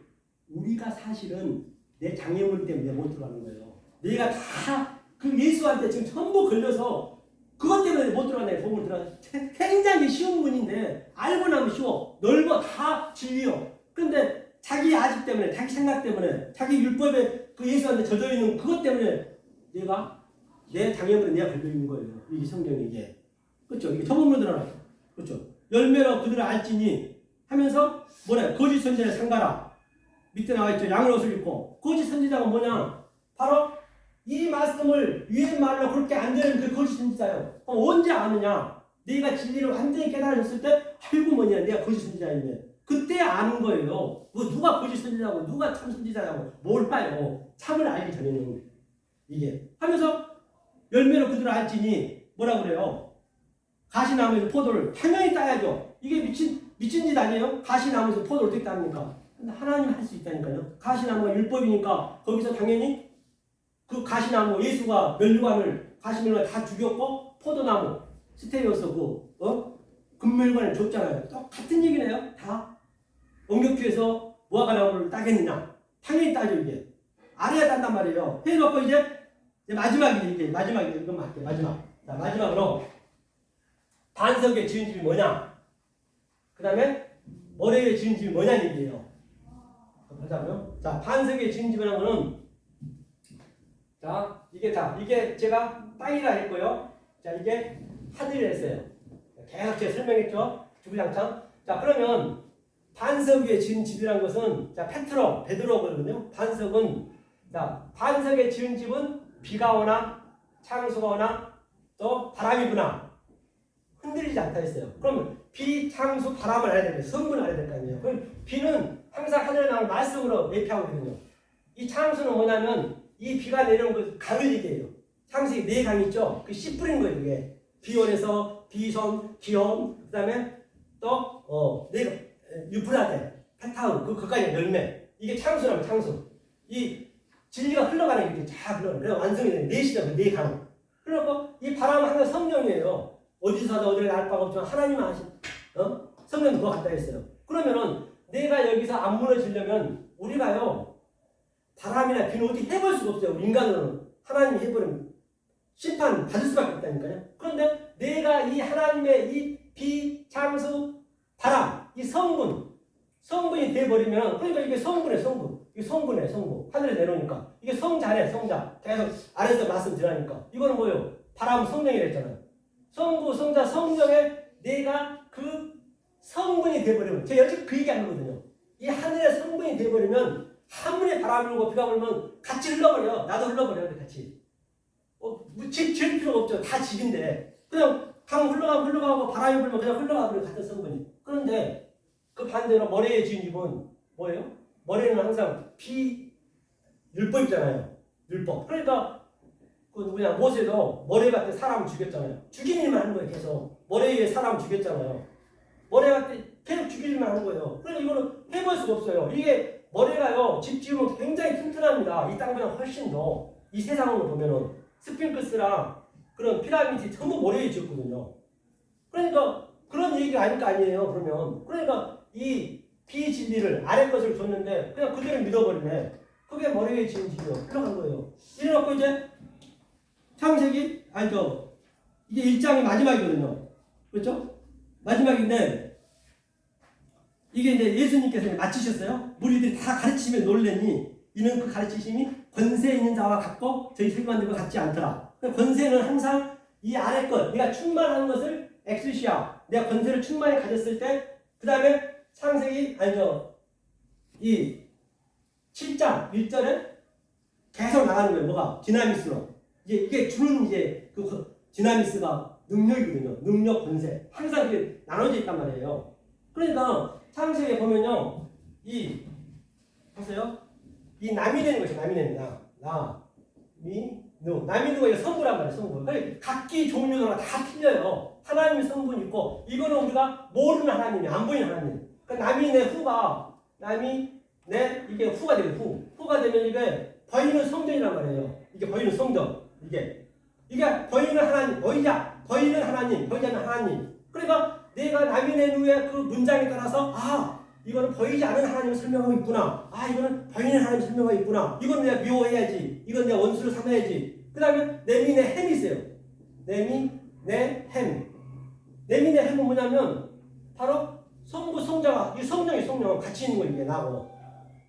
우리가 사실은 내 장애물 때문에 못 들어가는 거예요. 내가 다 그 예수한테 지금 전부 걸려서 그것 때문에 못 들어가네. 좁은 문 들어가. 굉장히 쉬운 문인데 알고 나면 쉬워. 넓어 다 진리요. 그런데 자기 아집 때문에, 자기 생각 때문에, 자기 율법에 그 예수한테 젖어 있는 그것 때문에 내가 내 장애물에 내가 걸려 있는 거예요. 이게 성경이 이게. 그렇죠? 이게 좁은 문 들어라. 그렇죠? 열매로 그들을 알지니 하면서 뭐래? 거짓 선지자를 상가라. 밑에 나와 있죠. 양을 옷을 입고. 거짓 선지자가 뭐냐? 바로 이 말씀을 위의 말로 그렇게 안 되는 그 거짓 선지자예요. 그럼 언제 아느냐? 네가 진리를 완전히 깨달았을 때 아이고 뭐냐 내가 거짓 선지자였네. 그때 아는 거예요. 뭐 누가 거짓 선지자고 누가 참 선지자라고 뭘 봐요. 참을 알기 전에는 이게 하면서 열매로 그들을 알지니 뭐라 그래요? 가시나무에서 포도를 당연히 따야죠. 이게 미친 짓 아니에요? 가시나무에서 포도를 어떻게 따입니까? 근데 하나님 할 수 있다니까요. 가시나무가 율법이니까 거기서 당연히 그 가시나무 예수가 면류관을 가시면을 다 죽였고 포도나무 스테비오스 금멸관을 줬잖아요. 똑같은 얘기네요. 다 엉격주에서 무화과 나무를 따겠느냐? 당연히 따죠 이게. 알아야 딴단 말이에요. 해놓고 이제 마지막이지 이게 마지막이에요. 이것만 할게요. 마지막. 자, 마지막으로 반석에 지은 집이 뭐냐? 그 다음에 모래에 지은 집이 뭐냐는 얘기예요. 보자고요. 자, 반석에 지은 집이라는 거는 자, 이게 제가 땅이라 했고요. 자, 이게 하늘이라 했어요. 계속 제가 설명했죠. 주구장창. 자, 그러면 반석 위에 지은 집이라는 것은 자, 베드로거든요. 반석은 자, 반석에 지은 집은 비가 오나 창수가 오나 또 바람이 부나 흔들리지 않다 했어요. 그러면 비, 창수, 바람을 알아야 되겠어요. 성분을 알아야 될 거 아니에요. 그럼 비는 항상 하늘에 나오는 말씀으로 매표하거든요. 이 창수는 뭐냐면 이 비가 내려오는 그 강을 얘기해요. 창수에 4강이 있죠. 그 씨 뿌린 거예요. 이게 비온에서 비손, 기온, 그 다음에 또 유프라데, 페타우, 그까지 열매. 이게 창수라면 창수. 이 진리가 흘러가는 게 이렇게 쫙 흘러가는. 그래서 완성이 되는 4시죠. 4강. 그리고 이 바람은 항상 성령이에요. 어디서도 어디를 날 바가 없지만 하나님은 아신, 성령도 그거 같다 했어요. 그러면은 내가 여기서 안 무너지려면 우리가요, 바람이나 비는 어떻게 해볼 수가 없어요. 인간으로는. 하나님이 해버리면 심판 받을 수밖에 없다니까요. 그런데 내가 이 하나님의 이 비, 창수, 바람, 이 성분이 돼버리면, 그러니까 이게 성분이에요, 성분. 이게 성분이에요, 성분. 하늘에 내려오니까. 이게 성자네, 성자. 계속 아래서 말씀드리니까. 이거는 뭐예요? 바람은 성령이라 했잖아요. 성부, 성자, 성령에 내가 그 성분이 돼버리면, 제가 여태 그 얘기 안 하거든요. 이 하늘의 성분이 돼버리면, 한문에 바람이 불고 비가 불면 같이 흘러버려. 나도 흘러버려요, 같이. 질 필요가 없죠. 다 질인데. 그냥 강 흘러가고 바람이 불면 그냥 흘러가버려, 같은 성분이. 그런데 그 반대로 모래에 지은 집은 뭐예요? 모래는 항상 율법이잖아요. 율법. 그러니까 그 모세도 모래 밭에 사람 죽였잖아요. 죽이는 일만 하는 거예요. 계속 모래 위에 사람 죽였잖아요. 모래 밭에 계속 죽이는 일만 하는 거예요. 그러니까 이거는 해볼 수가 없어요. 이게 모래가요, 집 지으면 굉장히 튼튼합니다. 이 땅보다 훨씬 더. 이 세상으로 보면은 스핑크스랑 그런 피라미드 전부 모래에 지었거든요. 그러니까 그런 얘기가 아닐 거 아니에요. 그러니까 이 비진리를 아래 것을 줬는데 그냥 그대로 믿어버리네. 그게 머리에 지은 집이요. 흘러간 거예요. 이래놓고 이제 창세기 이게 1장이 마지막이거든요. 그렇죠? 마지막인데 이게 이제 예수님께서 마치셨어요. 무리들이 다 가르치시면 놀래니 이는 그 가르치심이 권세 있는 자와 같고 저희 세계관들과 같지 않더라. 권세는 항상 이 아래 것, 내가 충만한 것을 엑스시아, 내가 권세를 충만히 가졌을 때, 그 다음에 창세기 이 7장 1절에 계속 나가는 거예요. 뭐가? 디나미스로. 이게 주는 그 디나미스가 능력이거든요. 능력, 권세. 항상 이게 나눠져 있단 말이에요. 그러니까 창세기에 보면요. 보세요. 이 남이 되는 것이 남이 됩니다. 남이누가 이거 성부란 말이에요. 성부. 그러니까 각기 종류가 다 틀려요. 하나님의 성분이 있고 이거는 우리가 모르는 하나님이 안 보이는 하나님. 그러니까 남이 내 후가 이게 후가 되면 후가 되면 이게 보이는 성전이란 말이에요. 이게 보이는 성전. 이게 보이는 하나님, 보이는 하나님, 보이지 않는 하나님. 그러니까 내가 남이 내 후의 그 문장에 따라서 이거는 보이지 않은 하나님을 설명하고 있구나. 이거는 보이는 하나님을 설명하고 있구나. 이건 내가 미워해야지. 이건 내가 원수를 삼아야지. 그 다음에 내미 내 햄이 있어요. 내미 내 햄. 내미 내 햄은 뭐냐면 바로 성부 성자와 이 성령은 같이 있는 거예요. 이게 나고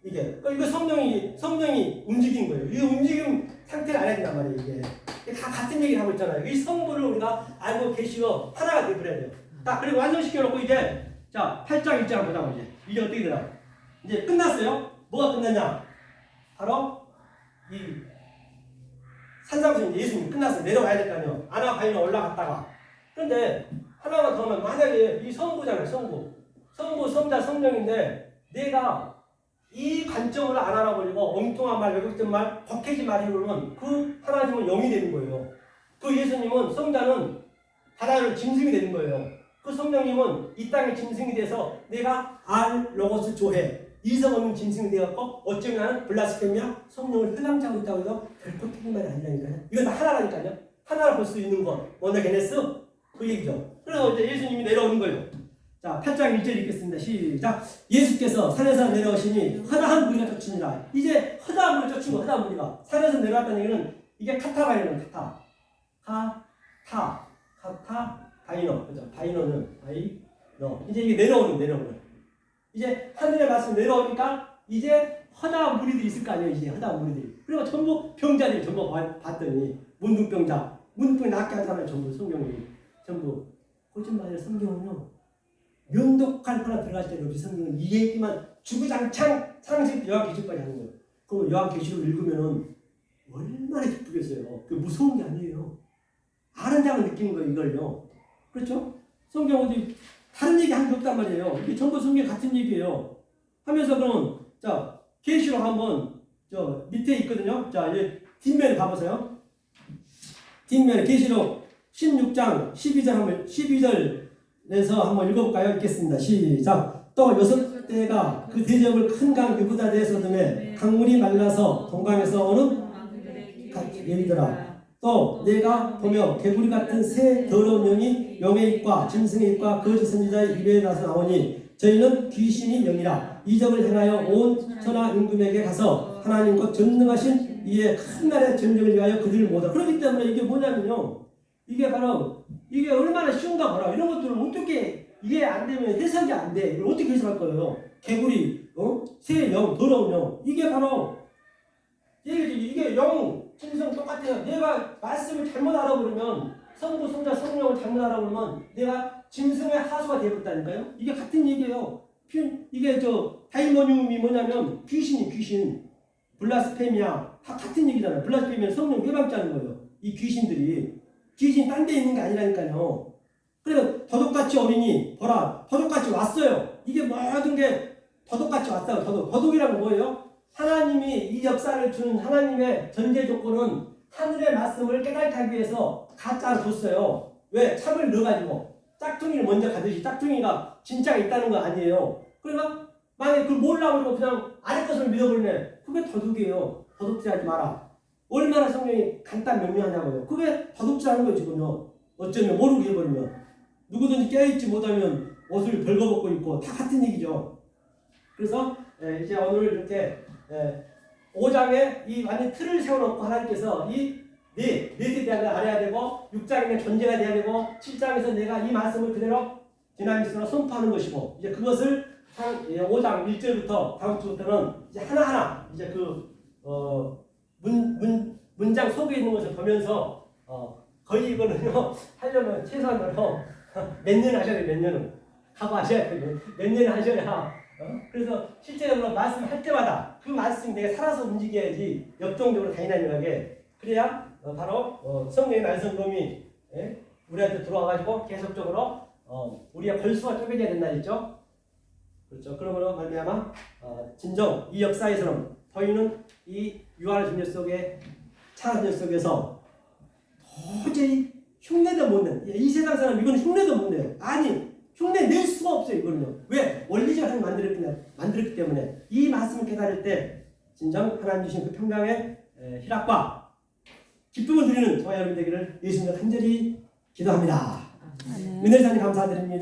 이게 성령이 움직인 거예요. 이 움직임 상태를 알아야 된단 말이에요. 이게 다 같은 얘기를 하고 있잖아요. 이 성부를 우리가 알고 계시고 하나가 되버려야 돼요. 자, 그리고 완성시켜놓고 이제 자 8장 1장 보자고 이제 어떻게 되나? 이제 끝났어요. 뭐가 끝났냐? 바로 이 산상수훈 예수님 끝났어요. 내려가야 될 거 아니에요. 아나 바위는 올라갔다가 그런데 하나만 더 하면 만약에 이 성부잖아요. 성부, 성자, 성령인데 내가 이 관점을 안 알아버리고 엉뚱한 말, 왜곡된 말, 겉해진 말이 그러면 그 하나님은 영이 되는 거예요. 그 예수님은 성자는 바다를 짐승이 되는 거예요. 그 성령님은 이 땅의 짐승이 돼서 내가 알 로고스 조해 이성 없는 짐승이 되었고 어쩌면 나는 블라스페미아 성령을 회방자고 있다고 해도 결코 틀린 말이 아니라니까요. 이건 다 하나라니까요. 하나로 볼 수 있는 거 모노게네스 그 얘기죠. 그래서 이제 예수님이 내려오는 거예요. 자, 8장 1절 읽겠습니다. 시작. 예수께서 산에서 내려오시니 허다한 무리가 쫓으니라. 이제 허다한 무리가 쫓은 거, 허다한 무리가 산에서 내려왔다는 얘기는 이게 카타바이노는 바이노, 그죠? 바이노는 바이노. 이제 이게 내려오는. 이제 하늘의 말씀 내려오니까 이제 허다한 무리들이 있을 거 아니에요. 이제 허다한 무리들이. 그리고 전부 병자들이 전부 봤더니 문둥병자, 문둥병 낫게 한 사람이 전부 성경이 전부 거짓말이에요. 성경은요. 면독할 하나 들어갈 때 없이 성경은 이 얘기만 주구장창 상식 요한계시록까지 하는 거예요. 그럼 요한계시록 읽으면은 얼마나 기쁘겠어요. 그 무서운 게 아니에요. 아는 자만 느끼는 거예요, 이걸요. 그렇죠? 성경 어디 다른 얘기 한 게 없단 말이에요. 이게 전부 성경 같은 얘기예요. 하면서 그럼 자 계시록 한번 저 밑에 있거든요. 자 이제 뒷면에 봐보세요. 뒷면에 계시록 16장 12절에서 한번 읽어볼까요? 읽겠습니다. 시작. 또 6대가 그 대적을 큰 강 유브다대에 쏟음에 강물이 말라서 동강에서 오는 예리더라. 또 내가 보며 개구리 같은 새 더러운 영이 용의 입과 짐승의 입과 거짓 선지자의 입에 나서 나오니 저희는 귀신이 영이라 이적을 행하여 온 천하 임금에게 가서 하나님 곧 전능하신 이의 큰 날의 전쟁을 위하여 그들을 모으라. 그렇기 때문에 이게 뭐냐면요. 이게 바로 이게 얼마나 쉬운가 봐라. 이런 것들을 어떻게 이게 안 되면 해석이 안 돼. 이걸 어떻게 해석할 거예요? 개구리, 새 영, 더러운 영. 이게 바로 이게 영, 짐승 똑같아요. 내가 말씀을 잘못 알아버리면 성부, 성자, 성령을 잘못 알아버리면 내가 짐승의 하수가 되어버렸다니까요. 이게 같은 얘기예요. 이게 다이모니움이 뭐냐면 귀신, 블라스페미아 다 같은 얘기잖아요. 블라스페미아는 성령 회방자는 거예요. 이 귀신들이 귀신 딴 데 있는 게 아니라니까요. 그래서 더덕같이 어린이 보라 더덕같이 왔어요. 이게 모든 게 더덕같이 왔어요. 더덕이라는 뭐예요? 하나님이 이 역사를 주는 하나님의 전제 조건은 하늘의 말씀을 깨닫게 하기 위해서 가짜를 줬어요. 왜? 참을 넣어가지고 짝퉁이를 먼저 가듯이 짝퉁이가 진짜가 있다는 거 아니에요. 그러니까 만약에 그걸 몰라버리고 그냥 아래 것을 믿어버리네. 그게 도둑이에요. 도둑질하지 마라. 얼마나 성경이 간단 명료하냐고요. 그게 도둑질하는 거예요 지금요. 어쩌면 모르게 해버리면 누구든지 깨어있지 못하면 옷을 벌거벗고 있고 다 같은 얘기죠. 그래서 이제 오늘 이렇게 5장에 이 완전 틀을 세워놓고 하나님께서 이 넷에 대한 걸 알아야 되고 6장에는 존재가 돼야 되고 7장에서 내가 이 말씀을 그대로 디나미스로 선포하는 것이고 이제 그것을 5장 1절부터 다음 주부터는 이제 하나하나 이제 문장 속에 있는 것을 보면서 거의 이거는요 하려면 최소한으로 몇 년 하셔야 돼요. 몇 년은 하고 하셔야 돼요. 몇 년 하셔야 그래서 실제적으로 말씀할 때마다 그 말씀이 내가 살아서 움직여야지 역동적으로 다이나믹하게 그래야 바로 성령의 날성금이 우리한테 들어와가지고 계속적으로 우리의 벌수가 쪼개져야 된다 했죠. 그렇죠. 그러므로 말미암아 진정 이 역사에서는 저희는 이 유한의 존재 속에 차한 존재 속에서 도저히 흉내도 못 내. 이 세상 사람 이건 흉내도 못 내요. 아니 흉내 낼 수가 없어요. 이거는요. 왜? 원리적으로 만들었기 때문에 이 말씀을 깨달을 때 진정 하나님 주신 그 평강의 희락과 기쁨을 누리는 저와 여러분 되기를 예수님과 간절히 기도합니다. 은혜사님 감사드립니다.